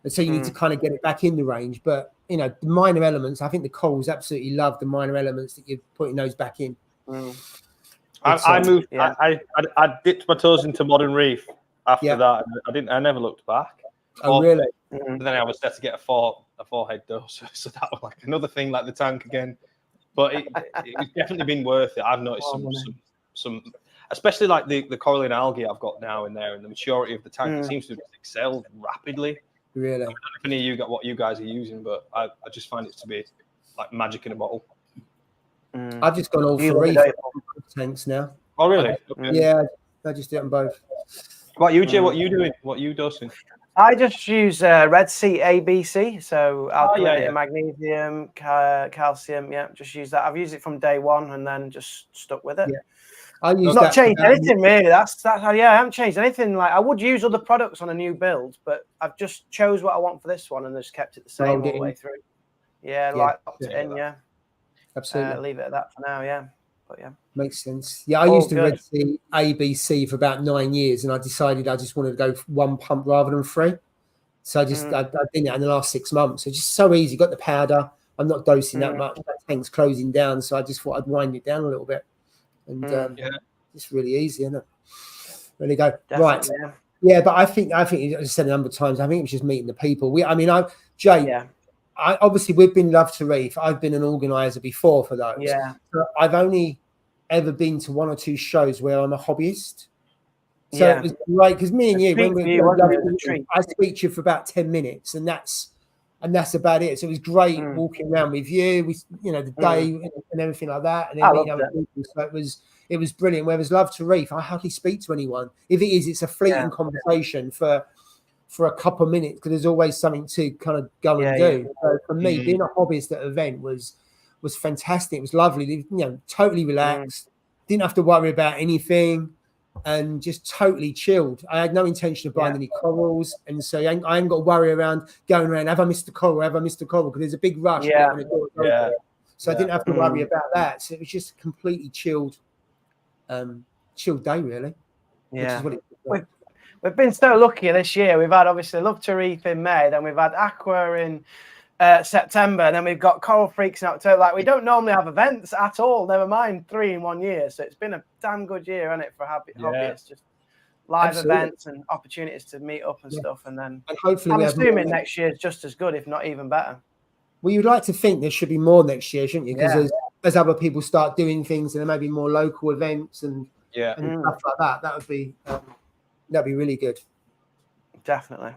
and so you need to kind of get it back in the range. But the minor elements, I think the corals absolutely love the minor elements that you're putting those back in. I moved. I dipped my toes into modern reef after that. I never looked back. Oh, really? But then I was set to get a four head dose, so that was like another thing, like the tank again. But it's definitely been worth it. I've noticed some, especially like the coralline algae I've got now in there, and the maturity of the tank seems to excel rapidly. Really? I don't know if any of you got what you guys are using, but I just find it to be like magic in a bottle. I've just gone all for reef tanks now. Oh, really? Yeah, I just do it on both. What you, Jay? What you doing? What you dosing? I just use Red Sea ABC, so alkalinity, magnesium, calcium. Yeah, just use that. I've used it from day one and then just stuck with it. Yeah. I use not changed anything really. That's how. I haven't changed anything. Like I would use other products on a new build, but I've just chose what I want for this one and just kept it the same all the way through. Yeah, locked it in. Yeah, absolutely. Leave it at that for now. Yeah, but yeah, makes sense. Yeah, I used the Red Sea ABC for about 9 years, and I decided I just wanted to go for 1 pump rather than 3. So I've done that in the last 6 months. It's just so easy. Got the powder. I'm not dosing that much. That tank's closing down, so I just thought I'd wind it down a little bit. And it's really easy, isn't it? Really go. Definitely, right. Yeah, but I think as I said a number of times, I think it's just meeting the people. Jay, obviously we've been Love to Reef. I've been an organizer before for those. Yeah. But I've only ever been to 1 or 2 shows where I'm a hobbyist. So it was great because me and you, I speak to you for about 10 minutes, and that's about it. So it was great walking around with you, the day and everything like that, and then meeting other people. So it was brilliant. Whereas Love to Reef, I hardly speak to anyone. If it is, it's a fleeting conversation for a couple of minutes, because there's always something to kind of go and do. Yeah. So for me, being a hobbyist at an event was fantastic. It was lovely. Totally relaxed. Didn't have to worry about anything. and just totally chilled. I had no intention of buying any corals, and so I ain't got to worry around going around. Have I missed a coral? Have I missed a coral? Because there's a big rush. So I didn't have to worry about that. So it was just a completely chilled day, really. Yeah. Which is what we've been so lucky this year. We've had obviously Love to Reef in May, then we've had Aqua in September, and then we've got Coral Freaks in October. Like, we don't normally have events at all, never mind 3 in 1 year. So it's been a damn good year, hasn't it, for hobbyists? Just live events and opportunities to meet up and stuff. And then hopefully I'm assuming next year is just as good, if not even better. Well, you'd like to think there should be more next year, shouldn't you? Because as other people start doing things, and there may be more local events and stuff like that, that'd be really good. Definitely.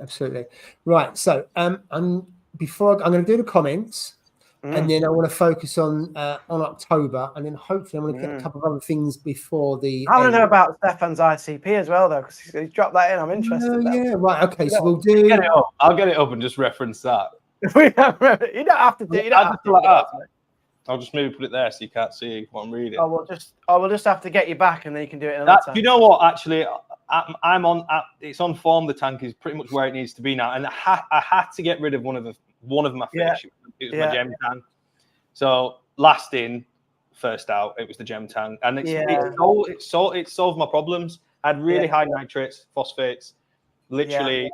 Absolutely. Right. So I'm going to do the comments, and then I want to focus on October, and then hopefully I'm going to get a couple of other things before the. I want to know about Stefan's ICP as well, though, because he's dropped that in. I'm interested. Yeah. Right. Okay. So we'll do. I'll get it up and just reference that. You don't have to do. You don't have to like that. I'll just maybe put it there so you can't see what I'm reading. We'll just have to get you back, and then you can do it another time. You know what? Actually, I'm on. It's on form. The tank is pretty much where it needs to be now, and I had to get rid of one of my fish. It was my gem tank. So last in, first out. It was the gem tank, and it solved my problems. I had really high nitrates, phosphates, literally.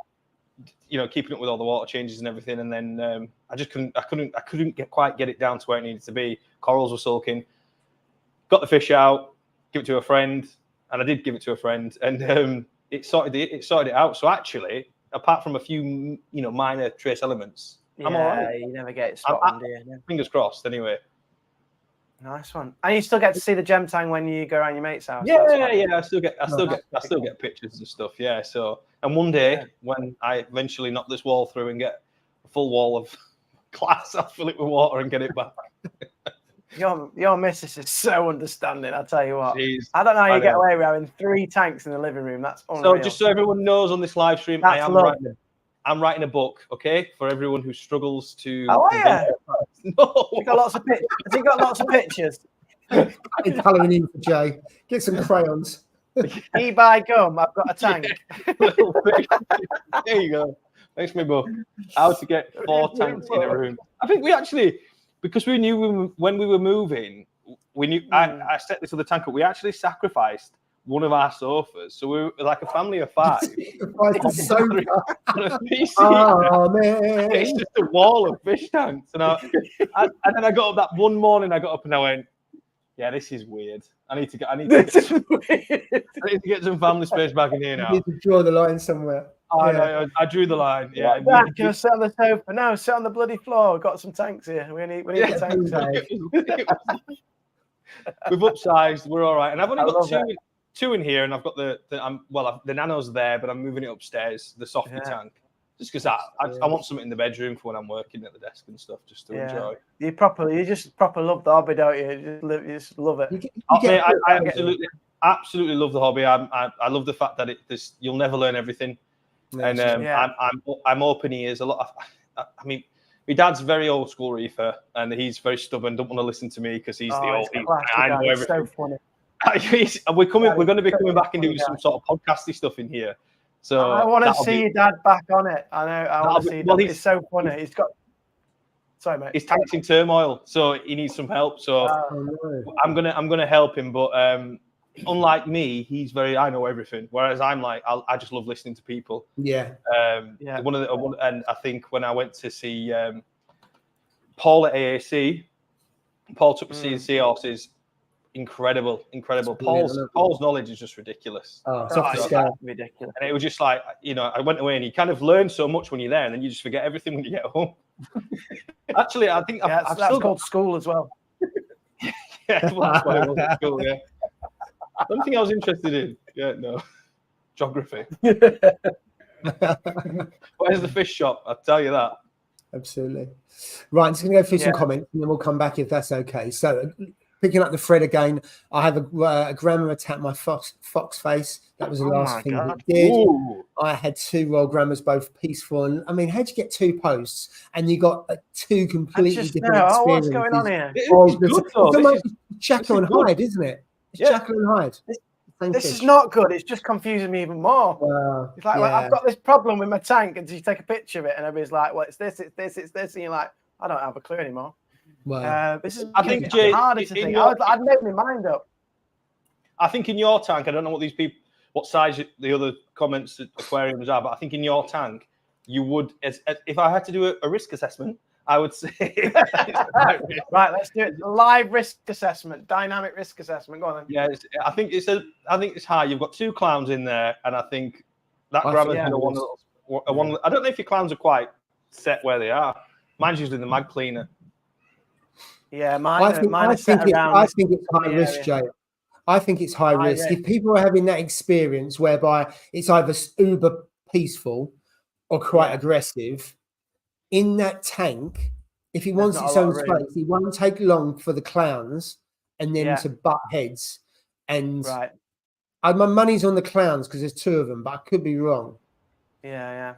Keeping up with all the water changes and everything, and then I couldn't quite get it down to where it needed to be. Corals were sulking. Got the fish out, give it to a friend, and I did give it to a friend, and it sorted it out. So actually, apart from a few minor trace elements, I'm all right. You never get it spot on, do you? Fingers crossed. Anyway. Nice one. And you still get to see the gem tank when you go around your mate's house. Yeah. I still get pictures and stuff. Yeah. So, and one day when I eventually knock this wall through and get a full wall of glass, I'll fill it with water and get it back. Your missus is so understanding. I tell you what. Jeez, I don't know how you get away with having 3 tanks in the living room. That's unreal. So just so everyone knows on this live stream, I'm writing a book, okay, for everyone who struggles to. Oh, yeah. No. Has he got lots of pictures? It's colouring in for Jay. Get some crayons. Buy gum. I've got a tank. There you go. Makes me book. How to get 4 tanks in a room. I think we actually, because we knew when we were moving, we knew I set this other tank up. We actually sacrificed one of our sofas, so we were like a family of 5. Oh man, it's just a wall of fish tanks. And then I got up that one morning. I got up and I went, "Yeah, this is weird. I need to get some family space back in here now. You need to draw the line somewhere." I drew the line. Yeah, Dad, can I sit on the sofa? No, sit on the bloody floor. We've got some tanks here. We need tanks. We've upsized. We're all right, and I've only got 2 in here, and I've got the Nano's there, but I'm moving it upstairs, the softy tank, just because I want something in the bedroom for when I'm working at the desk and stuff, just to enjoy. You just proper love the hobby, don't you? You just love it. I absolutely love the hobby. I love the fact that you'll never learn everything, and I'm open ears a lot. I mean, my dad's very old school reefer, and he's very stubborn. Don't want to listen to me because he's the old. I know everything. So funny. We're going to be coming back and doing some sort of podcasty stuff in here. So I want to see your dad back on it. I know. I want to see. It's so funny. He's got. Sorry, mate. His tank's in turmoil, so he needs some help. So I'm gonna help him. But unlike me, he's very I know everything. Whereas I'm like I just love listening to people. Yeah. And I think when I went to see Paul at AAC, Paul took me to see the seahorses. Incredible. Paul's knowledge is just ridiculous. Ridiculous. And it was just like, I went away and you kind of learn so much when you're there, and then you just forget everything when you get home. Actually, I think I've still called school as well. Yeah, well, that's why I was at school. Yeah, something I was interested in. Yeah, no, geography. Where's the fish shop? I'll tell you that. Absolutely. Right, I'm just going to go through some comments, and then we'll come back if that's okay. So. Picking up the thread again, I have a grandma attack my fox face. That was the last thing he did. Ooh. I had 2 royal grandmas, both peaceful. And I mean, how'd you get 2 posts and you got 2 completely different experiences? What's going on here? It's Jekyll and Hyde, isn't it? It's Jekyll and Hyde. It's this is not good. It's just confusing me even more. It's like, well, I've got this problem with my tank, and you take a picture of it, and everybody's like, well, it's this, and you're like, I don't have a clue anymore. This is I think, Jay, harder to think. I'd make my mind up. I think in your tank, I don't know what size the other comments at aquariums are, but I think in your tank, you would, if I had to do a risk assessment, I would say. Right, let's do it. Live risk assessment, dynamic risk assessment. Go on then. Yeah, I think it's high. You've got 2 clowns in there, and I think that grammar's going to one. I don't know if your clowns are quite set where they are. Mine's usually the mag cleaner. Yeah, I think it's high risk, Jay. I think it's high risk. If people are having that experience whereby it's either uber peaceful or quite aggressive, in that tank, if he wants its own space, it won't take long for the clowns and then to butt heads. And my money's on the clowns because there's 2 of them, but I could be wrong. Yeah.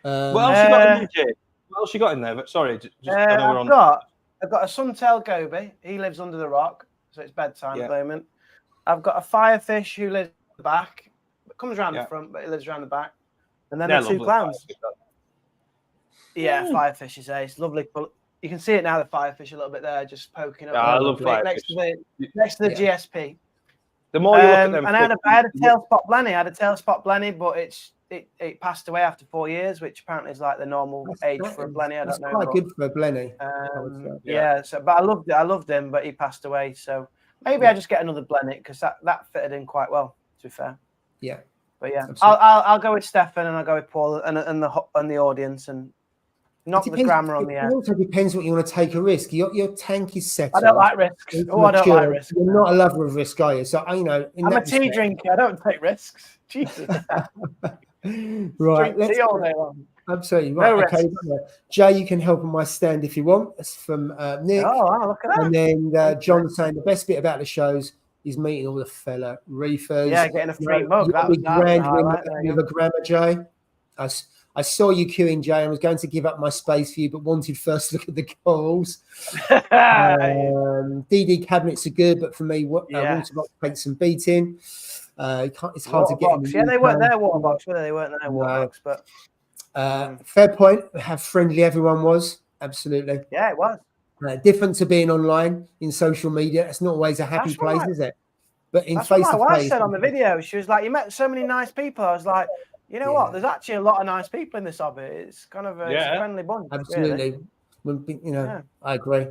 What else you got in there, Jay? What else you got in there? But sorry, I've got a suntail goby. He lives under the rock, so it's bedtime at the moment. I've got a firefish who lives at the back. It comes around the front, but he lives around the back. And then the 2 clowns. Yeah, firefish is ace. Lovely. You can see it now, the firefish a little bit there, just poking up. I love firefish. Next to the GSP. The more you look at them. And I had a tail spot blenny. But it passed away after 4 years, which apparently is like the normal age for a blenny. I don't know. Quite good for a blenny. But I loved him, but he passed away. So maybe I just get another blenny because that fitted in quite well, to be fair. Yeah. But yeah, I'll go with Stefan and I'll go with Paul and the audience and knock the grammar on the air. It also depends what you want to take a risk. Your tank is set. I don't like risks. I don't like risks. You're not a lover of risk, are you? So I'm a tea drinker. I don't take risks. Jesus. Right. Drink tea all day long. Absolutely right. No okay, Jay, you can help on my stand if you want. That's from Nick. Oh, wow, look at that. And then John saying the best bit about the shows is meeting all the fella reefers. Yeah, getting a free mug. That was grand with a grammar, Jay. I saw you queuing, Jay. I was going to give up my space for you, but wanted first to look at the corals. DD cabinets are good, but for me, water box takes some beating. It's hard to get. Yeah, they weren't their water box, were they? They weren't their water box, but fair point. How friendly everyone was. Absolutely. Yeah, it was. Different to being online in social media. It's not always a happy place, is it? But in face to face. That's what my wife said on the video. She was like, "You met so many nice people." I was like, "You know what? There's actually a lot of nice people in this hobby. It's kind of a friendly bunch." Absolutely. Really. I agree.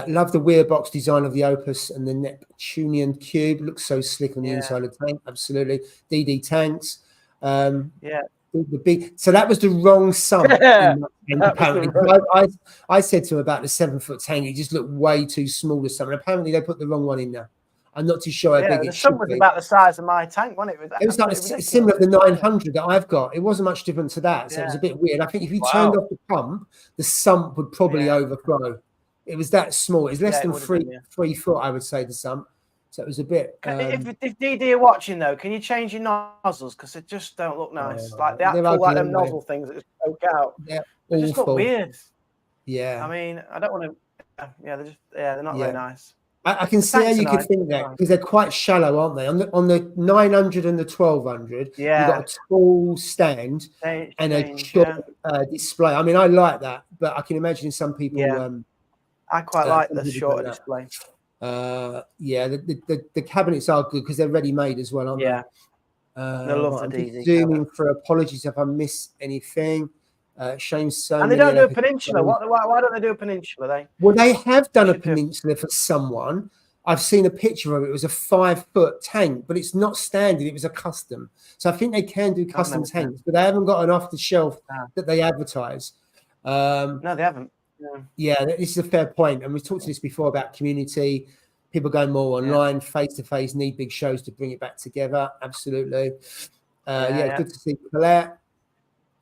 Love the weir box design of the Opus and the Neptunian cube. Looks so slick on the inside of the tank. Absolutely. DD tanks. The big. So that was the wrong sum. Apparently, I said to him about the 7-foot tank. It just looked way too small to sum. And apparently, they put the wrong one in there. I'm not too sure how big it should be. The sum was about the size of my tank, wasn't it? It was like similar to the 900 that I've got. It wasn't much different to that, so it was a bit weird. I think if you turned off the pump, the sump would probably overflow. It was that small. It's less than 3 foot, I would say, the sump. So it was a bit. If DD are watching though, can you change your nozzles because they just don't look nice? Like the actual them nozzle things that just poke out. They just look weird. Yeah. I mean, I don't want to. They're not very nice. I can see how you could think that because they're quite shallow, aren't they? On the 900 and the 1200, you've got a tall stand and a short display. I mean, I like that, but I can imagine some people. I quite like the shorter display. The cabinets are good because they're ready made as well, aren't they? I love the DD. Zooming for apologies if I miss anything. Shame so. And they don't do a peninsula. Why don't they do a peninsula? Well, they have done a peninsula for someone. I've seen a picture of it. It was a 5-foot tank, but it's not standard. It was a custom. So I think they can do custom tanks, but they haven't got an off the shelf that they advertise. No, they haven't. Yeah, this is a fair point. And we've talked to this before about community, people going more online, face-to-face, need big shows to bring it back together. Absolutely. Good to see Colette.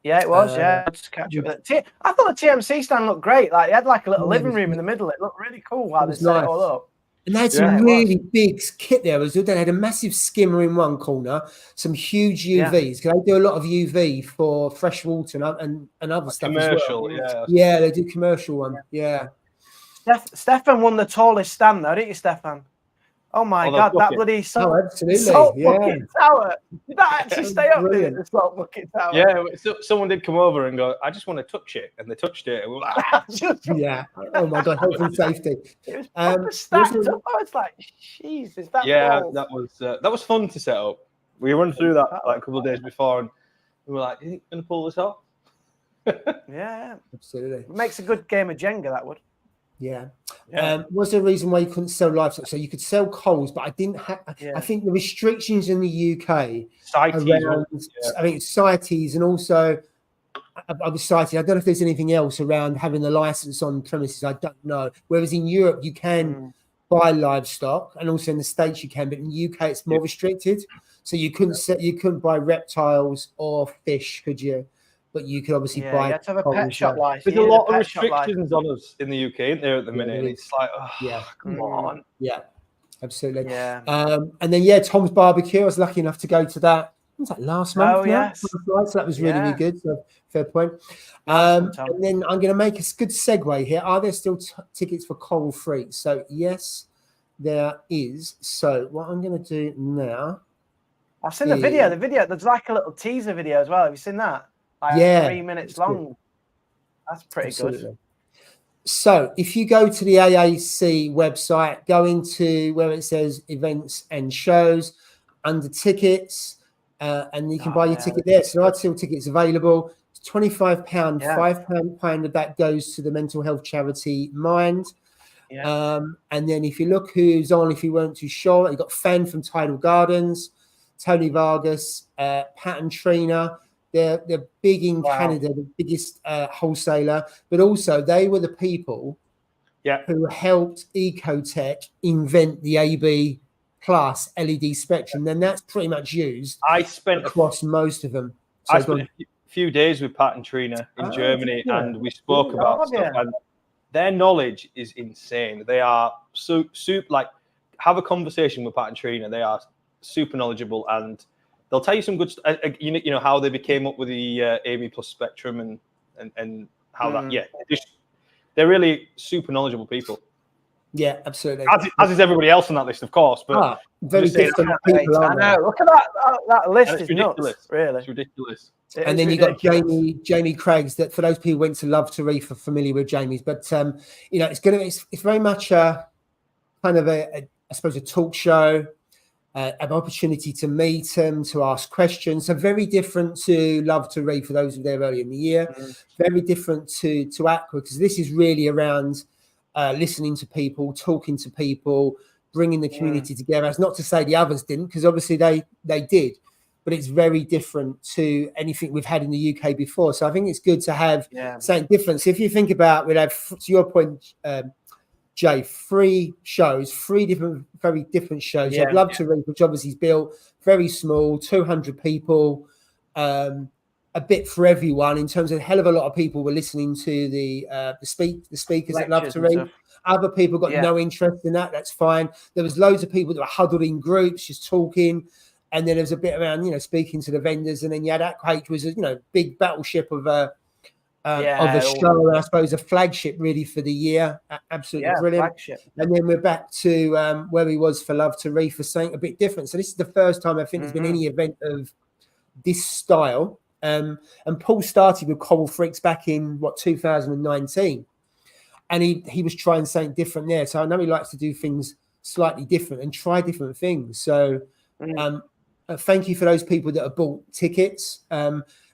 Yeah, it was. Just catch up with it. I thought the TMC stand looked great. Like, it had like a little living room in the middle. It looked really cool while they set it all up. And they had some really big kit there as well. They had a massive skimmer in one corner, some huge UVs. Because they do a lot of UV for fresh water and other stuff commercial, as well. Yeah, they do commercial one. Yeah. Stefan won the tallest stand though, didn't you, Stefan? Oh my God, that bloody salt bucket tower. Did that actually stay up, did it, the salt bucket tower? Yeah, so someone did come over and go, I just want to touch it. And they touched it. And we were like, yeah. Oh my God, health and safety. It was stacked up. I was like, jeez, is that balls? that was fun to set up. We run through that like a couple of days before and we were like, are you going to pull this off? Yeah. Absolutely. It makes a good game of Jenga, that would. Yeah. Was there a reason why you couldn't sell livestock? So you could sell coals, but I didn't have. I think the restrictions in the UK around, I think CITES and also I was cited. I don't know if there's anything else around having the license on premises. I don't know. Whereas in Europe you can buy livestock, and also in the States you can, but in the UK it's more restricted. So you couldn't buy reptiles or fish, could you? But you could obviously buy. You have to have a pet shop license. There's a lot of restrictions on us in the UK, isn't there, at the minute? And it's like, come on. Yeah, absolutely. Yeah. And then Tom's Barbecue. I was lucky enough to go to that. Was that last month? Oh yes. So that was really, really good. So fair point. And then I'm going to make a good segue here. Are there still tickets for Coral Freaks? So yes, there is. So what I'm going to do now. I've seen the video. The video. There's like a little teaser video as well. Have you seen that? Like 3 minutes long. Good. That's pretty good. So if you go to the AAC website, go into where it says events and shows, under tickets, and you can buy your ticket there. So there are still tickets available. It's £25, £5 of that goes to the mental health charity Mind. Yeah. And then if you look who's on, if you weren't too sure, you've got Fan from Tidal Gardens, Tony Vargas, Pat and Trina. They're big in Canada, the biggest wholesaler, but also they were the people who helped Ecotech invent the AB Plus LED spectrum. Then that's pretty much used across most of them. So I spent a few days with Pat and Trina in Germany, and we spoke about stuff. And their knowledge is insane. They are super, like, have a conversation with Pat and Trina. They are super knowledgeable, and they'll tell you some good stuff. You know how they became up with the AB Plus spectrum and how that. They're really super knowledgeable people. Yeah, absolutely. As is everybody else on that list, of course. But very different people. I know. Look at that list. Is nuts. Really, it's ridiculous. And then you got Jamie Craigs. That for those people who went to Love to Reef are familiar with Jamie's, but it's very much a kind of I suppose a talk show. An opportunity to meet them, to ask questions. So very different to Love to Reef for those who were there earlier in the year. Very different to Aqua, because this is really around listening to people, talking to people, bringing the community together. It's not to say the others didn't, because obviously they did, but it's very different to anything we've had in the UK before. So I think it's good to have something different. So if you think about, we'll have, to your point, Jay, 3 shows, 3 very different shows. I'd love to read, which obviously is built very small, 200 people, a bit for everyone in terms of a hell of a lot of people were listening to the speakers that Love to Read. Other people got no interest in that. That's fine. There was loads of people that were huddled in groups, just talking, and then there was a bit around, speaking to the vendors, and then you had Aquah, which was a big battleship of a show, and I suppose a flagship really for the year. Absolutely brilliant. Flagship. And then we're back to where we was for Love to Reef for something a bit different. So this is the first time I think there's been any event of this style. And Paul started with Coral Freaks back in 2019, and he was trying something different there. So I know he likes to do things slightly different and try different things. So thank you for those people that have bought tickets.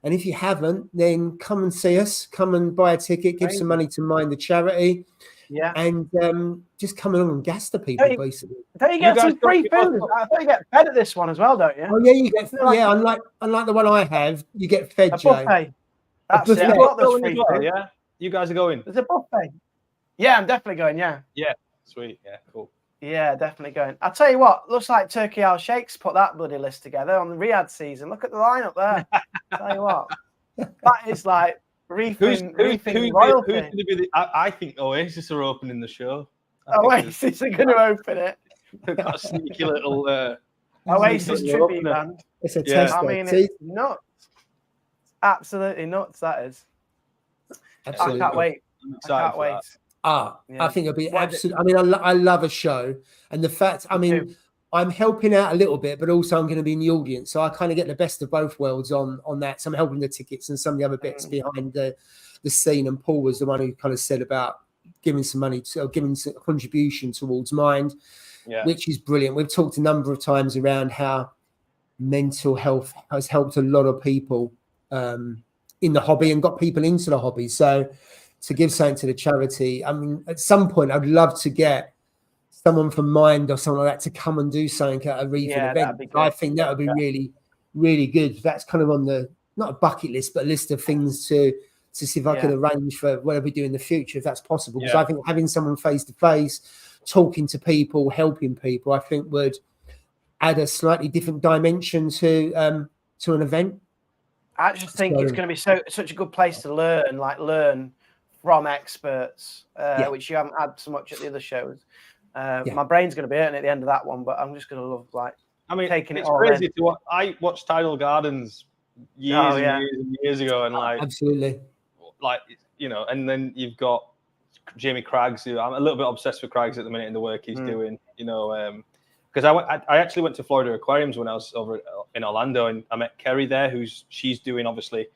And if you haven't, then come and see us. Come and buy a ticket. Give some money to Mind the charity. Yeah. And just come along and gas the people, basically. Don't you get some free food? I thought you get fed at this one as well, don't you? Oh, yeah, you get unlike the one I have, you get fed, a buffet. That's it. Yeah. You guys are going? There's a buffet. Yeah, I'm definitely going, yeah. Yeah, sweet. Yeah, cool. Yeah, definitely going. I'll tell you what, looks like Turkey Al Sheikh's put that bloody list together on the Riyadh season. Look at the lineup there. Tell you what, that is like reefing royalty. Who's going to be I think Oasis are opening the show. Oasis are going to open it. They've got a sneaky little Oasis tribute band. It's a test. I mean, it's nuts. Absolutely nuts, that is. Absolutely. I can't wait. I can't wait. I think it'll be absolutely. I mean, I love a show, and the fact, I mean, I'm helping out a little bit, but also I'm going to be in the audience, so I kind of get the best of both worlds on that. So I'm helping the tickets and some of the other bits behind the scene. And Paul was the one who kind of said about giving some money or giving some contribution towards Mind, which is brilliant. We've talked a number of times around how mental health has helped a lot of people in the hobby and got people into the hobby. So to give something to the charity, I mean, at some point I'd love to get someone from Mind or someone like that to come and do something at a reefing event. I think that would be really, really good. That's kind of on the, not a bucket list, but a list of things to see if I can arrange for whatever we do in the future, if that's possible. Because I think having someone face to face, talking to people, helping people, I think would add a slightly different dimension to an event. I just think it's going to be such a good place to learn from experts, which you haven't had so much at the other shows. My brain's going to be hurting at the end of that one, but I'm just going to love taking it all in. It's crazy to I watched Tidal Gardens years and years ago, and absolutely, and then you've got Jamie Craggs, who I'm a little bit obsessed with Craggs at the minute in the work he's doing, because I actually went to Florida Aquariums when I was over in Orlando, and I met Kerry there, she's doing obviously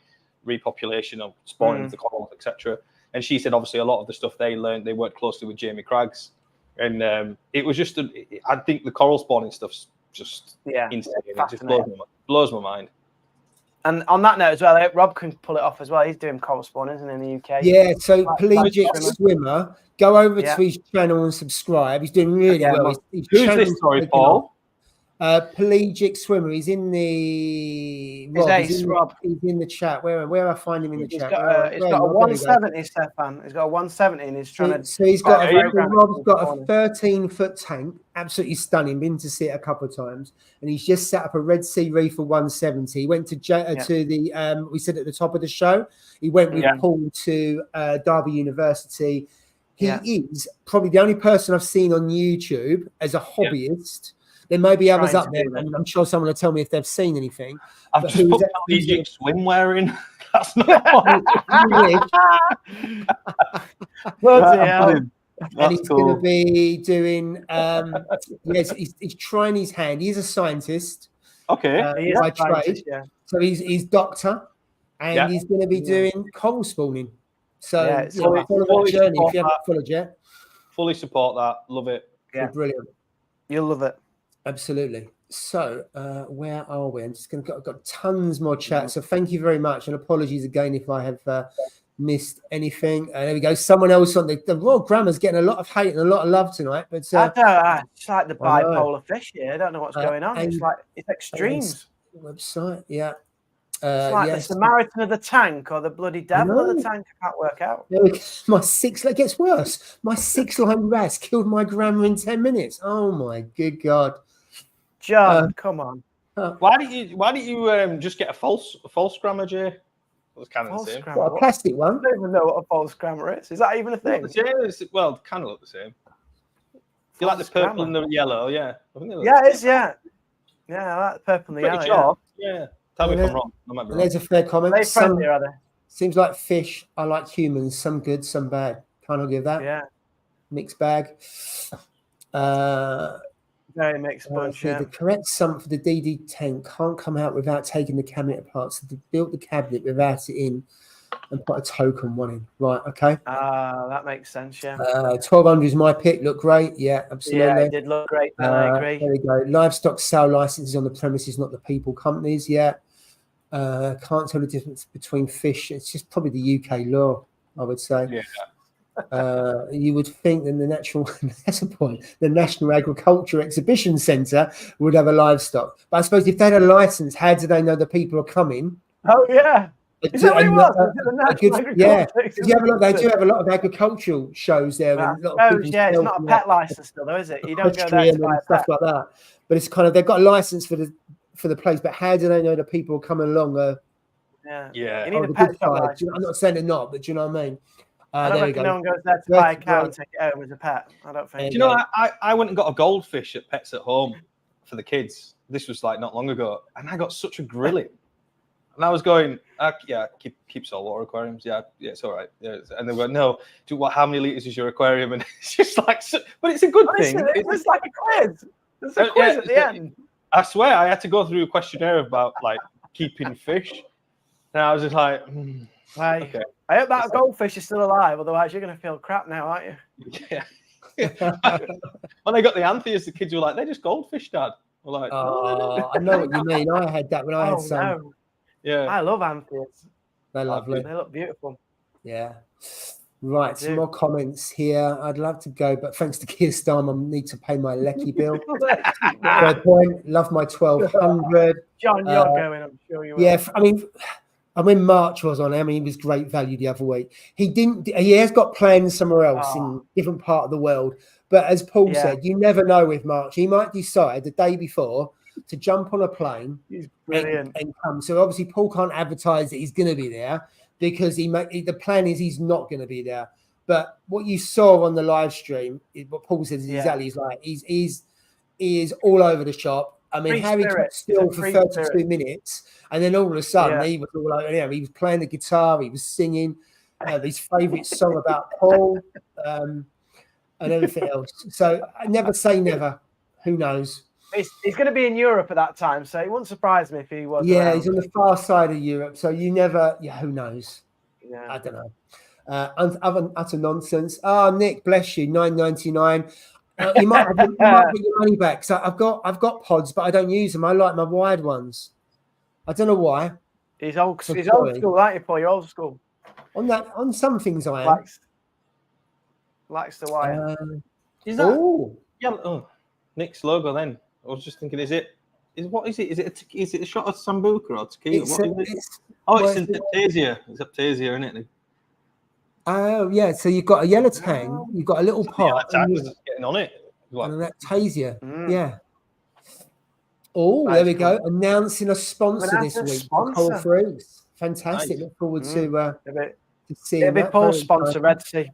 repopulation of spawning of the corals, etc. And she said obviously a lot of the stuff they learned, they worked closely with Jamie Craggs, and it was just I think the coral spawning stuff's just insane. It just blows my mind. And on that note as well, Rob can pull it off as well. He's doing coral spawn, isn't he, in the UK? Yeah, so Pelagic Swimmer, go over to his channel and subscribe. He's doing really well. Who's this? Sorry, Paul. Pelagic Swimmer. He's in the Rob. He's in the chat. Where I find him in the chat? He's got a 170, Stefan. He's got a 170, and he's trying to. So he's got Rob's got a 13-foot tank, absolutely stunning. Been to see it a couple of times, and he's just set up a Red Sea Reefer 170. He went to the we said at the top of the show. He went with Paul to Derby University. He is probably the only person I've seen on YouTube as a hobbyist. There may be others up there, and I'm sure someone will tell me if they've seen anything. I've just put Pelagic swimwear in. That's not and he's going to be doing, he's trying his hand. He's a scientist. Okay. By trade. So he's doctor, and he's going to be doing coral spawning. So follow that journey if you haven't followed yet. Fully support that. Love it. Yeah, brilliant. You'll love it. Absolutely. So where are we? I'm just going to got tons more chat. So thank you very much, and apologies again if I have missed anything. There we go. Someone else on the Royal Grammar's getting a lot of hate and a lot of love tonight. But I don't. It's like the bipolar fish here. I don't know what's going on. It's extremes. Website, yeah. It's like the Samaritan of the tank or the bloody devil of the tank. I can't work out. It gets worse. My 6-line ras killed my grammar in 10 minutes. Oh my good God. John, come on. Why don't you just get a false grammar, Jay? That's kind of the same. What, a plastic one? I don't even know what a false grammar is. Is that even a thing? Well, kind of look the same. You like the purple and the yellow, yeah. Yeah, it is, yeah. Yeah, I like the purple and the yellow. Sure. Yeah. Tell me if I'm wrong. I might be wrong. There's a fair comment. Are they friendly, are they? Seems like fish. I like humans. Some good, some bad. Can't argue that. Yeah. Mixed bag. Very mixed bunch, The correct sump for the DD tank can't come out without taking the cabinet apart. So they built the cabinet without it in and put a token one in. Right, okay. That makes sense, yeah. 1200 is my pick. Look great. Yeah, absolutely. Yeah, it did look great. I agree. There we go. Livestock sale licenses on the premises, not the people companies. Yeah. Can't tell the difference between fish. It's just probably the UK law, I would say. Yeah. You would think that that's a point. The National Agriculture Exhibition Centre would have a livestock. But I suppose if they had a license, how do they know the people are coming? Oh, yeah. Is that what it was? They do have a lot of agricultural shows there. It's not a pet license still, though, is it? You don't go there to buy a stuff like that. But it's kind of, they've got a license for the place, but how do they know the people coming along? You need a pet shop license. I'm not saying they're not, but do you know what I mean? I don't reckon no one goes there to buy a cow and take it home as a pet. I don't think. Do you know, I went and got a goldfish at Pets at Home for the kids. This was like not long ago, and I got such a grilling. And I was going, yeah, keep saltwater aquariums. Yeah, it's all right. Yeah. And they were no. How many liters is your aquarium? And it's just like, but it's a good thing. It's like a quiz. There's a quiz at the end. I swear, I had to go through a questionnaire about like keeping fish, and I was just like, okay. I hope that goldfish is still alive. Otherwise, you're going to feel crap now, aren't you? Yeah. When I got the antheas, the kids were like, "They're just goldfish, Dad." We're like, I know what you mean. I had that when I had some. No. Yeah, I love antheas. They're lovely. They look beautiful. Yeah. Right, some more comments here. I'd love to go, but thanks to Keir Starmer, I need to pay my lecky bill. Fair point. Love my 1200. John, you're going. I'm sure you will. Yeah, I mean, March was on. I mean, he was great value the other week. He has got plans somewhere else in a different part of the world. But as Paul said, you never know with March. He might decide the day before to jump on a plane and come. So obviously, Paul can't advertise that he's going to be there because the plan is he's not going to be there. But what you saw on the live stream, what Paul says is exactly he is all over the shop. I mean, Harry kept still for 32 minutes, and then all of a sudden he was all over. Yeah, he was playing the guitar, he was singing his favourite song about Paul, and everything else. So I never say never. Who knows? He's going to be in Europe at that time, so it wouldn't surprise me if he was. Yeah, he's on the far side of Europe, so you never. Yeah, who knows? Yeah, I don't know. Utter nonsense. Nick, bless you. $9.99. You might get your money back. So I've got pods, but I don't use them. I like my wired ones. I don't know why. He's old school, aren't you, Paul? You're old school. On some things I am. Likes the wire. Is that Nick's logo then? I was just thinking, is it a shot of Sambuca or tequila? It's Aptasia. It's Aptasia, isn't it? Oh yeah, so you've got a yellow tang, you've got a little pot, and getting on it, and an Aptasia, yeah. Oh, there we go, announcing a sponsor this week. Coral Fruits, fantastic. Look forward to seeing that. Paul's sponsor, Red Sea.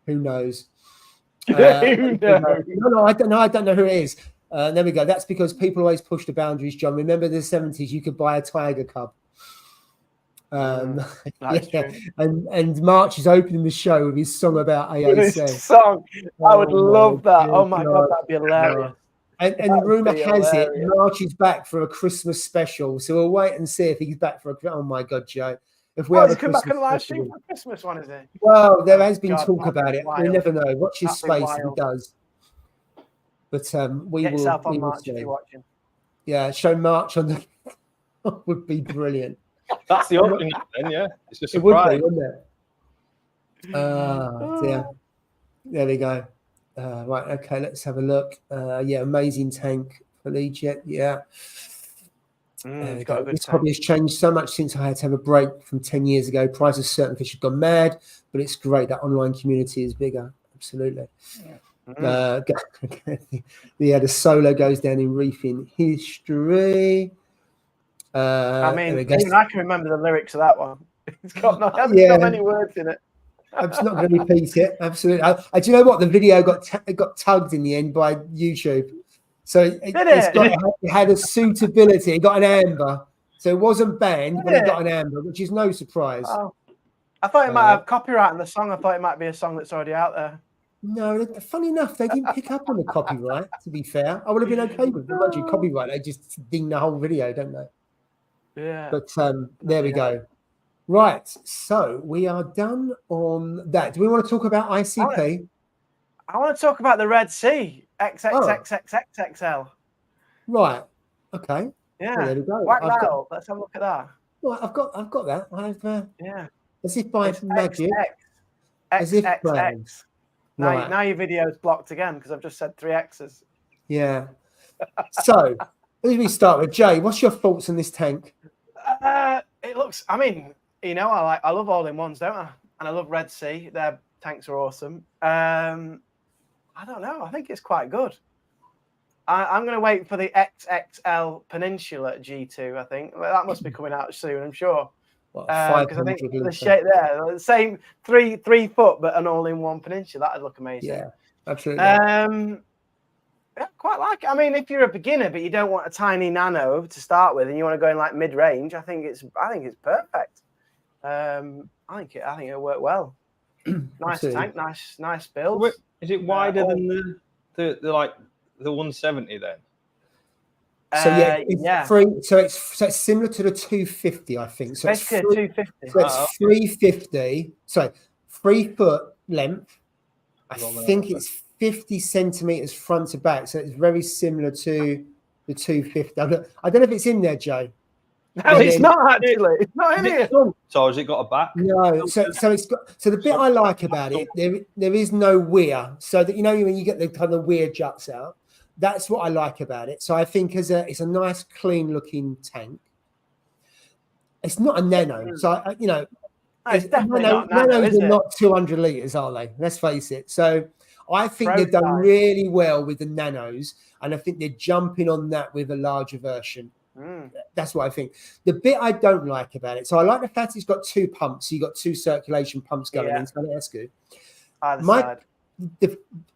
Who knows? Who knows? No, I don't know who it is. There we go. That's because people always push the boundaries, John. Remember the 70s, you could buy a tiger cub. And March is opening the show with his song about AOC. I would love that. Oh my God, that'd be hilarious. And rumour has it, March is back for a Christmas special. So we'll wait and see if he's back for oh my God, Joe. If we have a Christmas back on the live stream for Christmas one, is it? Well, there has been talk about it. We never know. Watch his space if he does. But we will see. Watching. Yeah, show March on the would be brilliant. That's the opening then, yeah. It's just a surprise. It would be, wouldn't it? Dear. There we go. Right, okay, let's have a look. Amazing tank, collegiate, yeah. This hobby has changed so much since I had to have a break from 10 years ago. Prices of certain fish have gone mad, but it's great that online community is bigger. Absolutely. Yeah. The solo goes down in reefing history. Even I can remember the lyrics of that one. It's got got many words in it. I'm just not going to repeat it. Absolutely. Do you know what? The video got tugged in the end by YouTube. So it had a suitability. It got an amber. So it wasn't banned, but it got an amber, which is no surprise. Oh. I thought it might have copyright in the song. I thought it might be a song that's already out there. No, funny enough, they didn't pick up on the copyright, to be fair. I would have been okay with it. Imagine copyright. They just ding the whole video, don't they? Yeah. But there we go. Right. So we are done on that. Do we want to talk about ICP? I want to talk about the Red Sea. XXXXXXL. Right. Okay. Yeah. Well, there we go. Let's have a look at that. Well, I've got that. As if by it's magic. XXX. Now your video's blocked again because I've just said 3 X's. Yeah. So let me start with Jay. What's your thoughts on this tank? It looks. I mean, I love all-in-ones, don't I? And I love Red Sea. Their tanks are awesome. I don't know. I think it's quite good. I'm going to wait for the XXL Peninsula G2. I think that must be coming out soon. I'm sure. Because I think the shape there, the same 3 foot, but an all-in-one Peninsula. That'd look amazing. Yeah, absolutely. Yeah, quite like it. I mean, if you're a beginner but you don't want a tiny nano to start with, and you want to go in like mid-range, I think it's perfect. I think it'll work well. Nice tank, nice build. So is it wider than the 170 then? So it's similar to the 250, I think. So basically it's 250. So it's 350. So 3 foot length. I think it's 50 centimeters front to back. So it's very similar to the 250. I don't know if it's in there, Joe. No, it's not actually. It's not in here. So has it got a back? No. So it's got. So the bit I like about it, there is no weir. So that when you get the kind of weir juts out. That's what I like about it. So I think it's a nice, clean looking tank. It's not a nano. So it's definitely not nano, nanos are not 200 liters, are they? Let's face it. So I think they've done really well with the nanos, and I think they're jumping on that with a larger version. That's what I think. The bit I don't like about it, so I like the fact it's got 2 pumps. So you've got 2 circulation pumps going in. So that's good. Either side.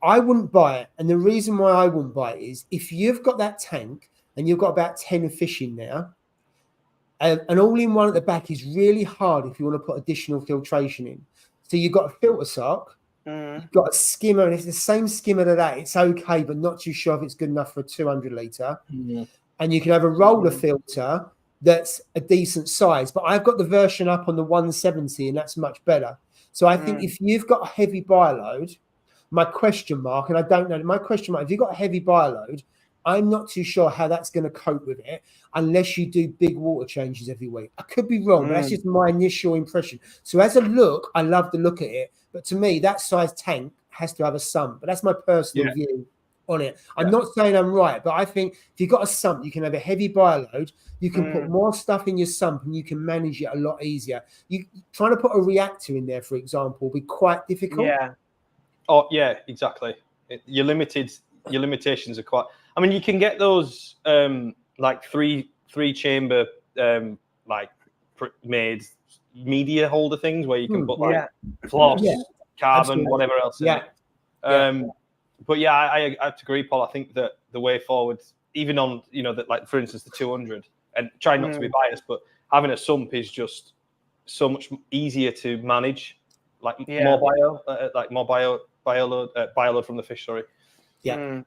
I wouldn't buy it, and the reason why I wouldn't buy it is if you've got that tank and you've got about 10 fish in there, and all-in-one at the back is really hard if you want to put additional filtration in. So you've got a filter sock, you've got a skimmer, and if it's the same skimmer to that, it's okay, but not too sure if it's good enough for a 200 litre. And you can have a roller filter that's a decent size, but I've got the version up on the 170, and that's much better. So I think if you've got a heavy bioload, my question mark, and I don't know, if you've got a heavy bioload, I'm not too sure how that's going to cope with it unless you do big water changes every week. I could be wrong, but that's just my initial impression. So as a look, I love the look at it. But to me, that size tank has to have a sump. But that's my personal view on it. I'm not saying I'm right, but I think if you've got a sump, you can have a heavy bioload. You can put more stuff in your sump and you can manage it a lot easier. You trying to put a reactor in there, for example, will be quite difficult. Yeah. Oh, yeah, exactly. Your limitations are quite. I mean, you can get those like three chamber made media holder things where you can put like floss, carbon, whatever else in it. But yeah, I have to agree, Paul. I think that the way forward, even on that, like for instance the 200, and trying not to be biased, but having a sump is just so much easier to manage. More bioload from the fish. Sorry. Yeah.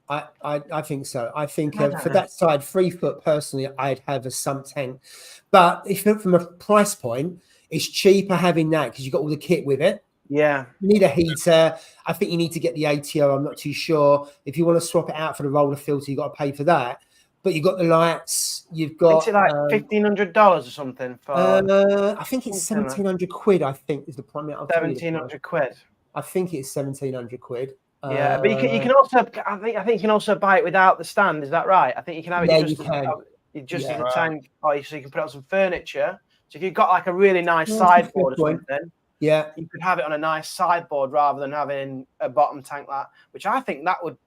I think so. I think for that side, 3 foot personally, I'd have a sump tank. But if from a price point, it's cheaper having that because you've got all the kit with it. Yeah. You need a heater. I think you need to get the ATO. I'm not too sure. If you want to swap it out for the roller filter, you've got to pay for that. But you've got the lights. You've got. Is it like $1,500 or something? For I think it's 1,700 quid. I think is the primary. 1,700 quid. I think it's 1,700 quid. Yeah, but you can also. I think you can also buy it without the stand. Is that right? I think you can have it just as a tank, or so you can put on some furniture. So if you've got like a really nice sideboard or something, you could have it on a nice sideboard rather than having a bottom tank like that. Which I think that would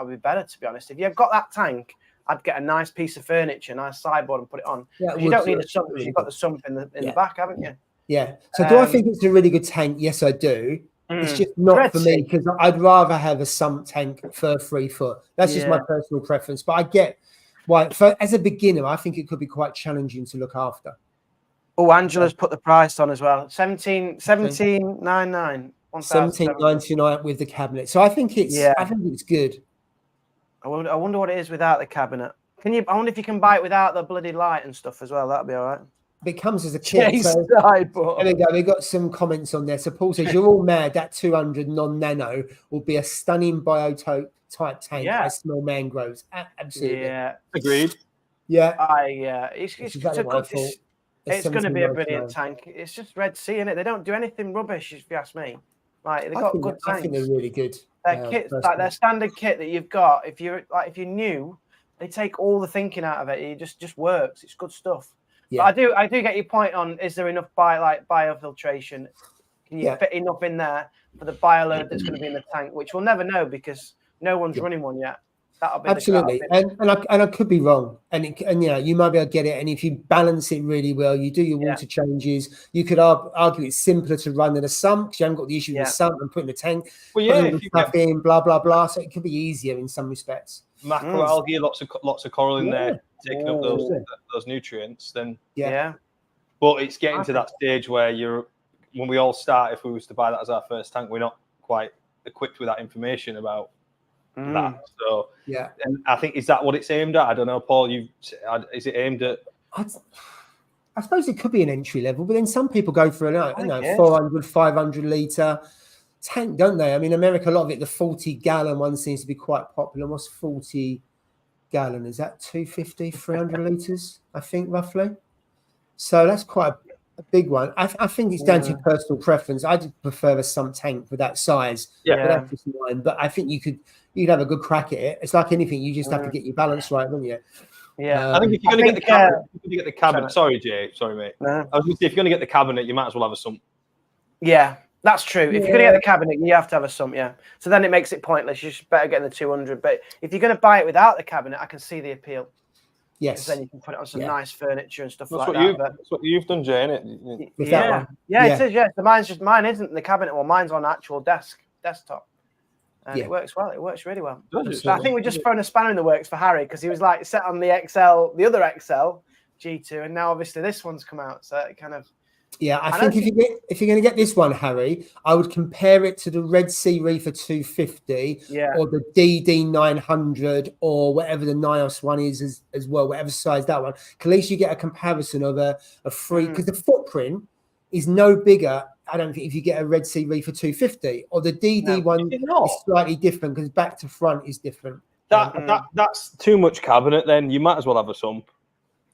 be better, to be honest. If you've got that tank, I'd get a nice piece of furniture, nice sideboard, and put it on. Yeah, you don't need a sump because you've got the sump in the back, haven't you? Yeah. So do I think it's a really good tank? Yes, I do. It's just not for me because I'd rather have a sump tank for 3 foot. That's just my personal preference. But I get why. As a beginner, I think it could be quite challenging to look after. Oh, Angela's put the price on as well. 17.99. 17.99 with the cabinet. So I think it's good. I wonder what it is without the cabinet. I wonder if you can buy it without the bloody light and stuff as well. That'd be all right. It comes as a kit. So, there we go. We got some comments on there. So Paul says, "You're all mad. That 200 non-nano will be a stunning biotope type tank. I smell mangroves." Absolutely. Yeah. Agreed. Yeah. It's going to be a brilliant tank. It's just Red Sea, innit? They don't do anything rubbish, if you ask me. Like they've got good tanks. I think they're really good. Their kits, like their standard kit that you've got. If you're new, they take all the thinking out of it. It just works. It's good stuff. Yeah. But I do get your point on: is there enough biofiltration? Can you fit enough in there for the bioload that's going to be in the tank? Which we'll never know because no one's running one yet. Absolutely, and I could be wrong, and you might be able to get it. And if you balance it really well, you do your water changes. You could argue it's simpler to run than a sump because you haven't got the issue with the sump and putting the tank, putting stuff in, blah blah blah. So it could be easier in some respects. Macroalgae, lots of coral in there, taking up those nutrients. Then but it's getting to that stage where when we all start, if we was to buy that as our first tank, we're not quite equipped with that information about that. So and I think, is that what it's aimed at? I don't know, Paul. Is it aimed at? I suppose it could be an entry level, but then some people go for a 400, 500 litre tank, don't they? I mean, America, a lot of it, the 40-gallon one seems to be quite popular. What's 40 gallon? Is that 250, 300 litres? I think roughly. So that's quite a big one. I think it's down to personal preference. I just prefer a sump tank for that size. But that's just mine. But I think you'd have a good crack at it. It's like anything; you just have to get your balance right, don't you? I think if you're going to get the cabinet, sorry, Jay, sorry, mate. No. I was going to say, if you're going to get the cabinet, you might as well have a sump. Yeah, that's true. If you're going to get the cabinet, you have to have a sump. Yeah. So then it makes it pointless. You should better get the 200. But if you're going to buy it without the cabinet, I can see the appeal. Yes. Then you can put it on some nice furniture and stuff like that. That's what you've done, Jay, innit? It is. Yeah, so mine isn't the cabinet one. Mine's on actual desktop, and it works well. It works really well. So I think we're just throwing a spanner in the works for Harry because he was like set on the other XL G2, and now obviously this one's come out. So it kind of. Yeah, I think if you're going to get this one, Harry, I would compare it to the Red Sea Reefer 250 or the DD 900 or whatever the Nios one is as well, whatever size that one. At least you get a comparison of a free, because the footprint is no bigger, I don't think, if you get a Red Sea Reefer 250 or the DD one is slightly different because back to front is different. That's too much cabinet, then you might as well have a sump.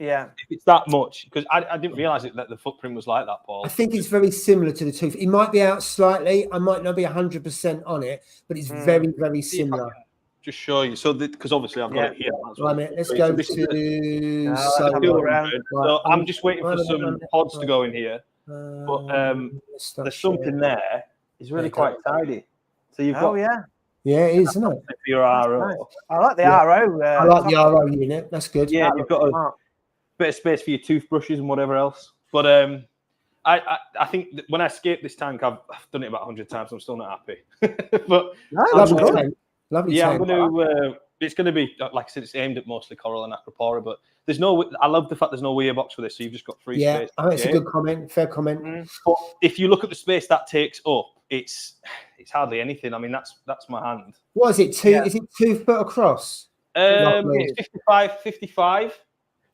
Yeah, if it's that much, because I didn't realise that the footprint was like that, Paul. I think it's very similar to the 250. It might be out slightly. I might not be 100% on it, but it's very, very similar. Just show you. So, because obviously I've got it here. Right, mate, let's go to. So I'm just waiting for some pods to go in here, but the sump in there is really quite tidy. So you've got. Yeah, it is, isn't it? For your RO. I like the RO. I like the RO unit. That's good. Yeah, you've got a bit of space for your toothbrushes and whatever else. But I think that when I escaped this tank, I've done it about 100 times. I'm still not happy. But lovely. Yeah, tank. I'm going to. It's going to be, like I said, it's aimed at mostly coral and acropora. But there's no. I love the fact there's no weir box for this, so you've just got free space. Yeah, it's a good comment. Fair comment. But if you look at the space that takes up, it's hardly anything. I mean, that's my hand. What is it? Is it 2 foot across? It's 55.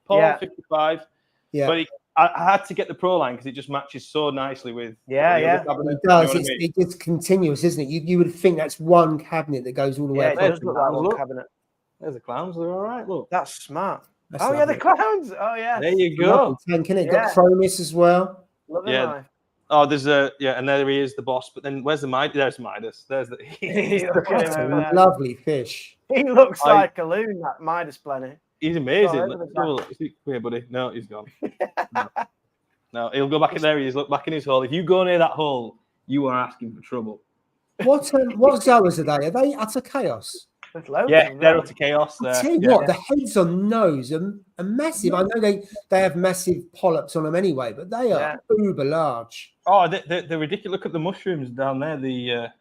Paul, 55. Yeah. But I had to get the Pro line because it just matches so nicely with. It does. It's continuous, isn't it? You would think that's one cabinet that goes all the way. It does look like one cabinet. There's the clowns. They're all right. Look, that's smart. Yeah, the clowns. Oh yeah. There you go. Tank, it got Chromis as well. Lovely. Oh, there's and there he is, the boss. But then where's the Midas? There's Midas. There's the lovely fish. He looks like a loon, that Midas Plenty. He's amazing. Is he here, buddy? No, he's gone. No, he'll go back in there. He's look back in his hole. If you go near that hole, you are asking for trouble. What Zoas are they? Are they utter chaos? Yeah, they're utter chaos. I tell you what, the heads on nose are massive. I know they have massive polyps on them anyway, but they are uber large. Oh, they're ridiculous. Look at the mushrooms down there. The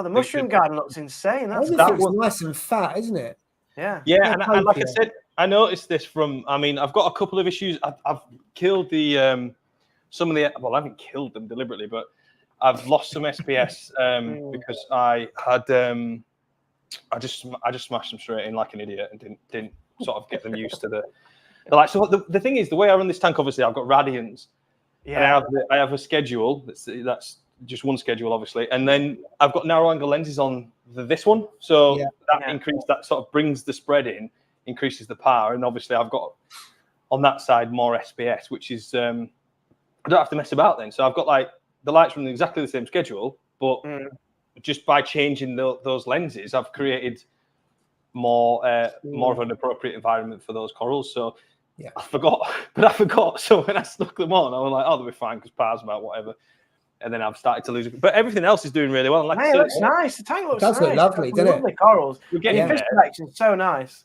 mushroom garden looks insane. That looks nice and fat, isn't it? Yeah. Yeah, and like I said, I noticed this from. I mean, I've got a couple of issues. I've killed some of the. Well, I haven't killed them deliberately, but I've lost some SPS because I had. I just smashed them straight in like an idiot and didn't sort of get them used to the like. So the thing is, the way I run this tank, obviously, I've got radians. Yeah. And I have a schedule. That's just one schedule, obviously, and then I've got narrow angle lenses on this one, so that sort of brings the spread in, increases the power, and obviously I've got on that side more SPS, which is I don't have to mess about then. So I've got like the lights from exactly the same schedule, but just by changing those lenses, I've created more of an appropriate environment for those corals. So I forgot. So when I stuck them on, I was like, oh, they'll be fine because power's about whatever. and then I've started to lose it. But everything else is doing really well. And like it looks nice. The tank looks nice. It does look lovely, doesn't it? Lovely corals. We're getting fish collection's so nice.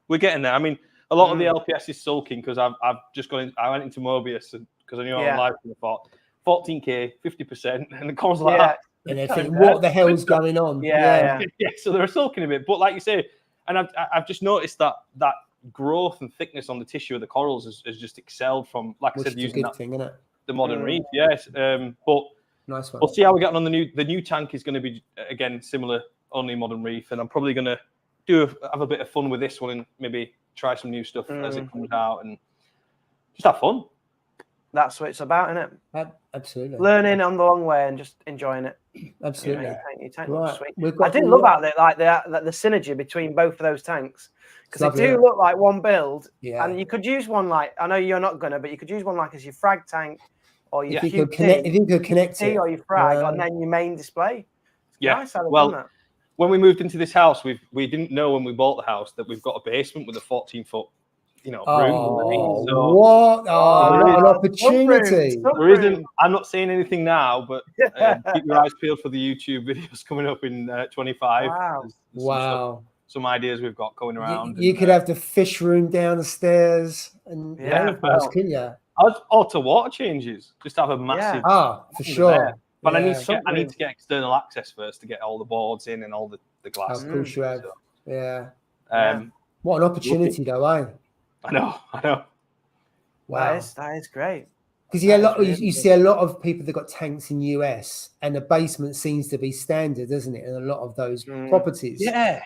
We're getting there. I mean, a lot of the LPS is sulking because I've just gone in. I went into Mobius because I knew I was live and I thought 14k, 50%, and the corals like that. And they think, what the hell's going on? Yeah. So they're sulking a bit. But like you say, and I've just noticed that growth and thickness on the tissue of the corals has just excelled from, like I said, using the modern reef. Yes, but nice one. We'll see how we're getting on the new tank. Is going to be again similar, only modern reef, and I'm probably going to have a bit of fun with this one and maybe try some new stuff as it comes out and just have fun. That's what it's about, isn't it? Absolutely. Learning on the long way and just enjoying it. Absolutely. Your tank looks sweet. I did love that, like the synergy between both of those tanks, because they do look like one build. Yeah. And you could use one like, I know you're not gonna, but you could use one like as your frag tank or your if you could connect it or your frag, and then your main display. Nice how they've done that. When we moved into this house, we didn't know when we bought the house that we've got a basement with a 14-foot, room. So, what an opportunity! There isn't. I'm not saying anything now, but keep your eyes peeled for the YouTube videos coming up in 25. Wow! Some ideas we've got going around. You could have the fish room down the stairs, and couldn't you? To water changes. Just have a massive. For sure. But I need to get external access first to get all the boards in and all the glass. Of course you have. What an opportunity, though, eh? I know. Wow, that is great. Because you see a lot of people that got tanks in US, and the basement seems to be standard, doesn't it? In a lot of those properties. Yeah,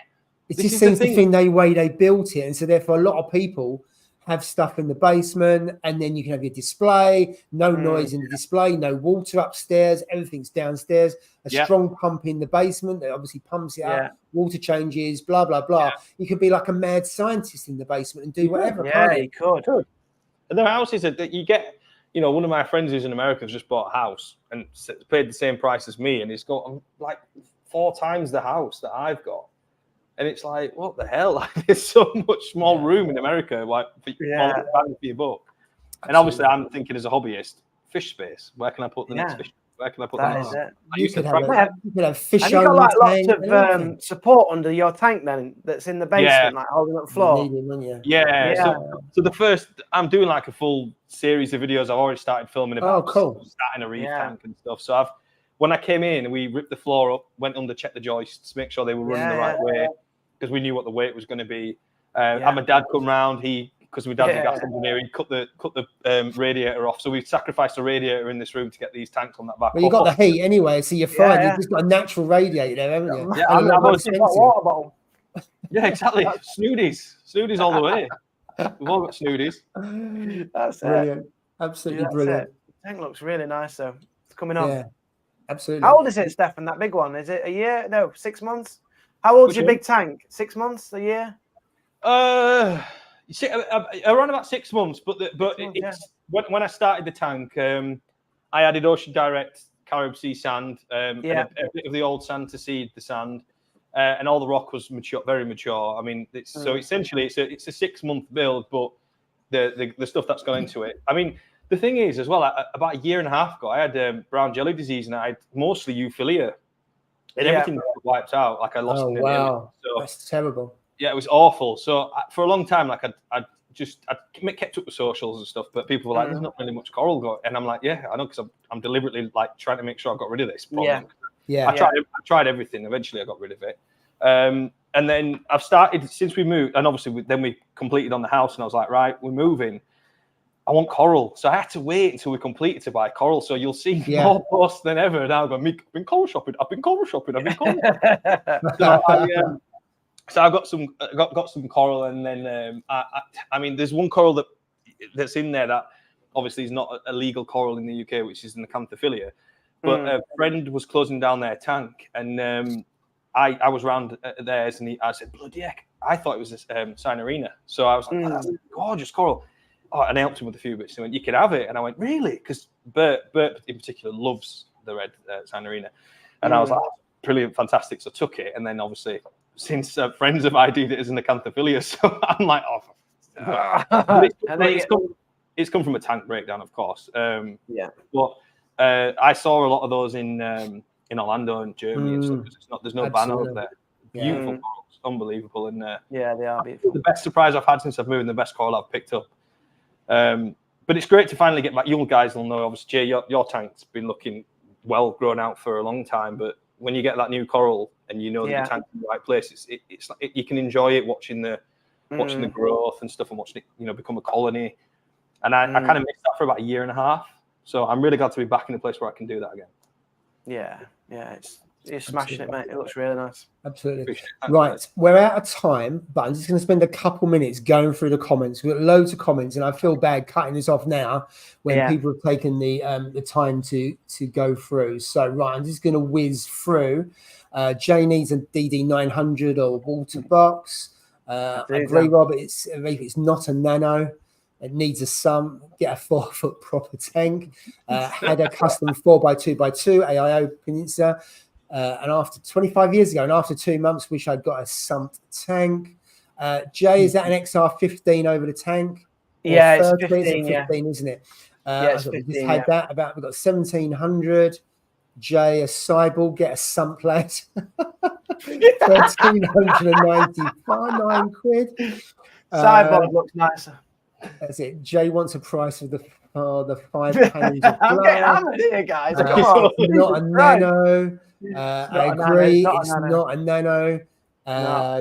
it just seems to be the way they built it, and so therefore a lot of people have stuff in the basement, and then you can have your display, no noise in the display, no water upstairs, everything's downstairs, a strong pump in the basement that obviously pumps it up, water changes, blah, blah, blah. Yeah. You could be like a mad scientist in the basement and do whatever. You could. And there are houses that you get, one of my friends who's in America has just bought a house and paid the same price as me, and it's got like 4 times the house that I've got. And it's like, what the hell? Like, there's so much small room in America, like for your book. And obviously, I'm thinking as a hobbyist, fish space. Where can I put the next fish? Where can I put that? Is it. You could have fish. Have you got like lots of support under your tank then? That's in the basement, like holding up the floor. So the first, I'm doing like a full series of videos. I've already started filming about starting a reef tank and stuff. So when I came in, we ripped the floor up, went under, checked the joists, make sure they were running the right way, because we knew what the weight was going to be. Had my dad come round, because my dad's a gas engineer, he cut the radiator off. So we sacrificed a radiator in this room to get these tanks on that back. Well, you got the heat anyway, so you're fine. You've just got a natural radiator there, haven't you? Yeah, I've got a water bottle. Yeah, exactly. Snoodies all the way. We've all got snoodies. That's brilliant. Absolutely brilliant. The tank looks really nice, though. It's coming on. Yeah, absolutely. How old is it, Stefan, that big one? Is it a year? No, 6 months? How old's your big tank? 6 months? A year? You see, around about 6 months. But when I started the tank, I added Ocean Direct Carib Sea sand, and a bit of the old sand to seed the sand, and all the rock was mature, very mature. I mean, so essentially it's a 6 month build, but the stuff that's gone into it. I mean, the thing is as well, about a year and a half ago, I had brown jelly disease, and I had mostly euphilia. And everything wiped out. Like I lost. Oh wow, so, that's terrible. Yeah, it was awful. So for a long time, like I kept up with socials and stuff, but people were like, "There's not really much coral going," and I'm like, "Yeah, I know," because I'm deliberately like trying to make sure I got rid of this problem. I tried everything. Eventually, I got rid of it. And then I've started since we moved, and obviously then we completed on the house, and I was like, "Right, we're moving. I want coral." So I had to wait until we completed to buy coral. So you'll see more posts than ever now. I've been coral shopping. I've been coral shopping. So I got some coral, and then I mean, there's one coral that's in there that obviously is not a legal coral in the UK, which is an acanthophilia. But a friend was closing down their tank, and I was round theirs, and I said, "Bloody heck!" I thought it was this Cinerina. So I was like, "That's a gorgeous coral." Oh, and I helped him with a few bits. He went, "You can have it." And I went, "Really?" Because Bert in particular loves the red Cinerina. And I was like, "Brilliant, fantastic." So I took it. And then obviously, since friends have ID'd it as an acanthophilia, so I'm like, "Oh." It's come from a tank breakdown, of course. But I saw a lot of those in Orlando and Germany and stuff. There's no ban over there. Beautiful corals, unbelievable. And yeah, they are beautiful. The best surprise I've had since I've moved, and the best coral I've picked up. But it's great to finally get back. You guys will know, obviously, Jay, your tank's been looking well grown out for a long time. But when you get that new coral and you know that your tank's in the right place, it's like, you can enjoy it watching the growth and stuff, and watching it, become a colony. And I kind of missed that for about a year and a half. So I'm really glad to be back in a place where I can do that again. Yeah, you're smashing it, mate. It looks really nice. Absolutely. Right, we're out of time, but I'm just going to spend a couple minutes going through the comments. We've got loads of comments, and I feel bad cutting this off now when people have taken the time to go through. So, right, I'm just going to whiz through. Jay needs a DD900 or water box. I agree, Rob. It's not a nano. It needs a sump. Get a 4-foot proper tank. Had a custom 4x2x2 AIO Peninsula. And after 25 years ago, and after 2 months, wish I'd got a sumped tank. Jay, is that an XR15 over the tank? Yeah, it's 15, 15, isn't it? It's 15, we just had that. We've got 1700. Jay, a Cyball, get a sump lad. 1395 £9. Cyball looks nicer. That's it. Jay wants a price of the 5 panels of I'm getting hammered here, guys. not a nano. I agree. It's not a nano.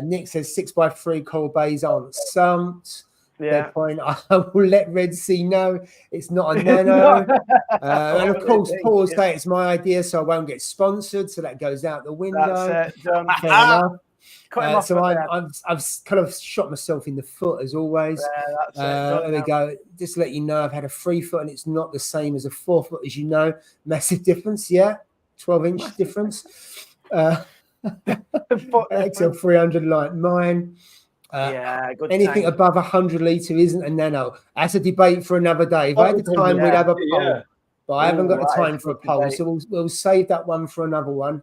Nick says 6x3 coral bays aren't sumped. Yeah. Point. I will let Red Sea know it's not a nano. And of course, Paul will say it's my idea, so I won't get sponsored. So that goes out the window. That's it. Done. Fair enough. So I've kind of shot myself in the foot as always. There we go. Just to let you know, I've had a 3-foot and it's not the same as a 4-foot, as you know. Massive difference, 12-inch difference. XL 300 like mine. Good anything tank. above 100 litre isn't a nano. That's a debate for another day. If I had the time, we'd have a poll. But I haven't got the time for a poll, so we'll save that one for another one.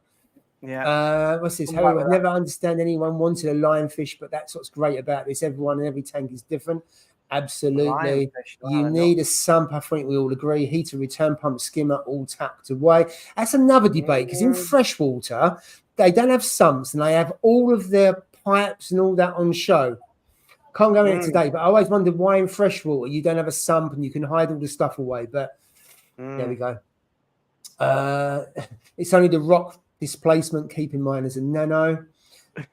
What's this? However, I've never understand anyone wanted a lionfish, but that's what's great about this. Everyone and every tank is different. Absolutely. You need a sump. I think we all agree. Heater, return pump, skimmer, all tucked away. That's another debate because in freshwater, they don't have sumps and they have all of their pipes and all that on show. Can't go in it today, but I always wondered why in freshwater you don't have a sump and you can hide all the stuff away. But there we go. It's only the rock displacement, keep in mind, as a nano.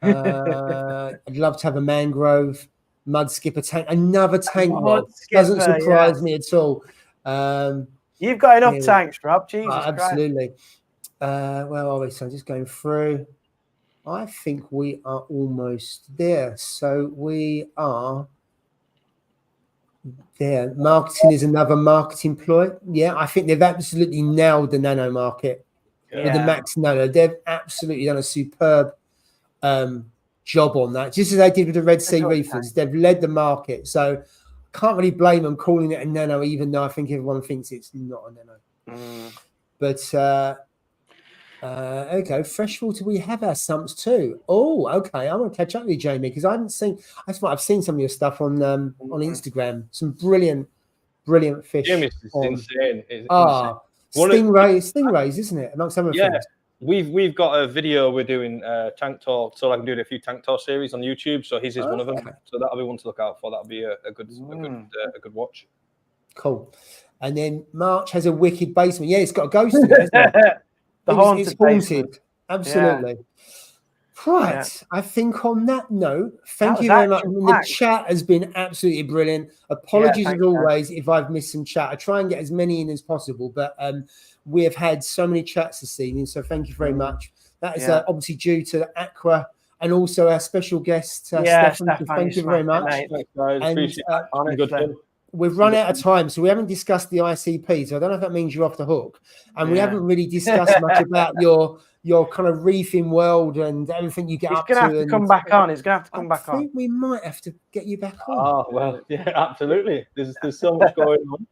I'd love to have a mangrove mud skipper tank, another tank. Doesn't surprise me at all. You've got enough tanks, Rob. Jesus absolutely. Where are we? So I'm just going through. I think we are almost there. So we are there. Marketing is another marketing ploy. Yeah, I think they've absolutely nailed the nano market. With the Max Nano. They've absolutely done a superb job on that, just as they did with the Red Sea Reefers. They've led the market, so can't really blame them calling it a nano, even though I think everyone thinks it's not a nano. But okay, freshwater, we have our sumps too. Oh, okay, I'm gonna catch up with you, Jamie, because I haven't seen. I've seen some of your stuff on Instagram. Some brilliant fish. Jamie's insane. Stingrays, isn't it? Amongst other things. We've got a video we're doing tank tour, so I can do a few tank tour series on YouTube. So his is one of them. So that'll be one to look out for. That'll be a good watch. Cool. And then March has a wicked basement. Yeah, it's got a ghost in it, hasn't it? It's haunted. Absolutely. Right. I think on that note, thank you very much. The chat has been absolutely brilliant. Apologies as always if I've missed some chat. I try and get as many in as possible, but we have had so many chats this evening, so thank you very much. That is obviously due to Aqua and also our special guest, Stefan. Thank you very much. Thanks, guys. Appreciate it. We've run out of time, so we haven't discussed the ICP, so I don't know if that means you're off the hook. And we haven't really discussed much about your kind of reefing world and everything you get up to. He's going to have to come back on. I think we might have to get you back on. Oh, well, yeah, absolutely. There's so much going on.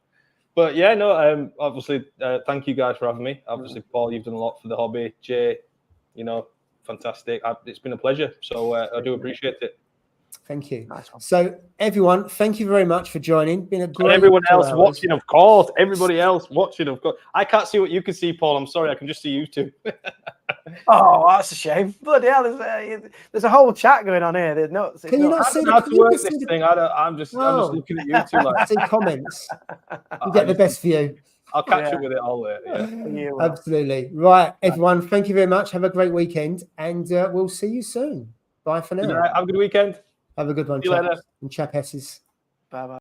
But yeah, no, obviously, thank you guys for having me. Obviously, Paul, you've done a lot for the hobby. Jay, fantastic. It's been a pleasure. So I do appreciate it. Thank you. Nice one. So, everyone, thank you very much for joining. Been a great. And everyone else watching, of course. Everybody else watching, of course. I can't see what you can see, Paul. I'm sorry. I can just see you two. Oh, that's a shame. Bloody hell, there's a whole chat going on here. There's no. Can you not see how to work this thing? I'm just looking at you two. Like, see comments. You get the best view. I'll catch up with it all later. Yeah. Absolutely. Right, everyone. Thank you very much. Have a great weekend, and we'll see you soon. Bye for now. Have a good weekend. Have a good one, See you later. And chapesses. Bye bye.